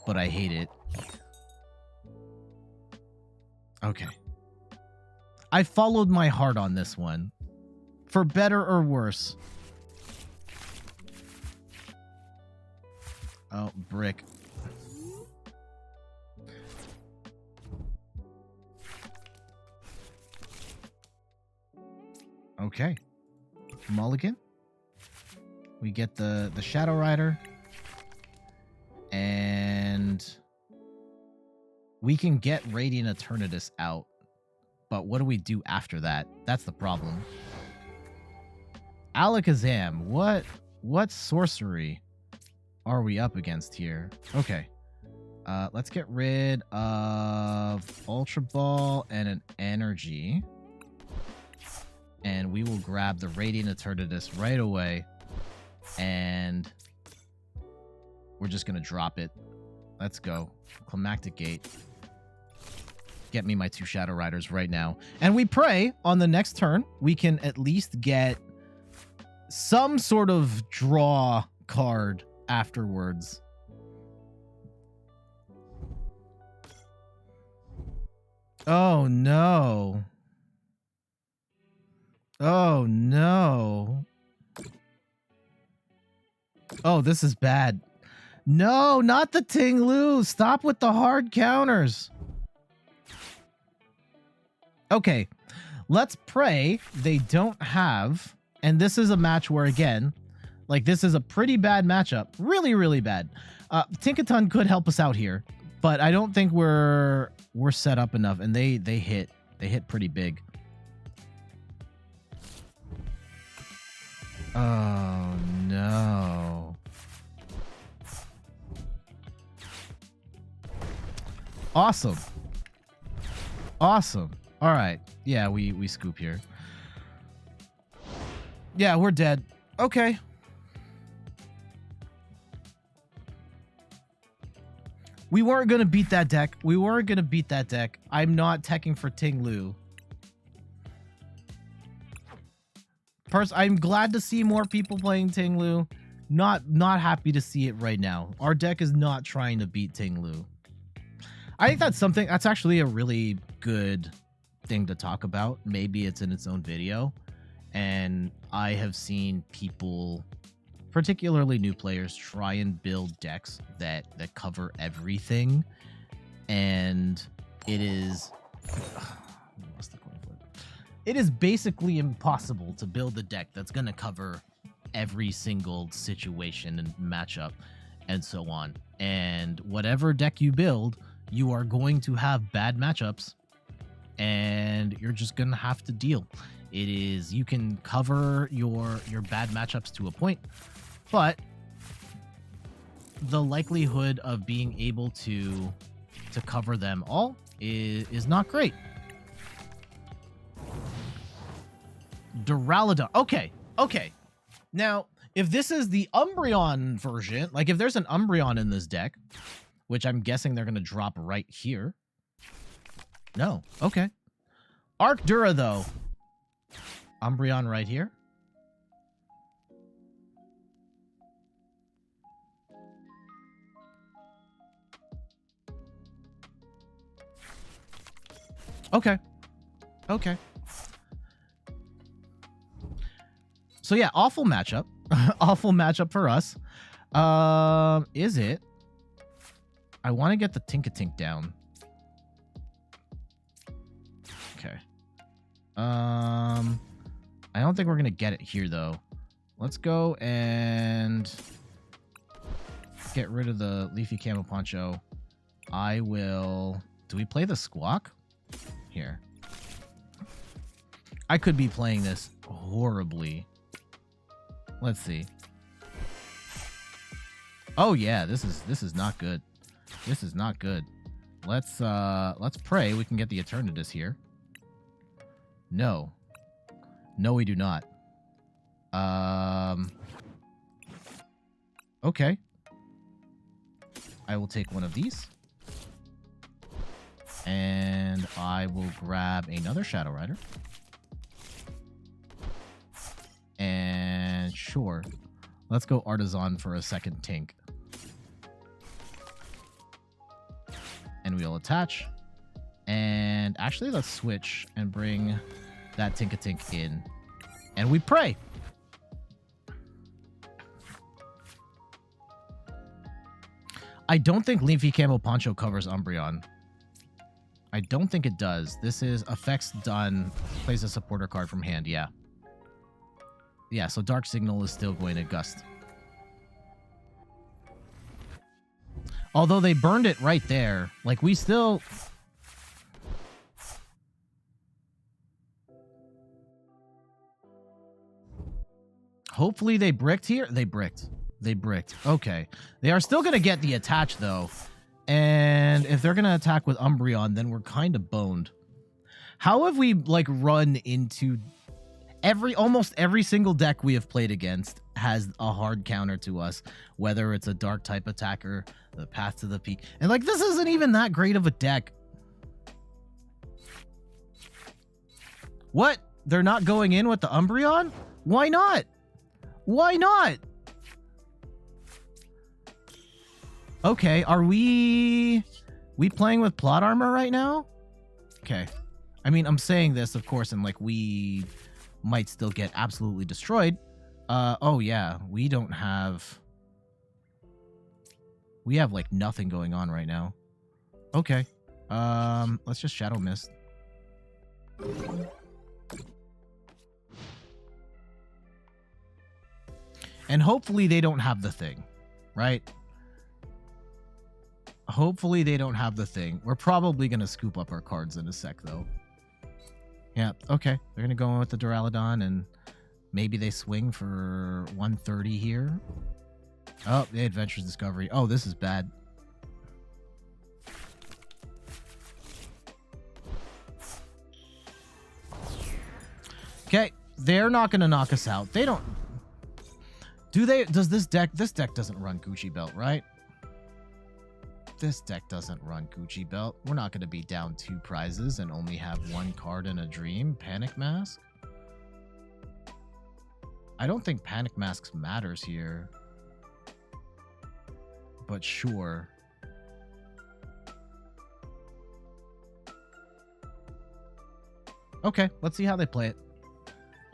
S1: but I hate it. Okay. I followed my heart on this one. For better or worse. Oh, brick. Okay. Mulligan. We get the Shadow Rider. And We can get Radiant Eternatus out, but what do we do after that? That's the problem. Alakazam, what sorcery are we up against here? Okay. Let's get rid of Ultra Ball and an Energy. And we will grab the Radiant Eternatus right away. And we're just going to drop it. Let's go. Climactic Gate. Get me my 2 Shadow Riders right now. And we pray on the next turn we can at least get some sort of draw card afterwards. Oh no. Oh no. Oh, this is bad. No, not the Ting-Lu. Stop with the hard counters. Okay, let's pray they don't have... And this is a match where, again, like, this is a pretty bad matchup. Really, really bad. Tinkaton could help us out here, but I don't think we're set up enough. And they hit pretty big. Oh, no. Awesome. Awesome. All right. Yeah, we scoop here. Yeah, we're dead. Okay. We weren't going to beat that deck. We weren't going to beat that deck. I'm not teching for Ting-Lu. I'm glad to see more people playing Ting-Lu. Not happy to see it right now. Our deck is not trying to beat Ting-Lu. I think that's actually a really good thing to talk about. Maybe it's in its own video. And I have seen people, particularly new players, try and build decks that cover everything. And it is... It is basically impossible to build a deck that's going to cover every single situation and matchup and so on. And whatever deck you build, you are going to have bad matchups and you're just going to have to deal. It is, you can cover your bad matchups to a point, but the likelihood of being able to cover them all is not great. Duraludon. Okay. Now, if this is the Umbreon version, like if there's an Umbreon in this deck, which I'm guessing they're going to drop right here. No. Okay. Arcdura, though. Umbreon right here. Okay. So yeah, awful matchup. Awful matchup for us. Is it? I want to get the Tinkatink down. Okay. I don't think we're going to get it here, though. Let's go and get rid of the Leafy Camo Poncho. I will... Do we play the Squawk? Here. I could be playing this horribly. Let's see. Oh yeah, this is not good. This is not good. Let's pray we can get the Eternatus here. No. No, we do not. Okay. I will take one of these. And I will grab another Shadow Rider. And sure. Let's go Artazon for a second Tink. And we'll attach. And actually, let's switch and bring that Tinkatink in. And we pray. I don't think Leafy Camo Poncho covers Umbreon. I don't think it does. This is effects done. Plays a supporter card from hand. Yeah. Yeah, so Dark Signal is still going to Gust. Although they burned it right there. Like, we still... Hopefully they bricked here. They bricked. They bricked. Okay. They are still going to get the attach, though. And if they're going to attack with Umbreon, then we're kind of boned. How have we, like, run into... Almost every single deck we have played against has a hard counter to us, whether it's a dark type attacker, the Path to the Peak. And, like, this isn't even that great of a deck. What? They're not going in with the Umbreon? Why not? Why not? Okay, are we playing with plot armor right now? Okay. I mean, I'm saying this, of course, and like we might still get absolutely destroyed. Oh yeah, we have like nothing going on right now. Okay. Let's just Shadow Mist. And hopefully they don't have the thing, right? Hopefully they don't have the thing. We're probably going to scoop up our cards in a sec, though. Yeah, okay. They're going to go in with the Duraludon, and maybe they swing for 130 here. Oh, the Adventurous Discovery. Oh, this is bad. Okay, they're not going to knock us out. They don't... Does this deck doesn't run Gucci Belt, right? This deck doesn't run Gucci Belt. We're not going to be down 2 prizes and only have 1 card in a dream. Panic Mask? I don't think Panic Masks matters here. But sure. Okay, let's see how they play it.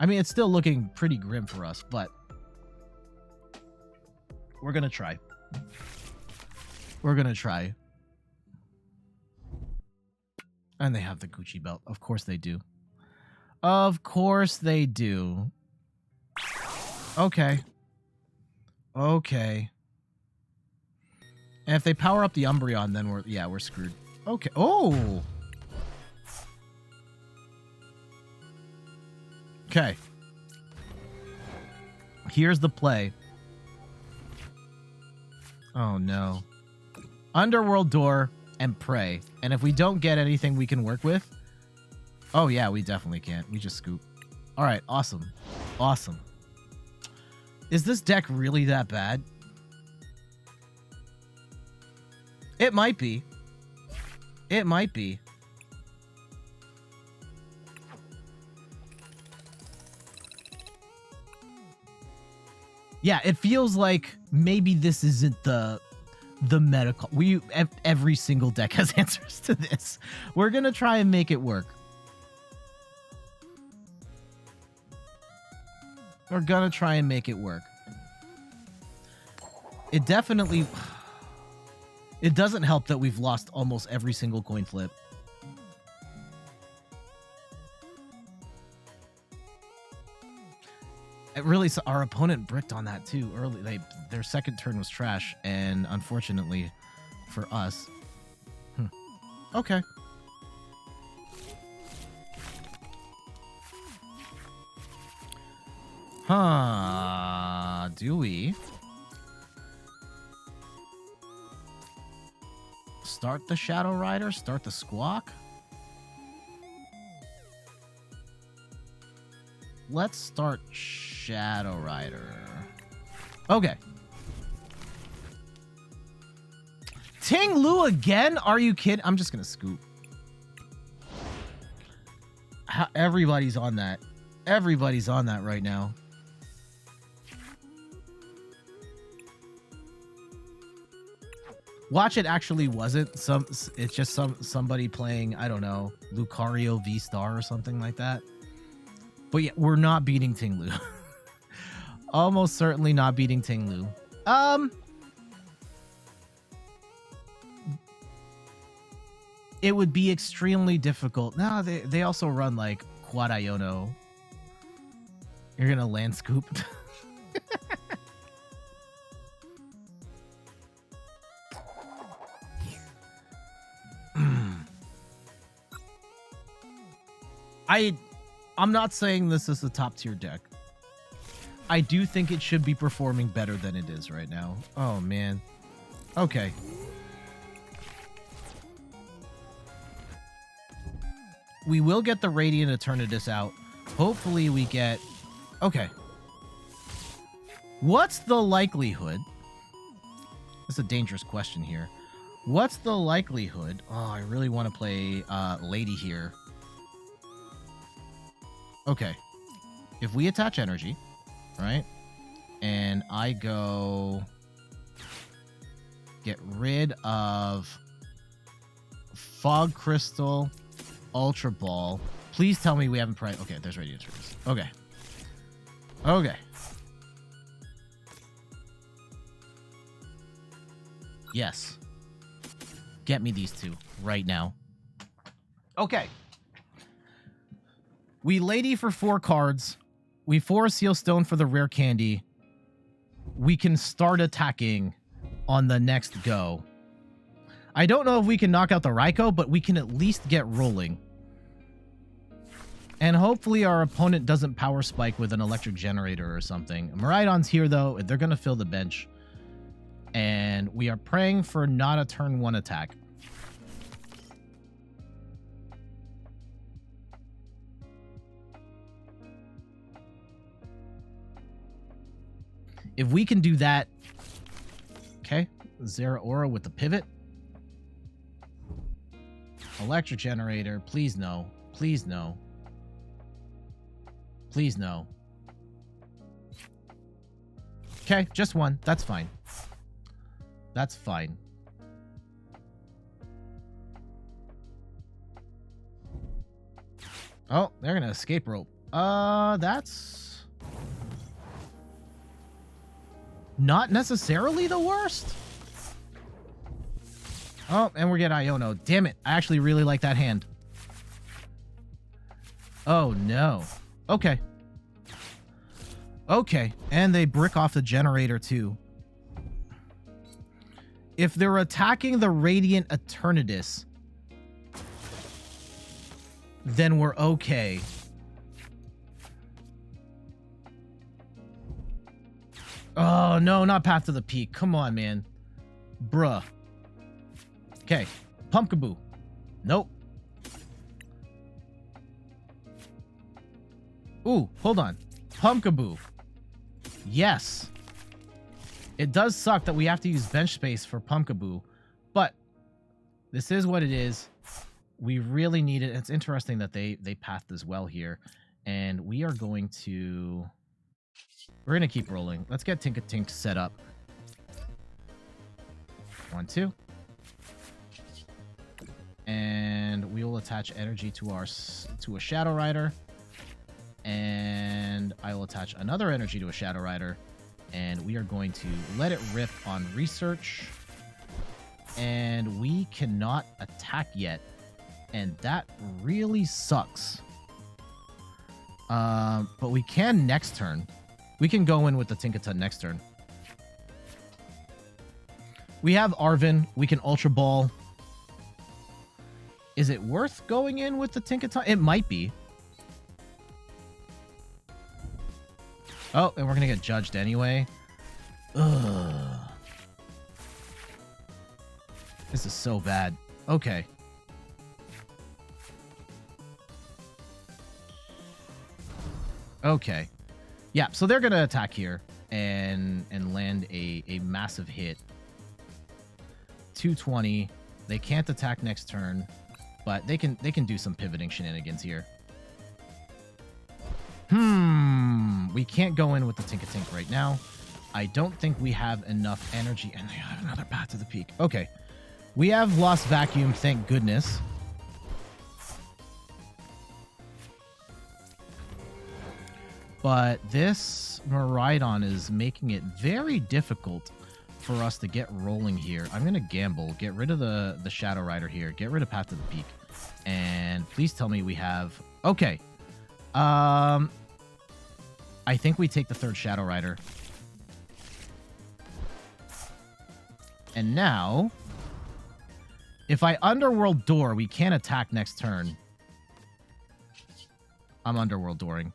S1: I mean, it's still looking pretty grim for us, but we're going to try. We're going to try. And they have the Gucci Belt. Of course they do. Of course they do. Okay. Okay. And if they power up the Umbreon, then we're screwed. Okay. Oh! Okay. Here's the play. Oh, no. Underworld Door and Pray. And if we don't get anything we can work with... Oh, yeah, we definitely can't. We just scoop. All right, awesome. Awesome. Is this deck really that bad? It might be. It might be. Yeah, it feels like maybe this isn't the medical. Every single deck has answers to this. We're gonna try and make it work. We're gonna try and make it work. It definitely... It doesn't help that we've lost almost every single coin flip. It really, our opponent bricked on that too early. Their second turn was trash, and unfortunately for us. Okay. Huh? Do we start the Shadow Rider? Start the Squawk? Let's start Shadow Rider. Okay. Ting Lu again? Are you kidding? I'm just gonna scoop. Everybody's on that. Everybody's on that right now. Watch it actually wasn't it's just somebody playing, I don't know, Lucario V-Star or something like that. But yeah, we're not beating Ting Lu. Almost certainly not beating Ting Lu. It would be extremely difficult. No, they also run like Quad Iono. You're gonna land scoop. I'm not saying this is a top tier deck. I do think it should be performing better than it is right now. Oh, man. Okay. We will get the Radiant Eternatus out. Hopefully we get... Okay. What's the likelihood? That's a dangerous question here. What's the likelihood? Oh, I really want to play Lady here. Okay. If we attach energy, right? And I go... Get rid of Fog Crystal, Ultra Ball. Please tell me we haven't priced... Okay, there's Radiant Eternatus. Okay. Okay. Yes. Get me these two right now. Okay. We Lady for 4 cards. We Forest Seal Stone for the rare candy. We can start attacking on the next go. I don't know if we can knock out the Raikou, but we can at least get rolling. And hopefully our opponent doesn't power spike with an electric generator or something. Miraidon's here, though. They're going to fill the bench. And we are praying for not a turn 1 attack. If we can do that... Okay. Zeraora with the pivot. Electric generator. Please no. Please no. Please no. Okay, just one. That's fine. That's fine. Oh, they're gonna escape rope. That's not necessarily the worst. Oh, and we're getting Iono. Damn it. I actually really like that hand. Oh, no. Okay. Okay. And they brick off the generator, too. If they're attacking the Radiant Eternatus, then we're okay. Oh, no, not Path to the Peak. Come on, man. Bruh. Okay. Pumpkaboo. Nope. Ooh, hold on. Pumpkaboo. Yes. It does suck that we have to use bench space for Pumpkaboo, but this is what it is. We really need it. It's interesting that they pathed as well here, and we are going to... We're going to keep rolling. Let's get Tinkatink set up. 1, 2. And we will attach energy to a Shadow Rider. And I will attach another energy to a Shadow Rider. And we are going to let it rip on research. And we cannot attack yet. And that really sucks. But we can next turn. We can go in with the Tinkaton next turn. We have Arven. We can Ultra Ball. Is it worth going in with the Tinkaton? It might be. Oh, and we're going to get judged anyway. Ugh. This is so bad. Okay. Okay. Yeah, so they're going to attack here and land a massive hit. 220. They can't attack next turn, but they can do some pivoting shenanigans here. We can't go in with the Tinkatink right now. I don't think we have enough energy, and they have another Path to the Peak. Okay. We have Lost Vacuum, thank goodness. But this Miraidon is making it very difficult for us to get rolling here. I'm going to gamble. Get rid of the Shadow Rider here. Get rid of Path to the Peak. And please tell me we have... Okay. I think we take the third Shadow Rider. And now... If I Underworld Door, we can't attack next turn. I'm underworld dooring.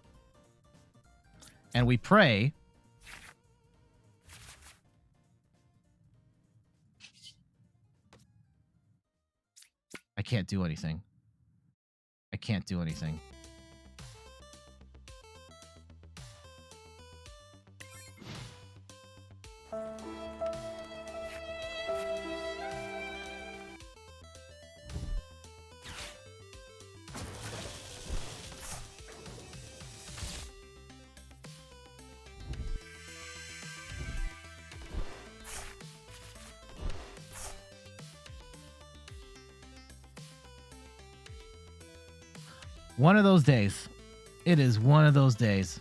S1: And we pray. I can't do anything. I can't do anything. One of those days. It is one of those days.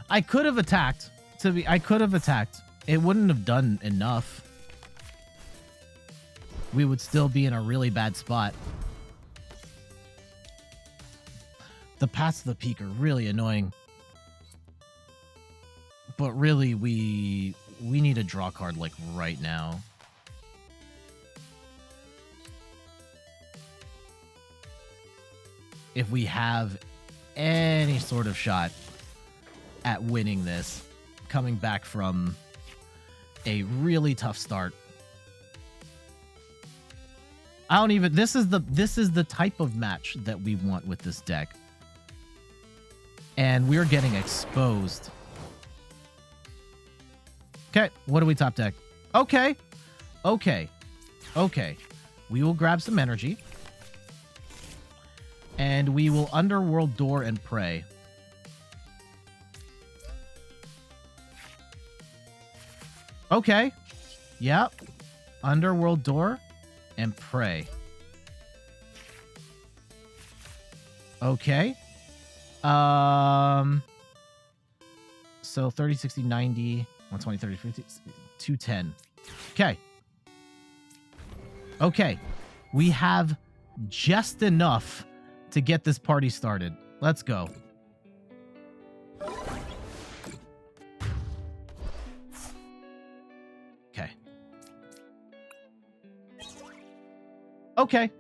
S1: I could have attacked. I could have attacked. It wouldn't have done enough. We would still be in a really bad spot. The paths to the peak are really annoying. But really, we need a draw card, like, right now. If we have any sort of shot at winning this, coming back from a really tough start. I don't even... This is the type of match that we want with this deck. And we're getting exposed. Okay, what do we top deck? Okay. Okay. Okay. We will grab some energy. And we will underworld door and pray. Okay. Yep. Underworld door and pray. Okay. So 30, 60, 90, 120, 30, 50, 210. Okay. Okay. We have just enough to get this party started. Let's go. Okay. Okay.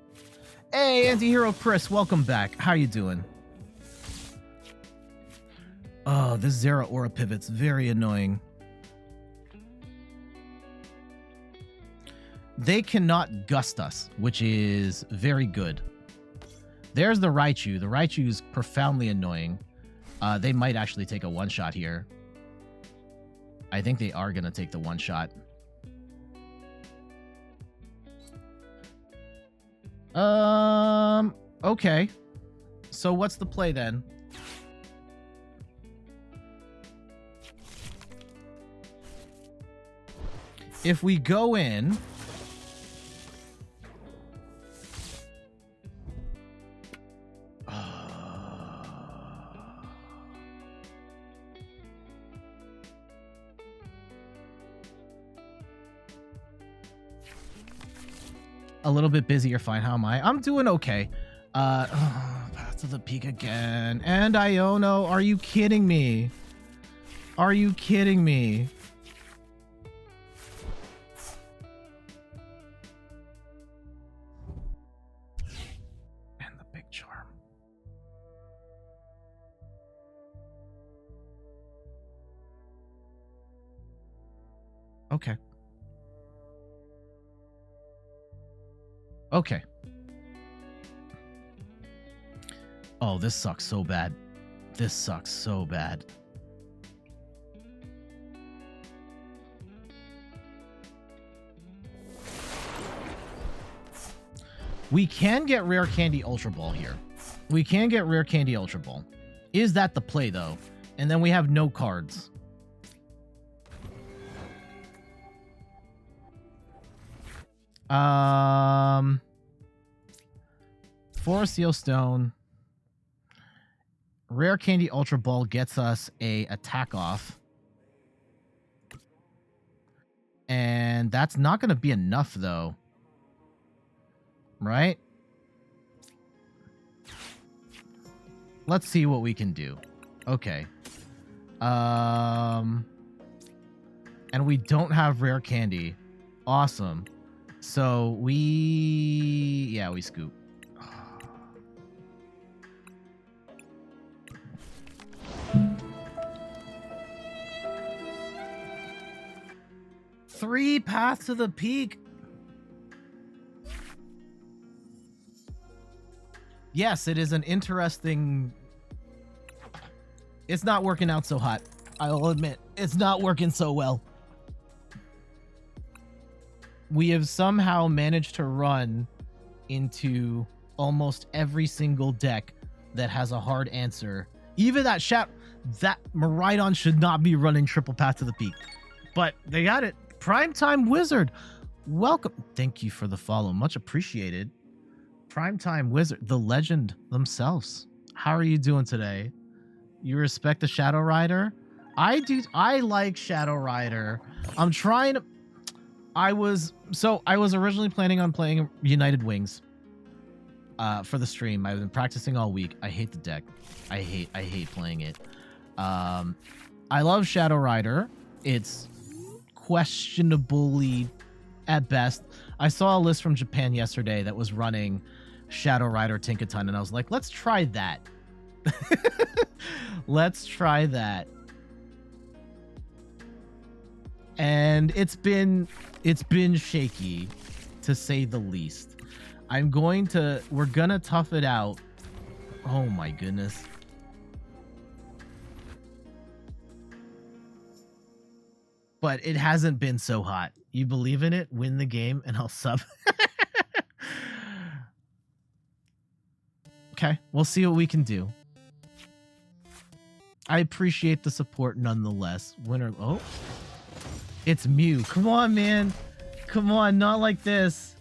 S1: Hey, Anti-Hero Chris, welcome back. How you doing? Oh, this Zera Aura pivot's very annoying. They cannot gust us, which is very good. There's the Raichu. The Raichu is profoundly annoying. They might actually take a one-shot here. I think they are going to take the one-shot. Okay. So what's the play then? If we go in... a little bit busy, you're fine. How am I? I'm doing okay. Path to the peak again. And Iono, are you kidding me? Are you kidding me? And the big charm. Okay. Okay. Oh, this sucks so bad. This sucks so bad. We can get Rare Candy Ultra Ball here. We can get Rare Candy Ultra Ball. Is that the play, though? And then we have no cards. Foresteel Stone. Rare Candy Ultra Ball gets us a attack off. And that's not going to be enough, though. Right? Let's see what we can do. Okay. And we don't have Rare Candy. Awesome. So we scoop. Three paths to the peak. Yes, it is an interesting... It's not working out so hot. I'll admit, it's not working so well. We have somehow managed to run into almost every single deck that has a hard answer. Even that Miraidon should not be running triple path to the peak. But they got it. Primetime Wizard, welcome. Thank you for the follow. Much appreciated. Primetime Wizard, the legend themselves. How are you doing today? You respect the Shadow Rider? I do. I like Shadow Rider. I'm trying to... I was originally planning on playing United Wings for the stream. I've been practicing all week. I hate the deck. I hate playing it. I love Shadow Rider. It's questionably at best. I saw a list from Japan yesterday that was running Shadow Rider Tinkaton, and I was like, let's try that. Let's try that. And it's been shaky, to say the least. We're gonna tough it out. Oh my goodness. But it hasn't been so hot. You believe in it? Win the game and I'll sub. Okay, we'll see what we can do. I appreciate the support nonetheless. Winner. Oh, it's Mew. Come on, man. Come on, not like this.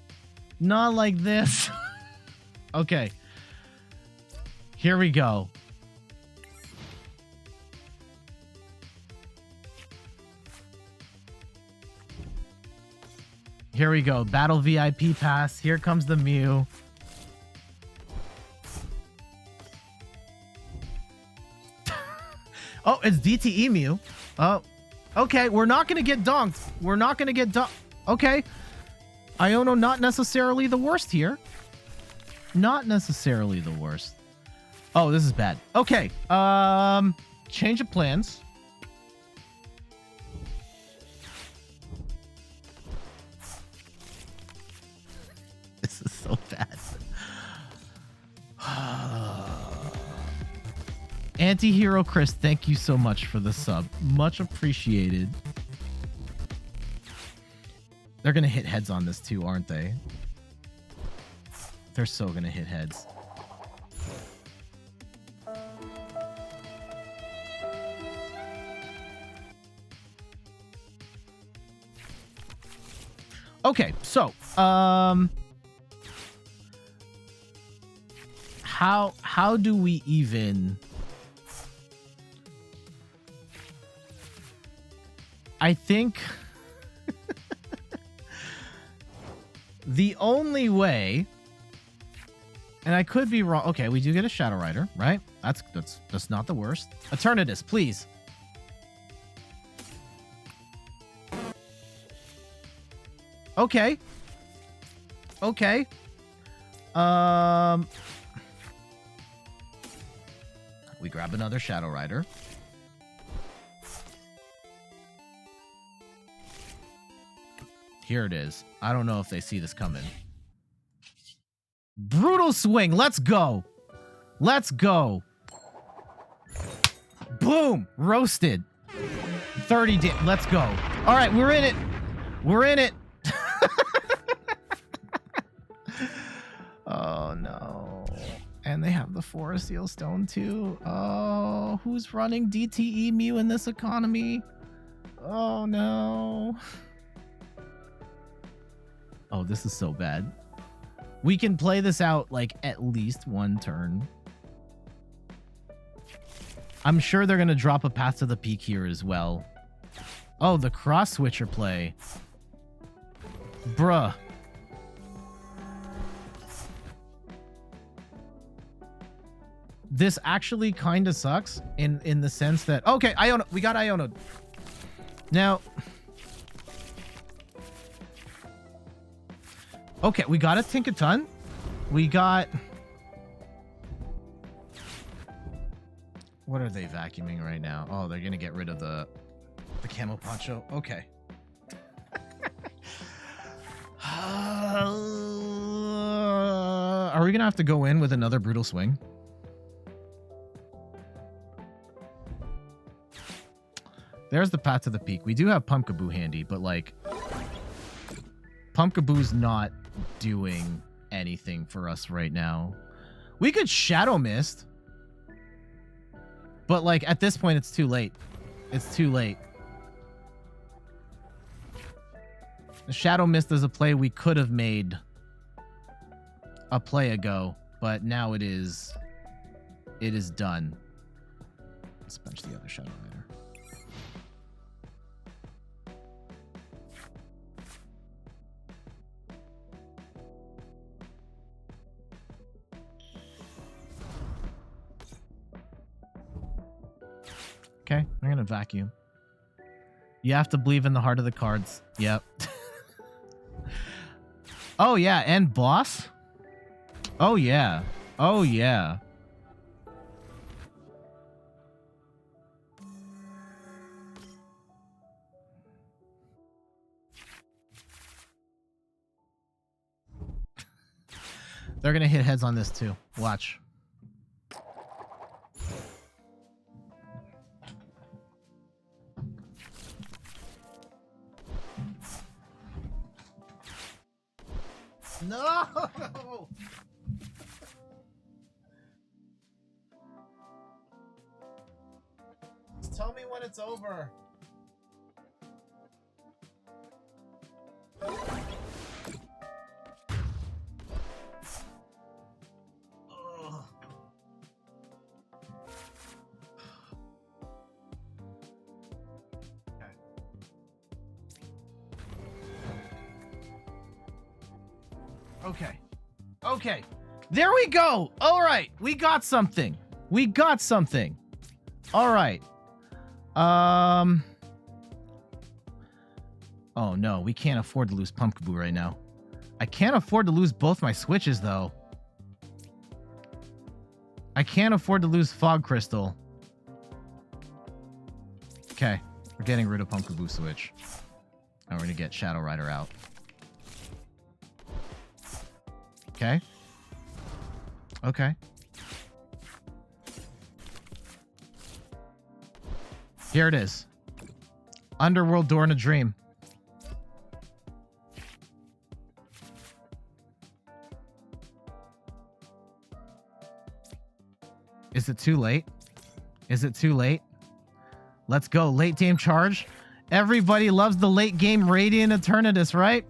S1: Not like this. Okay. Here we go. Here we go. Battle VIP pass. Here comes the Mew. Oh, it's DTE Mew. Oh, okay. We're not going to get dunked. We're not going to get dunked. Okay. Iono, not necessarily the worst here. Not necessarily the worst. Oh, this is bad. Okay. Change of plans. This is so bad. Anti-Hero Chris, thank you so much for the sub. Much appreciated. They're going to hit heads on this too, aren't they? They're so going to hit heads. Okay, so, how do we even... I think the only way, and I could be wrong. Okay, we do get a Shadow Rider, right? That's not the worst. Eternatus, please. Okay. Okay. We grab another Shadow Rider. Here it is. I don't know if they see this coming. Brutal swing. Let's go. Let's go. Boom. Roasted. 30 damage. Let's go. All right, we're in it. We're in it. Oh, no. And they have the Forest Seal Stone, too. Oh, who's running DTE Mew in this economy? Oh, no. Oh, this is so bad. We can play this out like at least one turn. I'm sure they're going to drop a Path to the Peak here as well. Oh, the cross switcher play. Bruh. This actually kind of sucks in the sense that... Okay, Iono. We got Iono. Now... Okay, we got a Tinkaton. We got... What are they vacuuming right now? Oh, they're going to get rid of the Camo Poncho. Okay. Are we going to have to go in with another Brutal Swing? There's the Path to the Peak. We do have Pumpkaboo handy, but like... Pumpkaboo's not doing anything for us right now. We could Shadow Mist. But like at this point it's too late. It's too late. The Shadow Mist is a play we could have made a play ago, but now it is done. Let's bench the other Shadow Rider. Okay, I'm gonna vacuum. You have to believe in the heart of the cards. Yep. Oh yeah, and boss? Oh yeah. Oh yeah. They're gonna hit heads on this too. Watch. No! Just tell me when it's over. Ugh. Okay. Okay. There we go. All right. We got something. We got something. All right. Oh no, we can't afford to lose Pumpkaboo right now. I can't afford to lose both my switches though. I can't afford to lose Fog Crystal. Okay. We're getting rid of Pumpkaboo switch. And we're going to get Shadow Rider out. Okay. Okay. Here it is. Underworld Door in a Dream. Is it too late? Is it too late? Let's go. Late game charge. Everybody loves the late game Radiant Eternatus, right?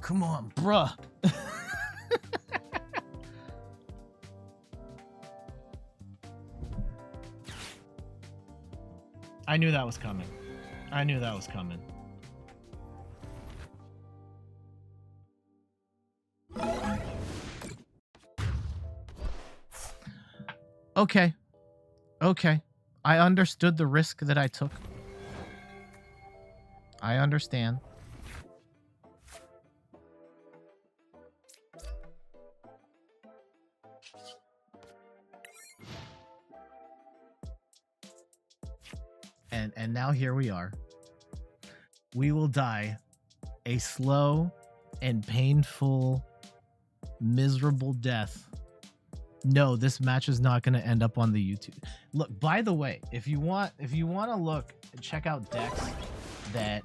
S1: Come on, bruh. I knew that was coming. I knew that was coming. Okay. Okay. I understood the risk that I took. I understand. And now here we are. We will die a slow and painful, miserable death. No, this match is not going to end up on the YouTube. Look, by the way, if you want to look, check out decks that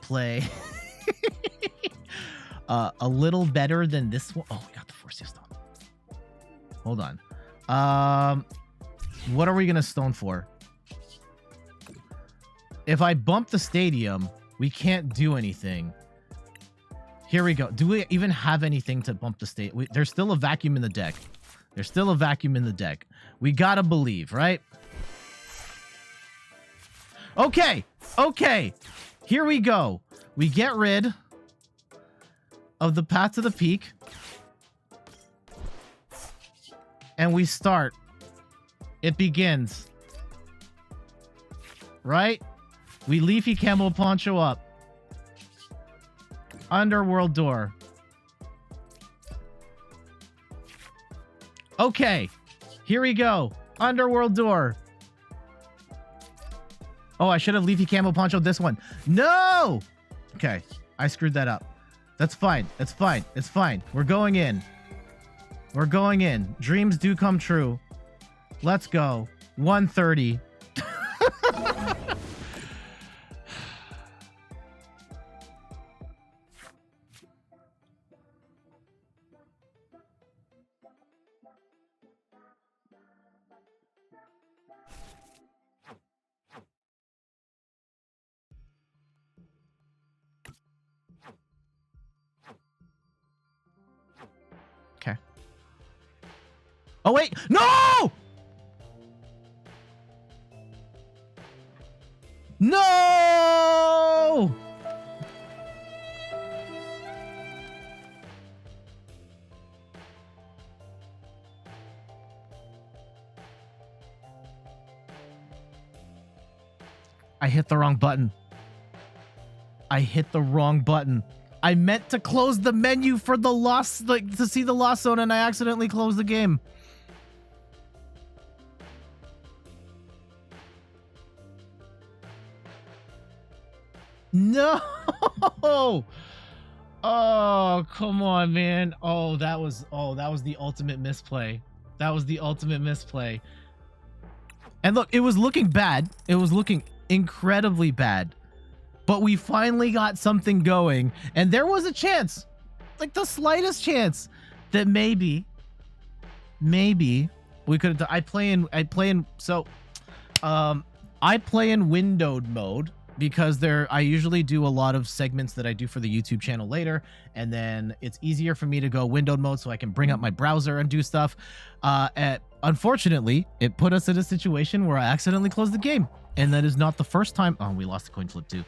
S1: play a little better than this one. Oh, we got the Force Stone. Hold on. What are we going to stone for? If I bump the stadium, we can't do anything. Here we go. Do we even have anything to bump the state? There's still a vacuum in the deck. There's still a vacuum in the deck. We gotta believe, right? Okay. Okay. Here we go. We get rid of the path to the peak. And we start. It begins. Right? We Leafy Camo Poncho up. Underworld door. Okay. Here we go. Underworld door. Oh, I should have Leafy Camo Poncho this one. No! Okay. I screwed that up. That's fine. It's fine. It's fine. We're going in. We're going in. Dreams do come true. Let's go. 130. Okay. Oh, wait. No! No! I hit the wrong button. I hit the wrong button. I meant to close the menu for the lost, like to see the lost zone, and I accidentally closed the game. No! Oh, come on, man. Oh, that was the ultimate misplay. That was the ultimate misplay. And look, it was looking bad. It was looking incredibly bad. But we finally got something going, and there was a chance, like the slightest chance, that maybe we could have done. I play in windowed mode because I usually do a lot of segments that I do for the YouTube channel later, and then it's easier for me to go windowed mode so I can bring up my browser and do stuff. Unfortunately, it put us in a situation where I accidentally closed the game, and that is not the first time. Oh, we lost the coin flip too.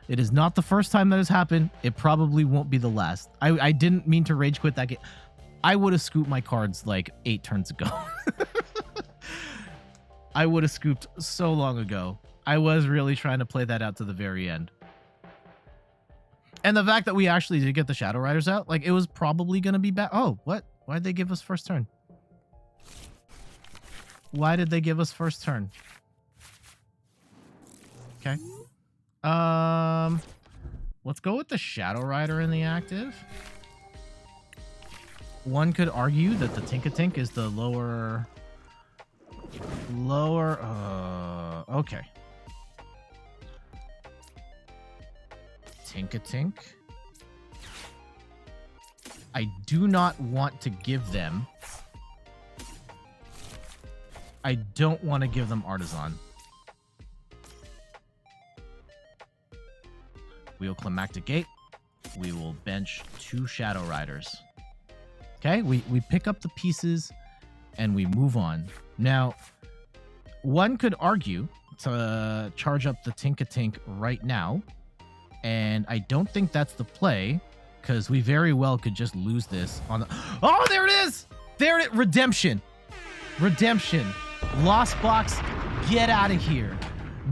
S1: It is not the first time that has happened. It probably won't be the last. I didn't mean to rage quit that game. I would have scooped my cards like 8 turns ago. I would have scooped so long ago. I was really trying to play that out to the very end. And the fact that we actually did get the Shadow Riders out, like it was probably going to be bad. Oh, what? Why'd they give us first turn? Why did they give us first turn? Okay. Let's go with the Shadow Rider in the active. One could argue that the Tinkatink is the lower, okay. Tinkatink. I do not want to give them. I don't want to give them Artazon. We will Climactic Gate. We will bench 2 Shadow Riders. Okay, we pick up the pieces and we move on. Now, one could argue to charge up the Tinkatink right now, and I don't think that's the play, because we very well could just lose this on the... Oh, there it is! There it is! Redemption! Redemption. Lost Box, get out of here.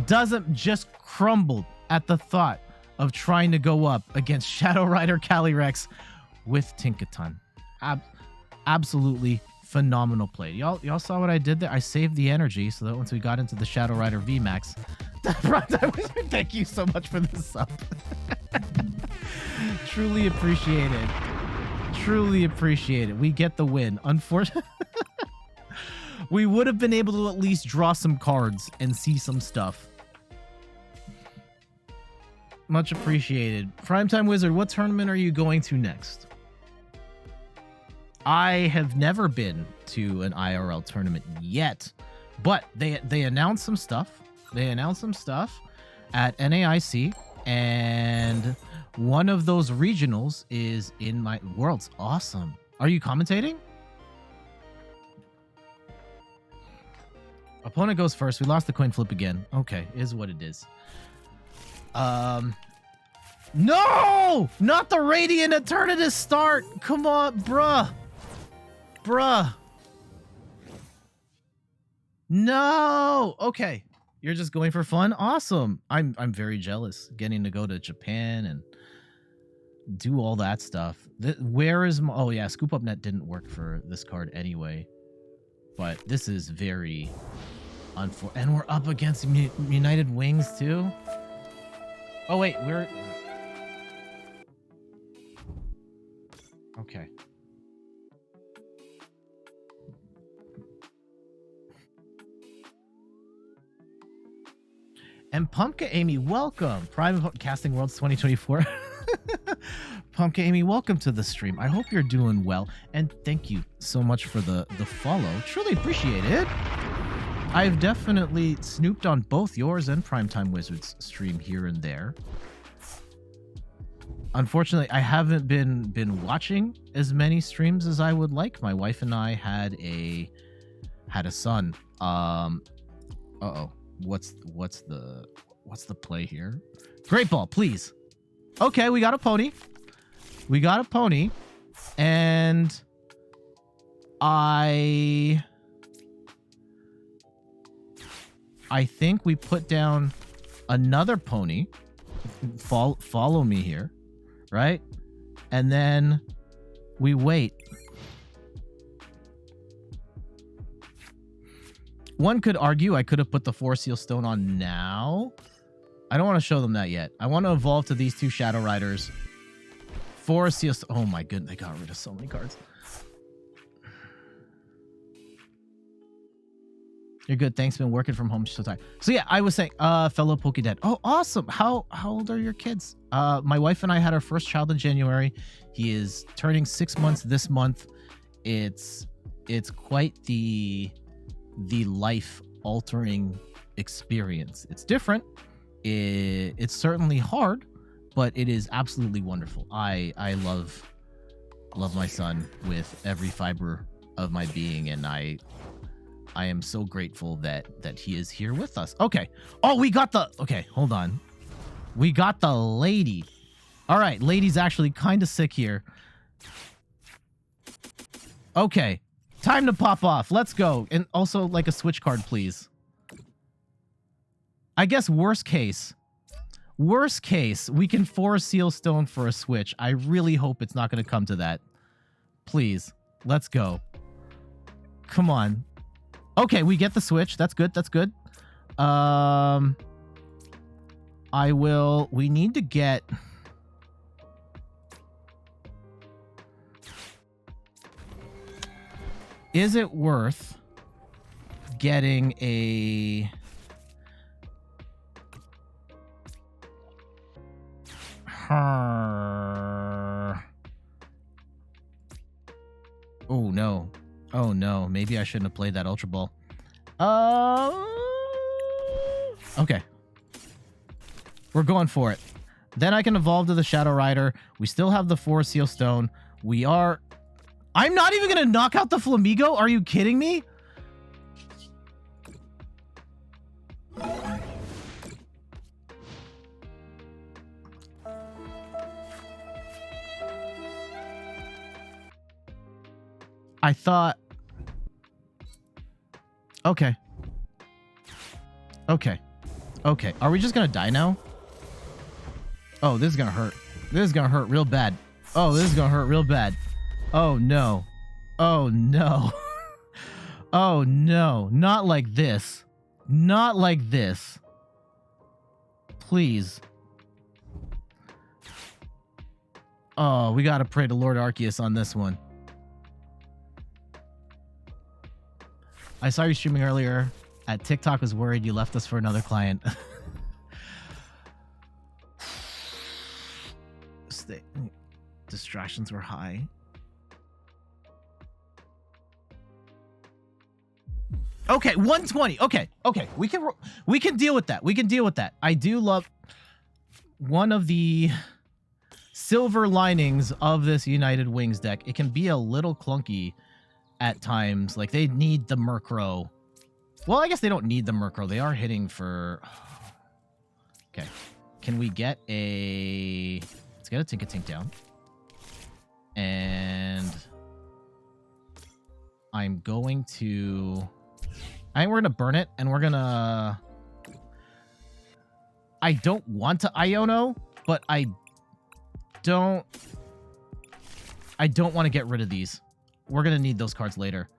S1: Doesn't just crumbled at the thought of trying to go up against Shadow Rider Calyrex with Tinkaton. Absolutely phenomenal play. Y'all saw what I did there? I saved the energy so that once we got into the Shadow Rider VMAX... Thank you so much for the sub. Truly appreciate it. Truly appreciate it. We get the win. Unfortunately... We would have been able to at least draw some cards and see some stuff. Much appreciated. Primetime Wizard, what tournament are you going to next? I have never been to an IRL tournament yet, but they announced some stuff. They announced some stuff at NAIC, and one of those regionals is in my Worlds. Awesome. Are you commentating? Opponent goes first. We lost the coin flip again. Okay, is what it is. No! Not the Radiant Eternatus start! Come on, bruh. Bruh. No! Okay. You're just going for fun? Awesome. I'm very jealous getting to go to Japan and do all that stuff. Where is my... Oh, yeah. Scoop Up Net didn't work for this card anyway. But this is very unfortunate. And we're up against United Wings, too? Oh, wait. We're... Okay. And Pumpka Amy, welcome. Prime Casting Worlds 2024. Pumpka Amy, welcome to the stream. I hope you're doing well. And thank you so much for the follow. Truly appreciate it. I've definitely snooped on both yours and Primetime Wizards stream here and there. Unfortunately, I haven't been watching as many streams as I would like. My wife and I had a son. Uh-oh. What's the play here? Great ball, please. Okay, we got a pony. We got a pony. And I think we put down another pony. Follow me here, right? And then we wait. One could argue I could have put the 4 Seal Stone on now. I don't want to show them that yet. I want to evolve to these 2 Shadow Riders. 4 Seal Stone. Oh my goodness, they got rid of so many cards. You're good. Thanks. Been working from home so tired. So yeah, I was saying, fellow Pokédead. Oh, awesome. How old are your kids? My wife and I had our first child in January. He is turning 6 months this month. It's quite the life-altering experience. It's different. It's certainly hard, but it is absolutely wonderful. I love my son with every fiber of my being, and I am so grateful that he is here with us. Okay. Oh, we got the... Okay, hold on. We got the lady. All right, lady's actually kind of sick here. Okay. Time to pop off. Let's go. And also, like, a switch card, please. I guess worst case, we can 4 Seal Stone for a switch. I really hope it's not going to come to that. Please. Let's go. Come on. Okay, we get the switch. That's good. That's good. We need to get... Is it worth getting a... Oh, no. Oh, no. Maybe I shouldn't have played that Ultra Ball. Okay. We're going for it. Then I can evolve to the Shadow Rider. We still have the 4 Seal Stone. We are... I'm not even going to knock out the Flamigo? Are you kidding me? I thought... Okay. Okay. Okay. Are we just going to die now? Oh, this is going to hurt. This is going to hurt real bad. Oh, this is going to hurt real bad. Oh, no. Oh, no. Oh, no. Not like this. Not like this. Please. Oh, we got to pray to Lord Arceus on this one. I saw you streaming earlier. At TikTok was worried you left us for another client. Distractions were high. Okay, 120. Okay, okay. We can deal with that. We can deal with that. I do love one of the silver linings of this United Wings deck. It can be a little clunky at times. Like, they need the Murkrow. Well, I guess they don't need the Murkrow. They are hitting for... Okay. Can we get a... Let's get a Tinkatink down. And I'm going to... I think we're going to burn it, and we're going to... I don't want to Iono, but I don't want to get rid of these. We're going to need those cards later.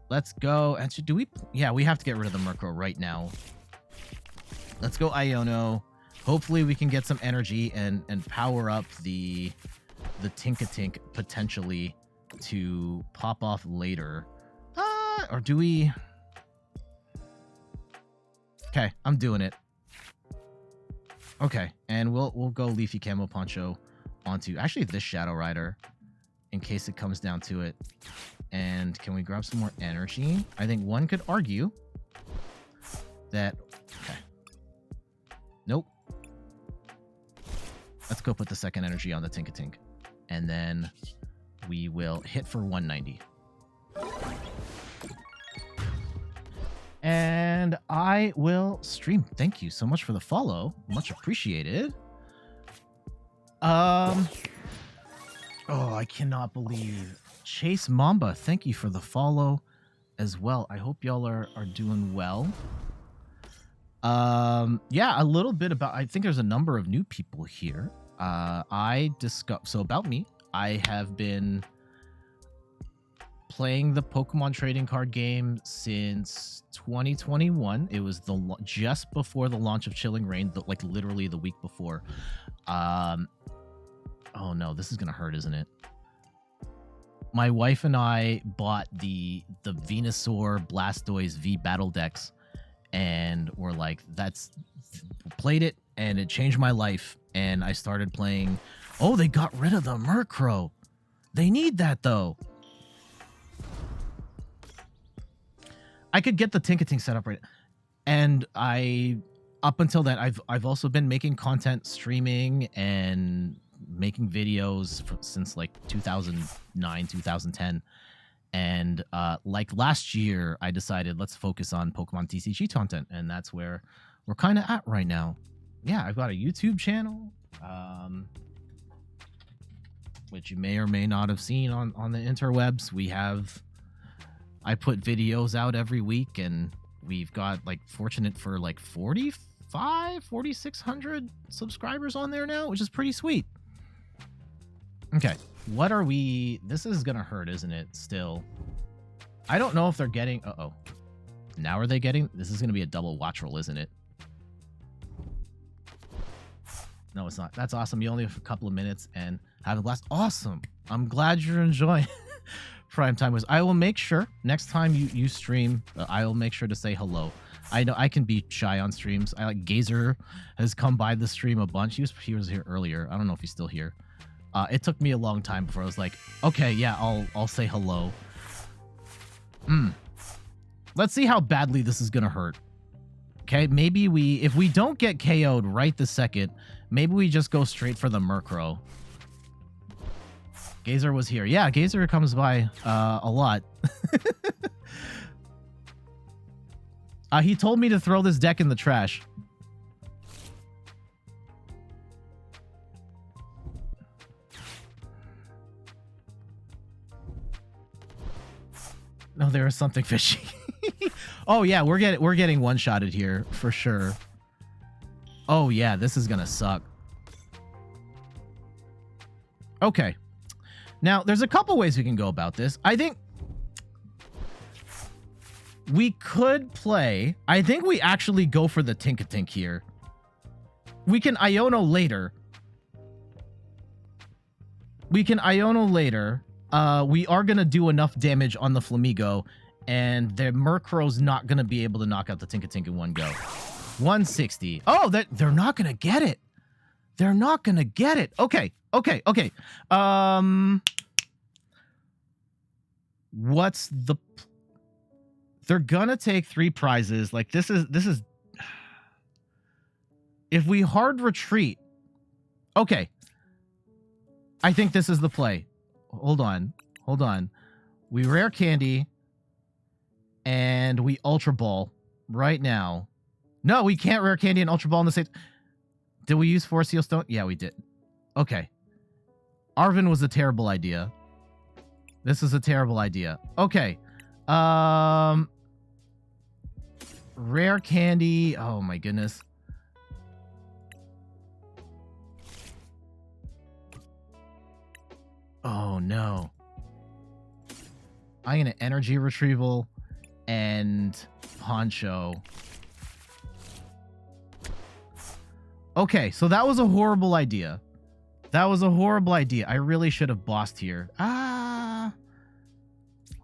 S1: Let's go. Actually, do we... Yeah, we have to get rid of the Murkrow right now. Let's go Iono. Hopefully we can get some energy and power up the Tinkatink potentially to pop off later. Or do we... Okay, I'm doing it. Okay, and we'll go Leafy Camo Poncho onto actually this Shadow Rider in case it comes down to it. And can we grab some more energy? I think one could argue that... Okay. Nope. Let's go put the second energy on the Tinkatink. And then we will hit for 190. And I will stream. Thank you so much for the follow. Much appreciated. Oh, I cannot believe. Chase Mamba, thank you for the follow as well. I hope y'all are doing well. Yeah, a little bit about, I think there's a number of new people here. So about me, I have been playing the Pokemon trading card game since 2021. It was just before the launch of Chilling Reign, like literally the week before. Oh no, this is gonna hurt, isn't it? My wife and I bought the Venusaur Blastoise V battle decks, and we're like, played it, and it changed my life. And I started playing. Oh, they got rid of the Murkrow. They need that though. I could get the Tinkatink set up right, and up until then, I've also been making content, streaming, and making videos since like 2009, 2010, and like last year, I decided let's focus on Pokemon TCG content, and that's where we're kind of at right now. Yeah, I've got a YouTube channel, which you may or may not have seen on the interwebs. I put videos out every week, and we've got like fortunate for like 4,600 subscribers on there now, which is pretty sweet. Okay, what are we... This is gonna hurt, isn't it? Still, I don't know if they're getting... Uh-oh. Now are they getting... This is gonna be a double watch roll, isn't it? No, it's not. That's awesome. You only have a couple of minutes and have a blast. Awesome. I'm glad you're enjoying Prime Time. I will make sure next time you stream, I will make sure to say hello. I know I can be shy on streams. I like Gazer has come by the stream a bunch. He was here earlier. I don't know if he's still here. It took me a long time before I was like, okay, yeah, I'll say hello. Let's see how badly this is gonna hurt. Okay, maybe if we don't get KO'd right this second, maybe we just go straight for the Murkrow. Gazer was here. Yeah, Gazer comes by a lot. He told me to throw this deck in the trash. No, there is something fishy. Oh yeah, we're getting one-shotted here for sure. Oh yeah, this is gonna suck. Okay. Now, there's a couple ways we can go about this. I think we could play... I think we actually go for the Tinkatink here. We can Iono later. We are going to do enough damage on the Flamigo, and the Murkrow's not going to be able to knock out the Tinkatink in one go. 160. Oh, they're not going to get it. They're not going to get it. Okay. What's the... They're gonna take 3 prizes. Like, this is... If we hard retreat... Okay. I think this is the play. Hold on. We rare candy, and we Ultra Ball right now. No, we can't rare candy and Ultra Ball in the same... Did we use 4 Seal Stone? Yeah, we did. Okay. Arven was a terrible idea. This is a terrible idea. Okay. Rare candy. Oh my goodness. Oh no. I'm gonna energy retrieval and Poncho. Okay, so that was a horrible idea. That was a horrible idea. I really should have bossed here.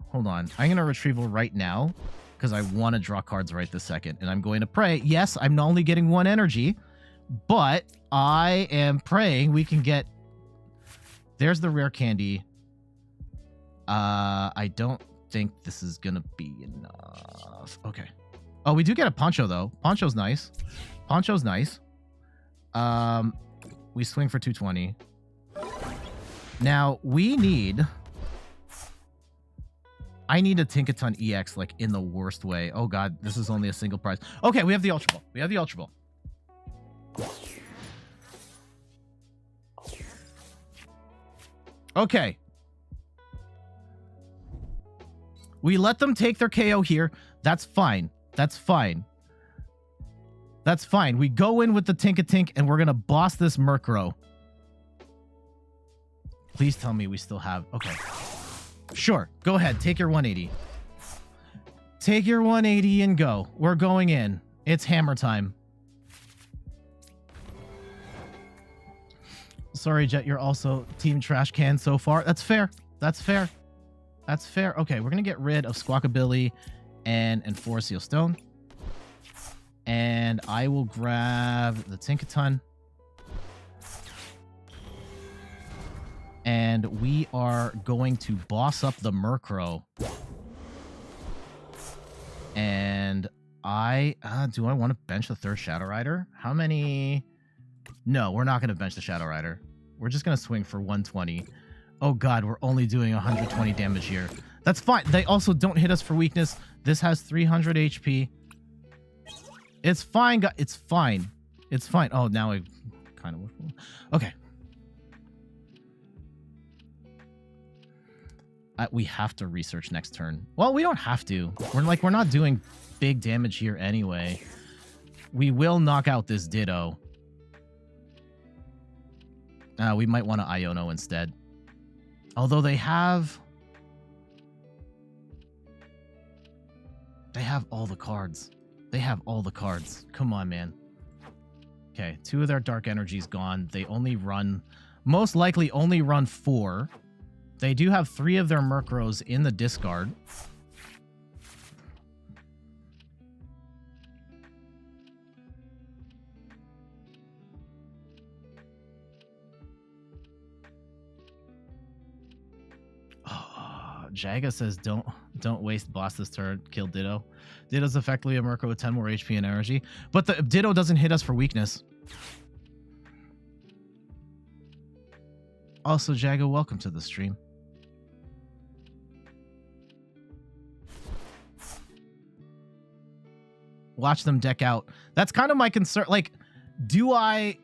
S1: Hold on. I'm gonna retrieval right now because I want to draw cards right this second. And I'm going to pray. Yes, I'm only getting 1 energy, but I am praying we can get... There's the rare candy. I don't think this is gonna be enough. Okay. Oh, we do get a Poncho, though. Poncho's nice. Poncho's nice. We swing for 220. Now, we need... I need a Tinkaton EX, like, in the worst way. Oh, God, this is only a single prize. Okay, we have the Ultra Ball. We have the Ultra Ball. Okay. We let them take their KO here. That's fine. That's fine. That's fine. We go in with the Tinkatink, and we're going to boss this Murkrow. Please tell me we still have... Okay. Sure. Go ahead. Take your 180. Take your 180 and go. We're going in. It's hammer time. Sorry, Jet. You're also Team Trash Can so far. That's fair. That's fair. That's fair. Okay, we're going to get rid of Squawkabilly and 4 Seal Stone. And I will grab the Tinkaton. And we are going to boss up the Murkrow. And do I want to bench the 3rd Shadow Rider? How many? No, we're not going to bench the Shadow Rider. We're just going to swing for 120. Oh god, we're only doing 120 damage here. That's fine. They also don't hit us for weakness. This has 300 HP. It's fine, guys. It's fine. It's fine. Oh, now I kind of... Okay. We have to research next turn. Well, we don't have to. We're not doing big damage here anyway. We will knock out this Ditto. We might want to Iono instead. Although they have all the cards. They have all the cards. Come on, man. Okay, 2 of their Dark Energy's gone. They only run... Most likely only run 4. They do have 3 of their Murkrows in the discard. Jaga says, don't waste boss this turn. Kill Ditto. Ditto's effectively a Murkrow with 10 more HP and energy. But the Ditto doesn't hit us for weakness. Also, Jaga, welcome to the stream. Watch them deck out. That's kind of my concern. Like, do I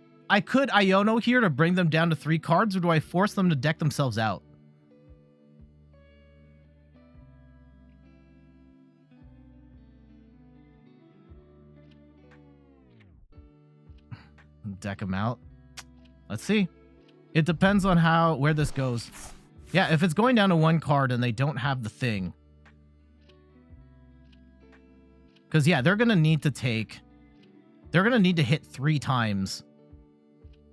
S1: could Iono here to bring them down to 3 cards, or do I force them to deck themselves out? Deck them out. Let's see. It depends on where this goes. Yeah, if it's going down to 1 card and they don't have the thing. Because, yeah, they're going to need to take... They're going to need to hit 3 times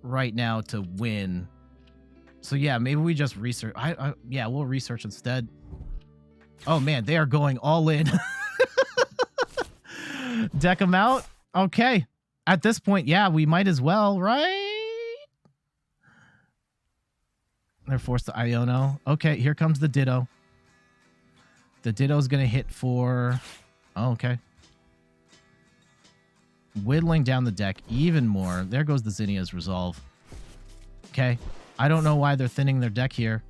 S1: right now to win. So, yeah, maybe we just research... yeah, we'll research instead. Oh, man, they are going all in. Deck them out? Okay. At this point, yeah, we might as well, right? They're forced to Iono. Okay, here comes the Ditto. The Ditto's going to hit for... Oh, okay. Whittling down the deck even more. There goes the Zinnia's Resolve. Okay. I don't know why they're thinning their deck here.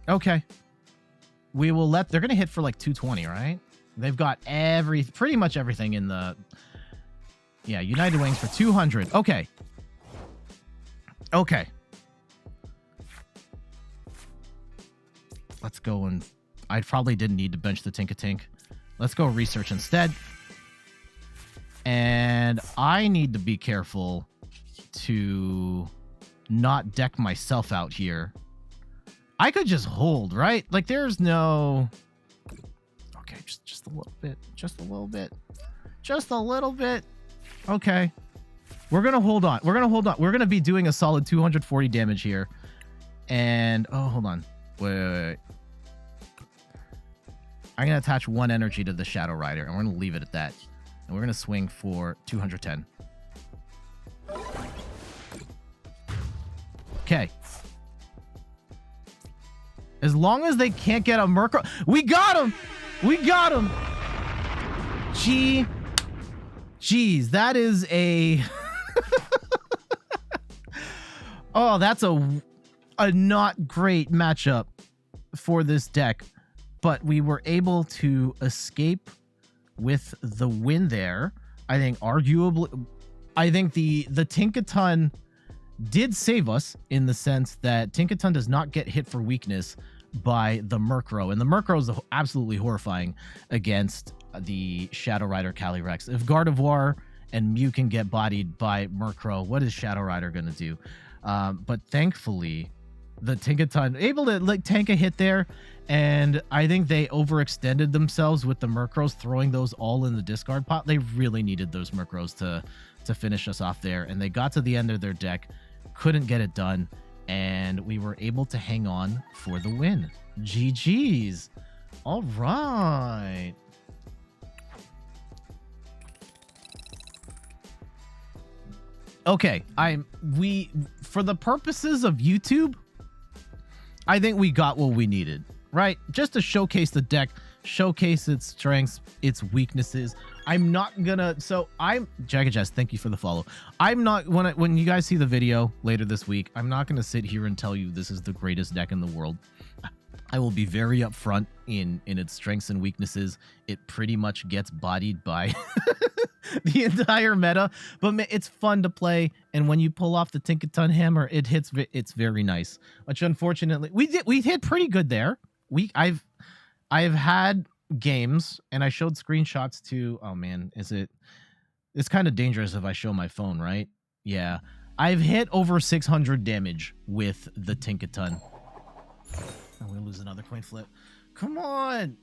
S1: Okay. We will let... They're going to hit for like 220, right? They've got pretty much everything in the... Yeah, United Wings for 200. Okay. Okay. Let's go and... I probably didn't need to bench the Tinkatink. Let's go research instead. And I need to be careful to not deck myself out here. I could just hold, right? Like, there's no... Okay, just a little bit. Just a little bit. Just a little bit. Okay. We're going to hold on. We're going to hold on. We're going to be doing a solid 240 damage here. And... Oh, hold on. Wait. I'm going to attach 1 energy to the Shadow Rider, and we're going to leave it at that. And we're going to swing for 210. Okay. As long as they can't get a Murkrow... We got him! We got him! Jeez, that is a... Oh, that's a not great matchup for this deck. But we were able to escape with the win there. I think arguably... I think the Tinkaton did save us in the sense that Tinkaton does not get hit for weakness by the Murkrow. And the Murkrow is absolutely horrifying against the Shadow Rider Calyrex. If Gardevoir and Mew can get bodied by Murkrow, what is Shadow Rider going to do? But thankfully, the Tinkaton able to like tank a hit there. And I think they overextended themselves with the Murkrows, throwing those all in the discard pot. They really needed those Murkrows to finish us off there. And they got to the end of their deck, couldn't get it done. And we were able to hang on for the win. GG's. All right. Okay, for the purposes of YouTube, I think we got what we needed, right? Just to showcase the deck, showcase its strengths, its weaknesses. I'm not gonna, Jagged Jess, thank you for the follow. I'm not, when you guys see the video later this week, I'm not gonna sit here and tell you this is the greatest deck in the world. I will be very upfront in its strengths and weaknesses. It pretty much gets bodied by the entire meta, but it's fun to play. And when you pull off the Tinkaton hammer, it's very nice. Which unfortunately we hit pretty good there. I've had games and I showed screenshots to, oh man, it's kind of dangerous if I show my phone, right? Yeah. I've hit over 600 damage with the Tinkaton. I'm gonna lose another coin flip. Come on.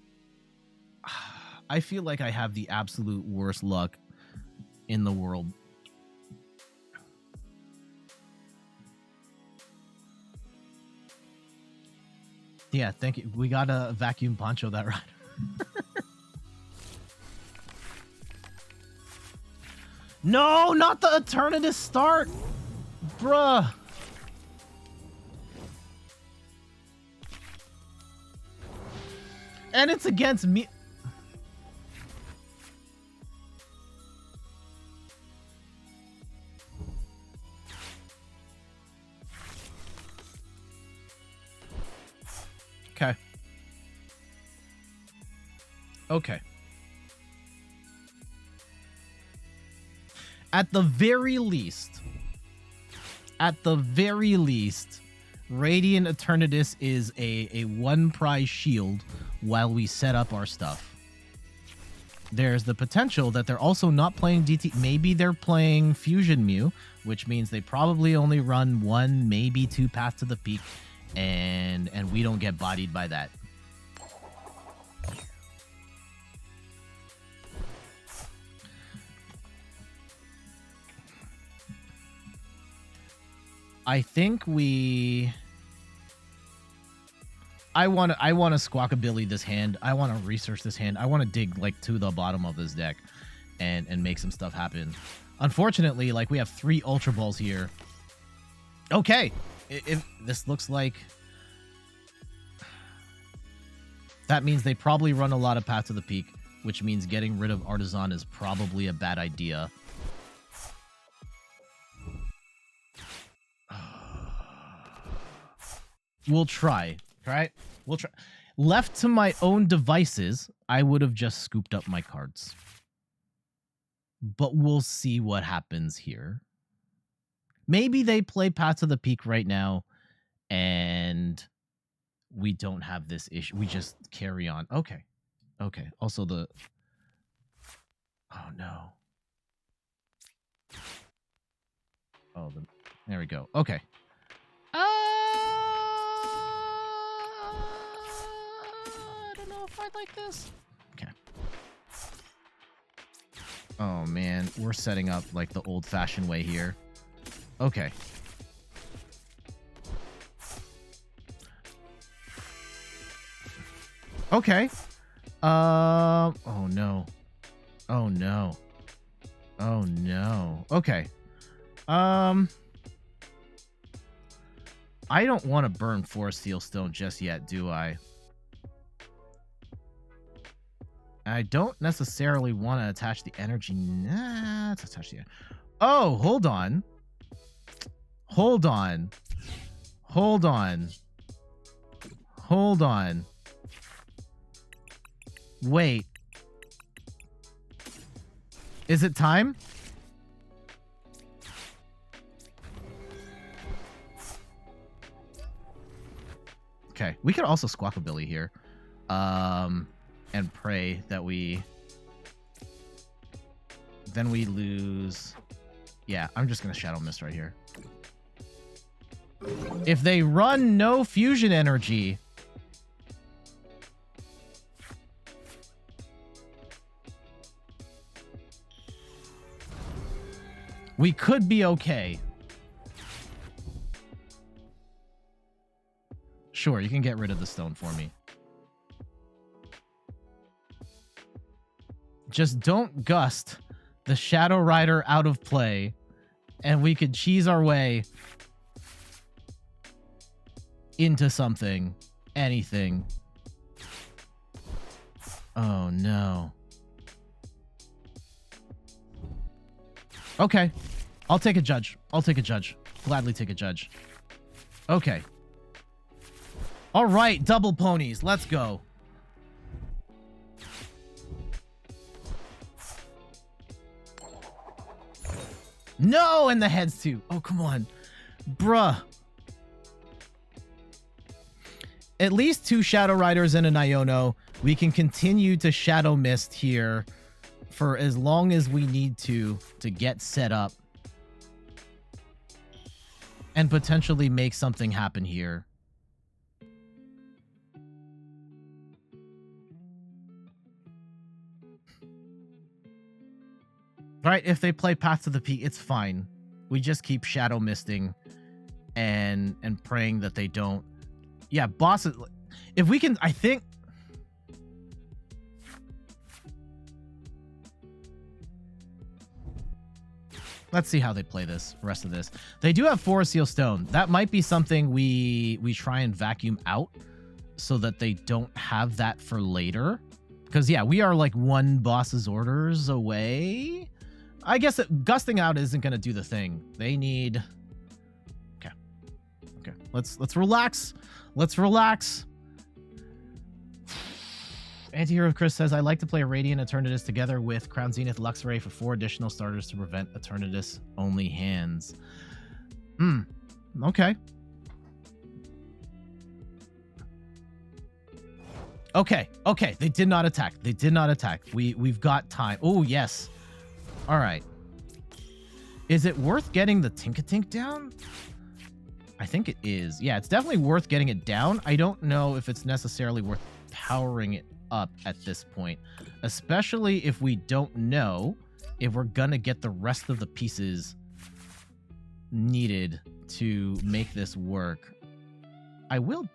S1: I feel like I have the absolute worst luck in the world. Yeah, thank you. We got a vacuum Poncho that rider. No, not the Eternatus start. Bruh. And it's against me. Okay. Okay. At the very least, Radiant Eternatus is a one prize shield while we set up our stuff. There's the potential that they're also not playing DT. Maybe they're playing Fusion Mew, which means they probably only run 1, maybe 2 paths to the peak, and we don't get bodied by that. I think I want to Squawkabilly this hand. I want to research this hand. I want to dig like to the bottom of this deck and make some stuff happen. Unfortunately, like we have 3 Ultra Balls here. Okay, if this looks like that means they probably run a lot of Path to the Peak, which means getting rid of Artazon is probably a bad idea. We'll try. Right? We'll try. Left to my own devices, I would have just scooped up my cards. But we'll see what happens here. Maybe they play Path to the Peak right now, and we don't have this issue. We just carry on. Okay. Okay. Also the... Oh, no. Oh, there we go. Okay. I don't know if I'd like this. Okay. Oh, man. We're setting up like the old-fashioned way here. Okay. Okay. Oh, no. Oh, no. Oh, no. Okay. I don't want to burn Forest Seal Stone just yet, do I? I don't necessarily want to attach the energy. Nah, let's attach the... Oh, hold on. Hold on. Hold on. Hold on. Wait. Is it time? Okay, we could also Squawkabilly here, and pray that then we lose. Yeah, I'm just gonna Shadow Mist right here. If they run no fusion energy, we could be okay. Sure, you can get rid of the stone for me. Just don't gust the Shadow Rider out of play, and we could cheese our way into something. Anything. Oh, no. Okay. I'll take a judge. I'll take a judge. Gladly take a judge. Okay. All right, double ponies. Let's go. No, and the heads too. Oh, come on. Bruh. At least 2 Shadow Riders and an Iono. We can continue to Shadow Mist here for as long as we need to get set up. And potentially make something happen here. Right, if they play Path to the Peak, it's fine. We just keep Shadow Misting and praying that they don't. Yeah, bosses. If we can, I think. Let's see how they play this, rest of this. They do have Forest Seal Stone. That might be something we try and vacuum out so that they don't have that for later. Because, yeah, we are like 1 boss's orders away. I guess gusting out isn't going to do the thing. They need... Okay. Okay. Let's relax. Let's relax. Antihero Chris says, I like to play Radiant Eternatus together with Crown Zenith Luxray for 4 additional starters to prevent Eternatus only hands. Okay. Okay. Okay. They did not attack. They did not attack. We've got time. Oh, yes. All right. Is it worth getting the Tinkatink down? I think it is. Yeah, it's definitely worth getting it down. I don't know if it's necessarily worth powering it up at this point, especially if we don't know if we're gonna get the rest of the pieces needed to make this work. I will...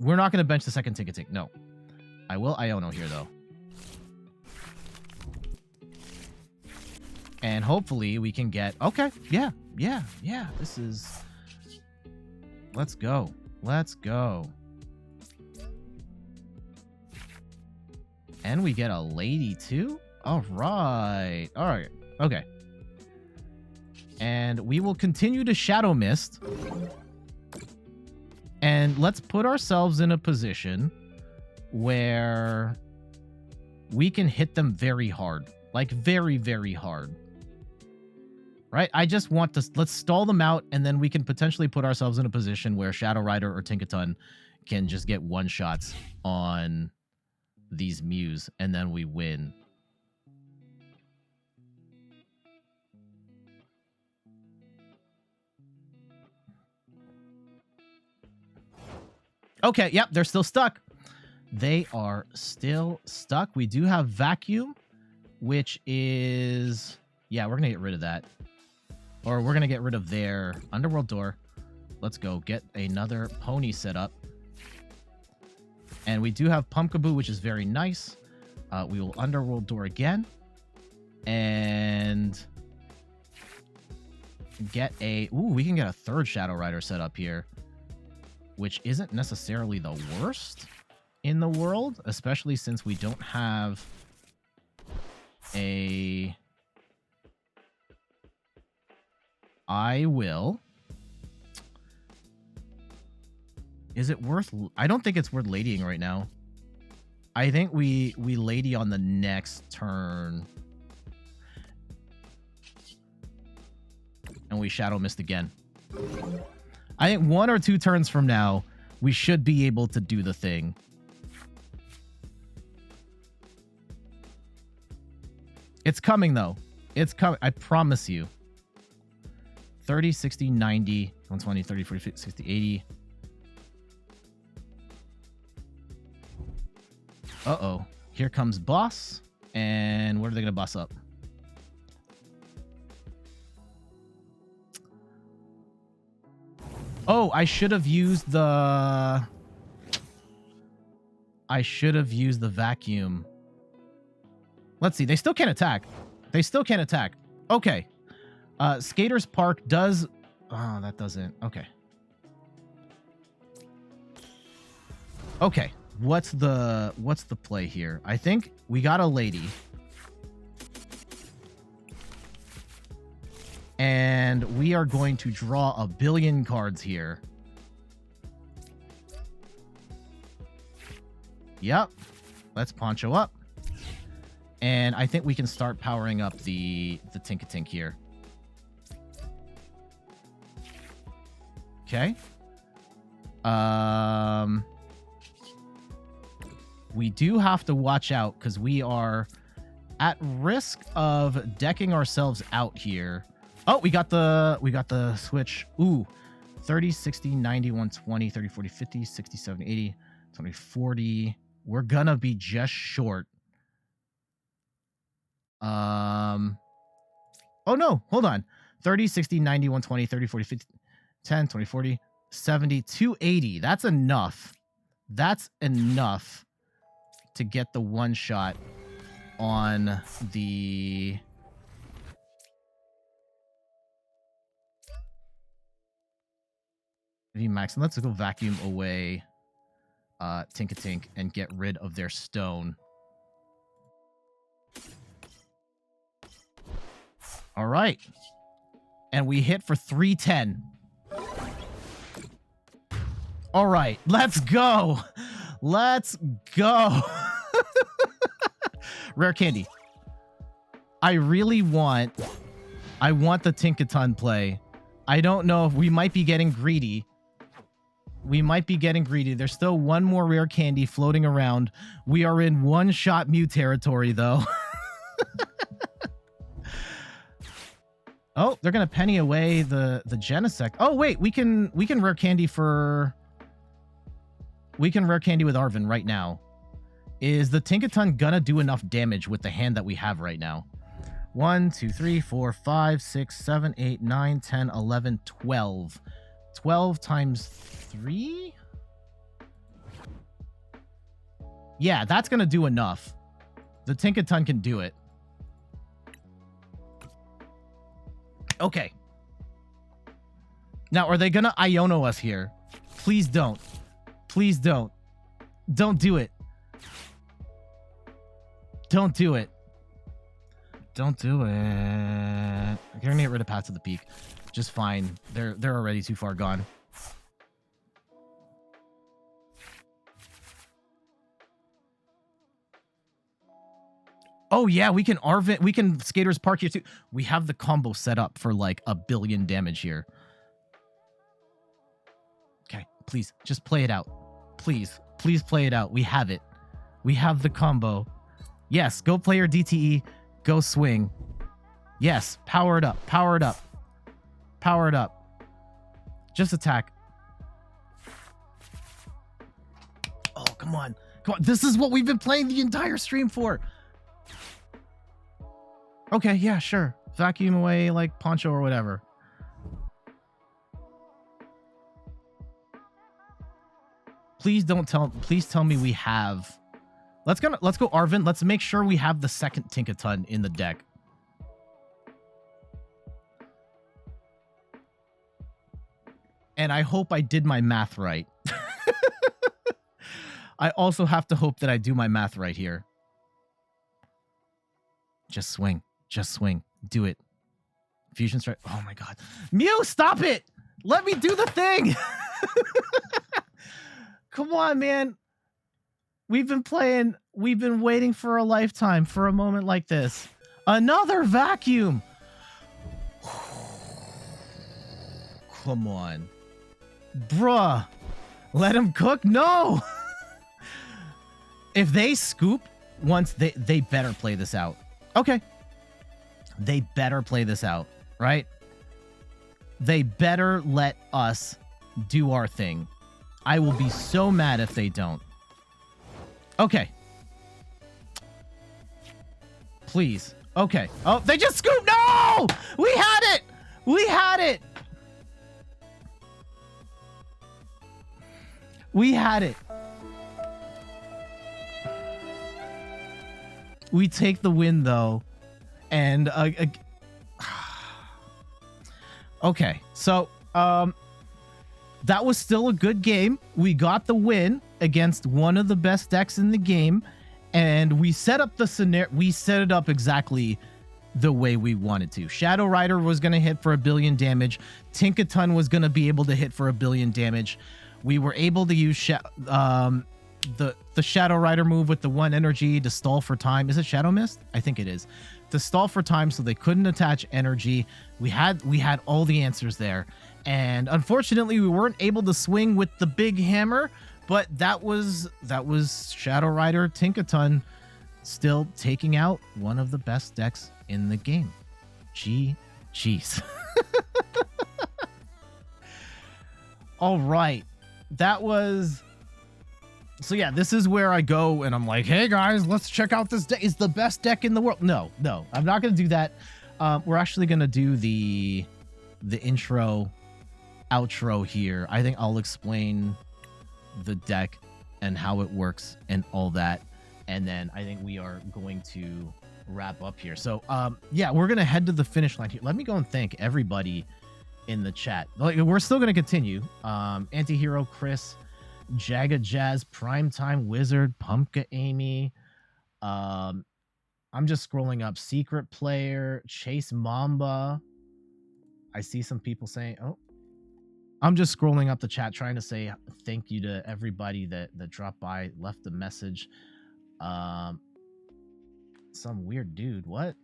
S1: We're not gonna bench the second Tinkatink. No. I will Iono here, though. And hopefully we can get... Okay, yeah. This is... Let's go. Let's go. And we get a lady, too? All right. All right. Okay. And we will continue to Shadow Mist. And let's put ourselves in a position where we can hit them very hard. Like, very, very hard. Right? I just want to... Let's stall them out, and then we can potentially put ourselves in a position where Shadow Rider or Tinkaton can just get one-shots on these Mews, and then we win. Okay, yep, they're still stuck. They are still stuck. We do have Vacuum, which is... Yeah, we're going to get rid of that. Or we're going to get rid of their Underworld Door. Let's go get another pony set up. And we do have Pumpkaboo, which is very nice. We will Underworld Door again. And get a... Ooh, we can get a third Shadow Rider set up here, which isn't necessarily the worst in the world, especially since we don't have a... I will... Is it worth... I don't think it's worth ladying right now. I think we lady on the next turn. And we Shadow Mist again. I think 1 or 2 turns from now, we should be able to do the thing. It's coming, though. It's coming. I promise you. 30, 60, 90, 120, 30, 40, 50, 60, 80. Uh-oh. Here comes boss. And what are they going to boss up? Oh, I should have used the... I should have used the vacuum. Let's see. They still can't attack. They still can't attack. Okay. Skaters Park does... Oh, that doesn't... Okay. Okay. What's the play here? I think we got a lady. And we are going to draw a billion cards here. Yep. Let's Poncho up. And I think we can start powering up the Tinkatink here. Okay. We do have to watch out because we are at risk of decking ourselves out here. Oh, we got the switch. Ooh. 30, 60, 90, 120, 30, 40, 50, 60, 70, 80, 20, 40. We're gonna be just short. Oh no, hold on. 30, 60, 90, 120, 30, 40, 50, 10, 20, 40, 70, 280. That's enough. That's enough to get the one shot on the... VMAX. And let's go vacuum away Tinkatink and get rid of their stone. All right. And we hit for 310. All right. Let's go. Let's go. Rare candy. I want the Tinkaton play. I don't know if we might be getting greedy. We might be getting greedy. There's still one more rare candy floating around. We are in one-shot Mew territory, though. Oh, they're gonna penny away the Genesect. Oh wait, we can rare candy for... We can rare candy with Arven right now. Is the Tinkaton gonna do enough damage with the hand that we have right now? 1, 2, 3, 4, 5, 6, 7, 8, 9, 10, 11, 12. 12 times 3? Yeah, that's gonna do enough. The Tinkaton can do it. Okay. Now, are they gonna Iono us here? Please don't. Please don't. Don't do it. Don't do it. Don't do it. I'm gonna get rid of Path to the Peak. Just fine. They're already too far gone. Oh yeah, we can Arven, we can Skaters Park here too. We have the combo set up for like 1 billion damage here. Okay, please, just play it out. Please, please play it out. We have it. We have the combo. Yes, go play your DTE. Go swing. Yes, power it up. Power it up. Power it up. Just attack. Oh, come on. Come on. This is what we've been playing the entire stream for. Okay, yeah, sure. Vacuum away like Poncho or whatever. Please tell me we have. Let's go Arven. Let's make sure we have the second Tinkaton in the deck. And I hope I did my math right. I also have to hope that I do my math right here. Just swing. Just swing. Do it. Fusion strike. Oh my god. Mew, stop it! Let me do the thing! Come on, man. We've been waiting for a lifetime for a moment like this. Another vacuum! Come on. Bruh. Let him cook? No! If they scoop once, they better play this out. Okay. They better play this out, right? They better let us do our thing. I will be so mad if they don't. Okay. Please. Okay. Oh, they just scooped. No! We had it! We had it! We had it. We take the win, though. And, okay. So, that was still a good game. We got the win against one of the best decks in the game. And we set up the scenario. We set it up exactly the way we wanted to. Shadow Rider was going to hit for 1 billion damage. Tinkaton was going to be able to hit for 1 billion damage. We were able to use the Shadow Rider move with the 1 energy to stall for time. Is it Shadow Mist? I think it is. To stall for time so they couldn't attach energy. We had all the answers there. And unfortunately, we weren't able to swing with the big hammer, but that was Shadow Rider Tinkaton still taking out one of the best decks in the game. Jeez. All right. That was... So yeah, this is where I go and I'm like, hey guys, let's check out this deck. It's the best deck in the world. No, I'm not going to do that. We're actually going to do the intro, outro here. I think I'll explain the deck and how it works and all that. And then I think we are going to wrap up here. So yeah, we're going to head to the finish line here. Let me go and thank everybody in the chat. Like, we're still going to continue. Antihero Chris, Jaga Jazz, Primetime Wizard, Pumpka Amy. I'm just scrolling up. Secret Player, Chase Mamba. I see some people saying, oh, I'm just scrolling up the chat trying to say thank you to everybody that dropped by, left a message. Some weird dude. What?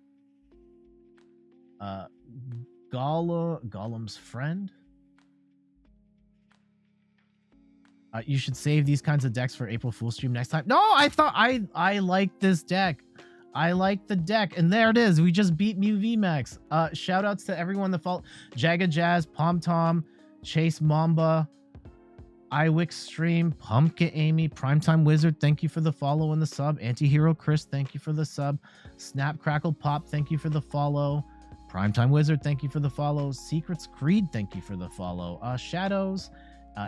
S1: Gollum's friend. You should save these kinds of decks for April Fool's stream next time. No, I thought I like this deck. I like the deck. And there it is. We just beat Mew VMAX. Shout outs to everyone that followed. Jaga Jazz, Pom Tom, Chase Mamba, iWix Stream, Pumpkin Amy, Primetime Wizard, thank you for the follow and the sub. Antihero Chris, thank you for the sub. Snap Crackle Pop, thank you for the follow. Primetime Wizard, thank you for the follow. Secrets Creed, thank you for the follow. Shadows,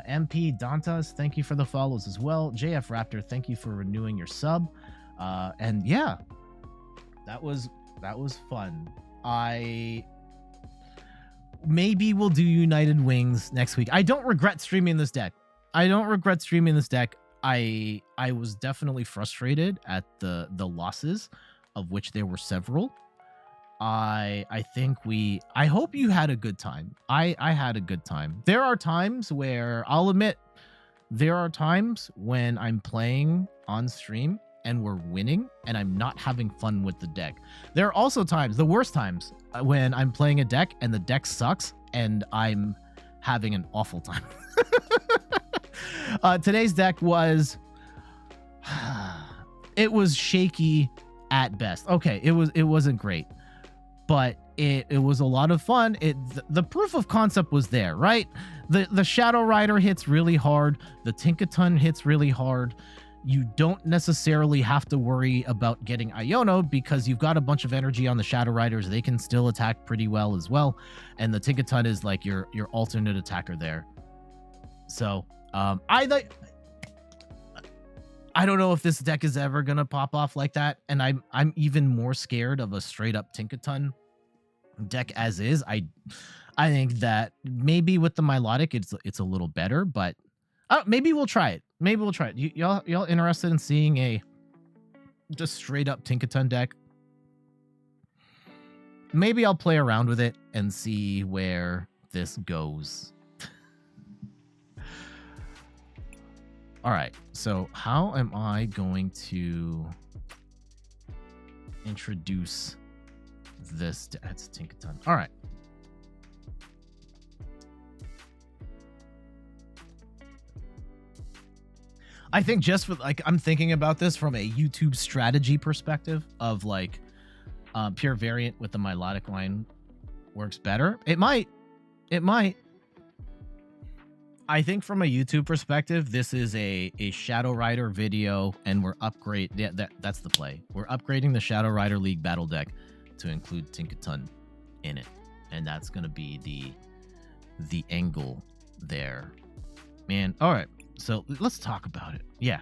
S1: MP Dantas, thank you for the follows as well. JF Raptor, thank you for renewing your sub. And yeah, that was fun. Maybe we'll do United Wings next week. I don't regret streaming this deck. I was definitely frustrated at the losses, of which there were several. I hope you had a good time. I had a good time. There are times where, I'll admit, there are times when I'm playing on stream and we're winning and I'm not having fun with the deck. There are also times, the worst times, when I'm playing a deck and the deck sucks and I'm having an awful time. Today's deck was it was shaky at best. Okay, it wasn't great, but it was a lot of fun. The proof of concept was there, right? The Shadow Rider hits really hard. The Tinkaton hits really hard. You don't necessarily have to worry about getting Iono because you've got a bunch of energy on the Shadow Riders. They can still attack pretty well as well. And the Tinkaton is like your alternate attacker there. So I don't know if this deck is ever gonna pop off like that. And I'm even more scared of a straight up Tinkaton deck as is. I think that maybe with the Milotic it's a little better, but maybe we'll try it. Maybe we'll try it. Y'all interested in seeing a just straight up Tinkaton deck? Maybe I'll play around with it and see where this goes. All right, so how am I going to introduce this? That's Tinkaton. All right. I think just for like, I'm thinking about this from a YouTube strategy perspective of like pure variant with the Milotic line works better. It might. I think from a YouTube perspective, this is a Shadow Rider video and we're that's the play. We're upgrading the Shadow Rider League battle deck to include Tinkaton in it. And that's going to be the angle there. Man, all right. So let's talk about it. Yeah.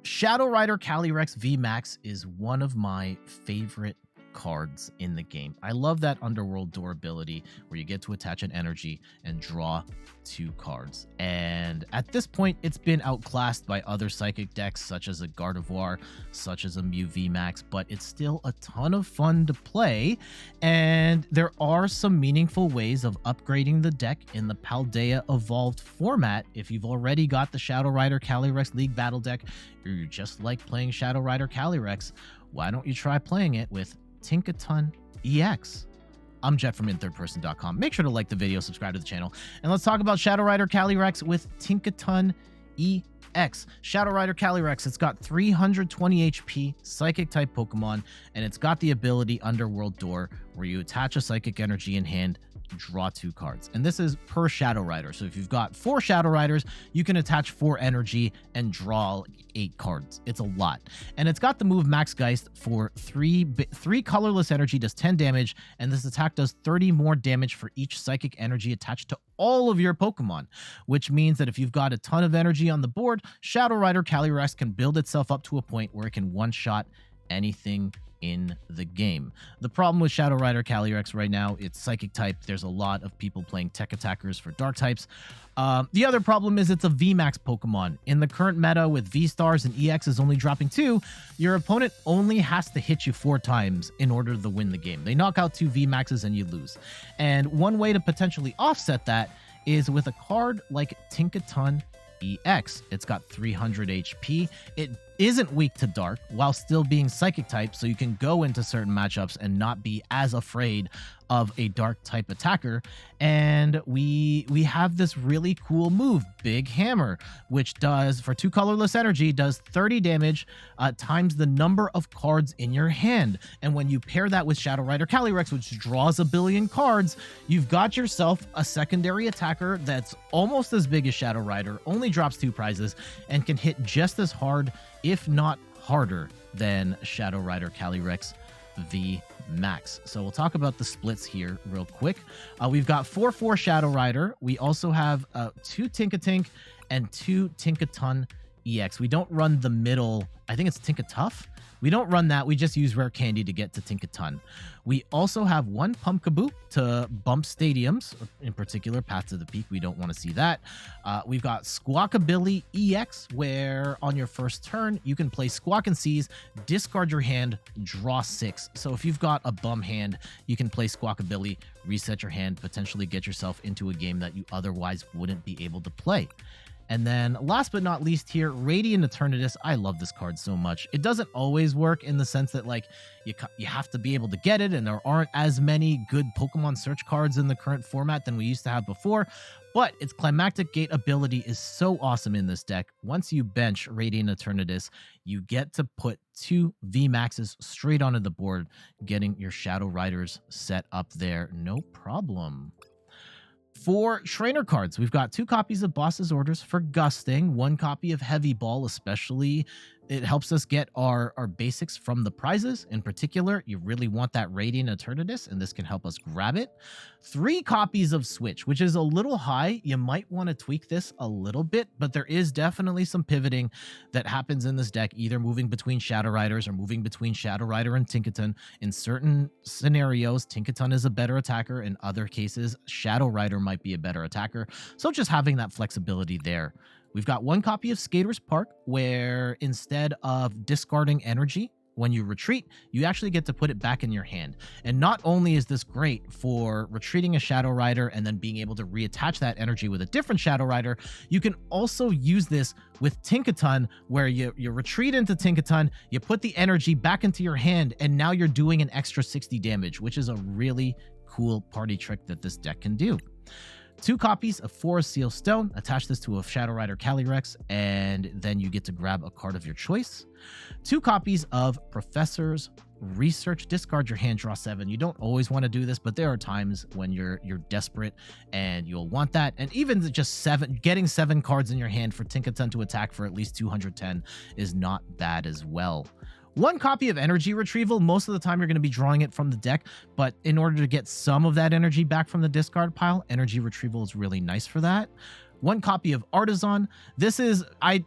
S1: Shadow Rider Calyrex VMAX is one of my favorite cards in the game. I love that Underworld Door ability where you get to attach an energy and draw 2 cards. And at this point, it's been outclassed by other Psychic decks such as a Gardevoir, such as a Mew VMAX, but it's still a ton of fun to play. And there are some meaningful ways of upgrading the deck in the Paldea Evolved format. If you've already got the Shadow Rider Calyrex League battle deck, or you just like playing Shadow Rider Calyrex, why don't you try playing it with Tinkaton EX. I'm Jet from inthirdperson.com. Make sure to like the video, subscribe to the channel, and let's talk about Shadow Rider Calyrex with Tinkaton EX. Shadow Rider Calyrex, it's got 320 HP, Psychic type Pokemon, and it's got the ability Underworld Door where you attach a Psychic energy in hand, draw 2 cards. And this is per Shadow Rider. So if you've got 4 Shadow Riders, you can attach 4 energy and draw 8 cards. It's a lot. And it's got the move Max Geist for 3 colorless energy, does 10 damage, and this attack does 30 more damage for each Psychic energy attached to all of your Pokemon, which means that if you've got a ton of energy on the board, Shadow Rider Calyrex can build itself up to a point where it can one-shot anything in the game. The problem with Shadow Rider Calyrex right now, it's Psychic type. There's a lot of people playing tech attackers for dark types. The other problem is it's a VMAX Pokemon. In the current meta with V-Stars and EX is only dropping 2, your opponent only has to hit you 4 times in order to win the game. They knock out 2 VMAXs and you lose. And one way to potentially offset that is with a card like Tinkaton EX. It's got 300 HP. It isn't weak to dark while still being Psychic type, so you can go into certain matchups and not be as afraid of a dark type attacker. And we have this really cool move, Big Hammer, which does, for 2 colorless energy, does 30 damage times the number of cards in your hand. And when you pair that with Shadow Rider Calyrex, which draws 1 billion cards, you've got yourself a secondary attacker that's almost as big as Shadow Rider, only drops 2 prizes, and can hit just as hard, if not harder, than Shadow Rider Calyrex VMAX. So we'll talk about the splits here real quick. We've got 4/4 Shadow Rider. We also have 2 Tinkatink and 2 Tinkaton EX. We don't run the middle. I think it's Tinkatuff We don't run that. We just use Rare Candy to get to Tinkaton. We also have one Pumpkaboo to bump stadiums, in particular Path to the Peak. We don't want to see that. We've got Squawkabilly EX, where on your first turn, you can play Squawk and Seize, discard your hand, draw 6. So if you've got a bum hand, you can play Squawkabilly, reset your hand, potentially get yourself into a game that you otherwise wouldn't be able to play. And then last but not least here, Radiant Eternatus. I love this card so much. It doesn't always work in the sense that like you have to be able to get it, and there aren't as many good Pokemon search cards in the current format than we used to have before. But its Climactic Gate ability is so awesome in this deck. Once you bench Radiant Eternatus, you get to put 2 VMAXs straight onto the board, getting your Shadow Riders set up there. No problem. For trainer cards, we've got 2 copies of Boss's Orders for Gusting, 1 copy of Heavy Ball, especially. It helps us get our basics from the prizes. In particular, you really want that Radiant Eternatus, and this can help us grab it. 3 copies of Switch, which is a little high. You might want to tweak this a little bit, but there is definitely some pivoting that happens in this deck, either moving between Shadow Riders or moving between Shadow Rider and Tinkaton. In certain scenarios, Tinkaton is a better attacker. In other cases, Shadow Rider might be a better attacker. So just having that flexibility there. We've got 1 copy of Skaters Park, where instead of discarding energy when you retreat, you actually get to put it back in your hand. And not only is this great for retreating a Shadow Rider and then being able to reattach that energy with a different Shadow Rider, you can also use this with Tinkaton, where you retreat into Tinkaton, you put the energy back into your hand, and now you're doing an extra 60 damage, which is a really cool party trick that this deck can do. 2 copies of Forest Seal Stone. Attach this to a Shadow Rider Calyrex, and then you get to grab a card of your choice. 2 copies of Professor's Research. Discard your hand, draw 7. You don't always want to do this, but there are times when you're desperate and you'll want that. And even just getting 7 cards in your hand for Tinkaton to attack for at least 210 is not bad as well. 1 copy of Energy Retrieval. Most of the time you're going to be drawing it from the deck, but in order to get some of that energy back from the discard pile, Energy Retrieval is really nice for that. 1 copy of Artazon. This is, I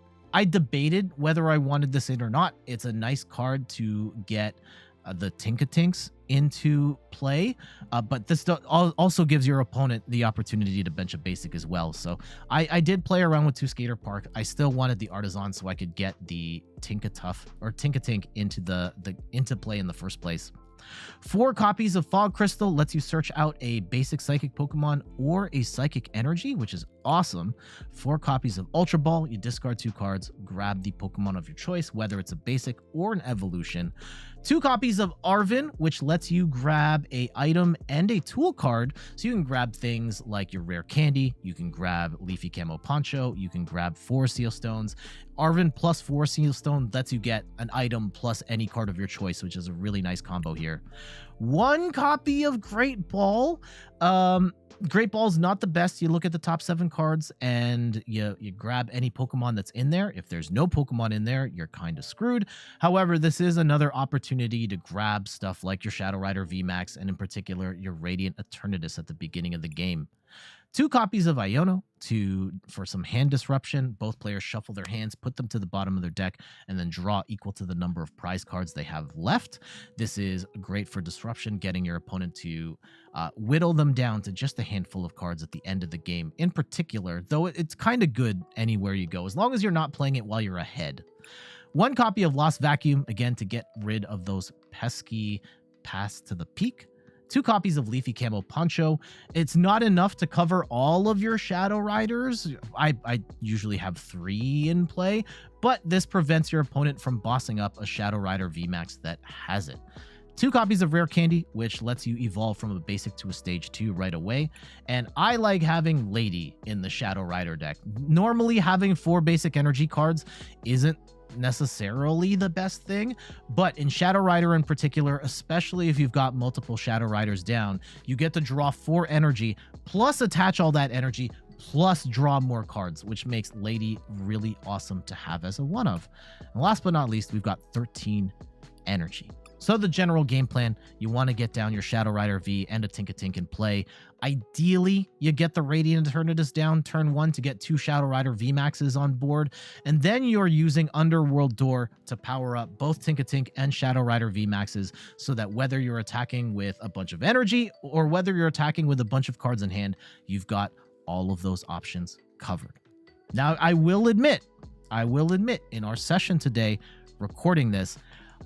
S1: debated whether I wanted this in or not. It's a nice card to get the Tinkatinks into play, but this also gives your opponent the opportunity to bench a basic as well. So I did play around with 2 Skater Park. I still wanted the Artazon so I could get the Tinkatink into play in the first place. 4 copies of Fog Crystal lets you search out a basic psychic Pokemon or a psychic energy, which is awesome. 4 copies of Ultra Ball. You discard 2 cards, grab the Pokemon of your choice, whether it's a basic or an evolution. 2 copies of Arven, which lets you grab a item and a tool card, so you can grab things like your Rare Candy, you can grab Leafy Camo Poncho, you can grab 4 Seal Stones. Arven plus 4 Seal Stone lets you get an item plus any card of your choice, which is a really nice combo here. 1 copy of Great Ball. Great Ball's not the best. You look at the top 7 cards and you grab any Pokemon that's in there. If there's no Pokemon in there, you're kind of screwed. However, this is another opportunity to grab stuff like your Shadow Rider VMAX, and in particular, your Radiant Eternatus at the beginning of the game. 2 copies of Iono for some hand disruption. Both players shuffle their hands, put them to the bottom of their deck, and then draw equal to the number of prize cards they have left. This is great for disruption, getting your opponent to whittle them down to just a handful of cards at the end of the game. In particular, though it's kind of good anywhere you go, as long as you're not playing it while you're ahead. 1 copy of Lost Vacuum, again, to get rid of those pesky Paths to the Peak. 2 copies of Leafy Camo Poncho. It's not enough to cover all of your Shadow Riders. I usually have 3 in play, but this prevents your opponent from bossing up a Shadow Rider VMAX that has it. 2 copies of Rare Candy, which lets you evolve from a basic to a stage 2 right away. And I like having Lady in the Shadow Rider deck. Normally, having 4 basic energy cards isn't necessarily the best thing, but in Shadow Rider in particular, especially if you've got multiple Shadow Riders down, you get to draw 4 energy, plus attach all that energy, plus draw more cards, which makes Lady really awesome to have as a one-of. And last but not least, we've got 13 energy. So the general game plan, you want to get down your Shadow Rider V and a Tinkatink in play. Ideally, you get the Radiant Eternatus down turn 1 to get 2 Shadow Rider VMAXs on board, and then you're using Underworld Door to power up both Tinkatink and Shadow Rider VMAXs, so that whether you're attacking with a bunch of energy or whether you're attacking with a bunch of cards in hand, you've got all of those options covered. Now, I will admit, in our session today, recording this,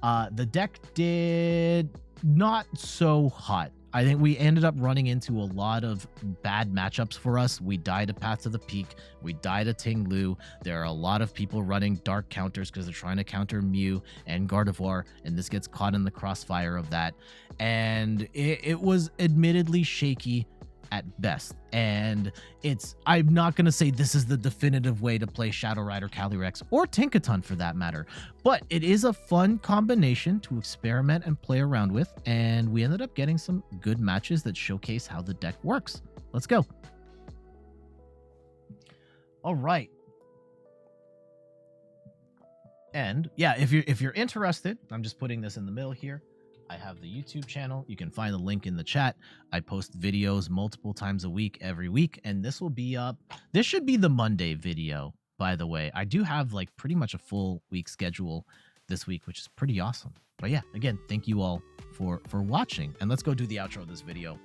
S1: the deck did not so hot. I think we ended up running into a lot of bad matchups for us. We died a Path to the Peak. We died a Ting Lu. There are a lot of people running dark counters because they're trying to counter Mew and Gardevoir, and this gets caught in the crossfire of that. And it was admittedly shaky at best. And I'm not going to say this is the definitive way to play Shadow Rider Calyrex or Tinkaton for that matter, but it is a fun combination to experiment and play around with, and we ended up getting some good matches that showcase how the deck works. Let's go. All right. And yeah, if you're interested, I'm just putting this in the middle here. I have the YouTube channel. You can find the link in the chat. I post videos multiple times a week, every week, and this will be up. This should be the Monday video, by the way. I do have like pretty much a full week schedule this week, which is pretty awesome. But yeah, again, thank you all for watching, and let's go do the outro of this video.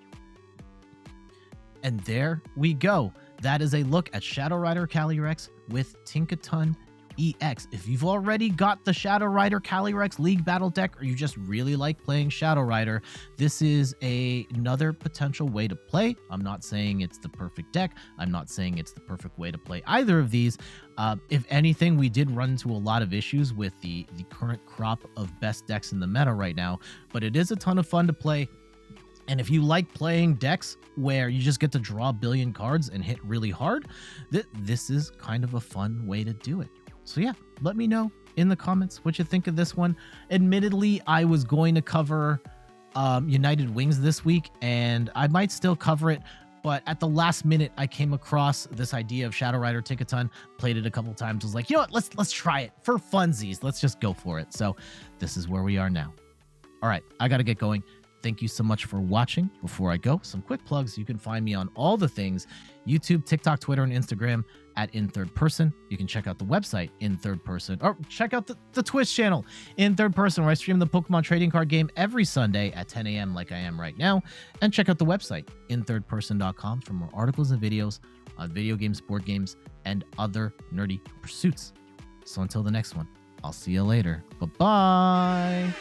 S1: And there we go. That is a look at Shadow Rider Calyrex with Tinkaton EX. If you've already got the Shadow Rider Calyrex League Battle deck, or you just really like playing Shadow Rider, this is another potential way to play. I'm not saying it's the perfect deck. I'm not saying it's the perfect way to play either of these. If anything, we did run into a lot of issues with the current crop of best decks in the meta right now, but it is a ton of fun to play. And if you like playing decks where you just get to draw a billion cards and hit really hard, this is kind of a fun way to do it. So yeah, let me know in the comments what you think of this one. Admittedly, I was going to cover United Wings this week, and I might still cover it, but at the last minute, I came across this idea of Shadow Rider Tinkaton, played it a couple times, was like, you know what, let's try it for funsies. Let's just go for it. So this is where we are now. All right, I got to get going. Thank you so much for watching. Before I go, some quick plugs. You can find me on all the things: YouTube, TikTok, Twitter, and Instagram at In Third Person. You can check out the website In Third Person, or check out the Twitch channel In Third Person, where I stream the Pokemon trading card game every Sunday at 10 a.m. like I am right now. And check out the website inthirdperson.com for more articles and videos on video games, board games, and other nerdy pursuits. So until the next one, I'll see you later. Bye-bye.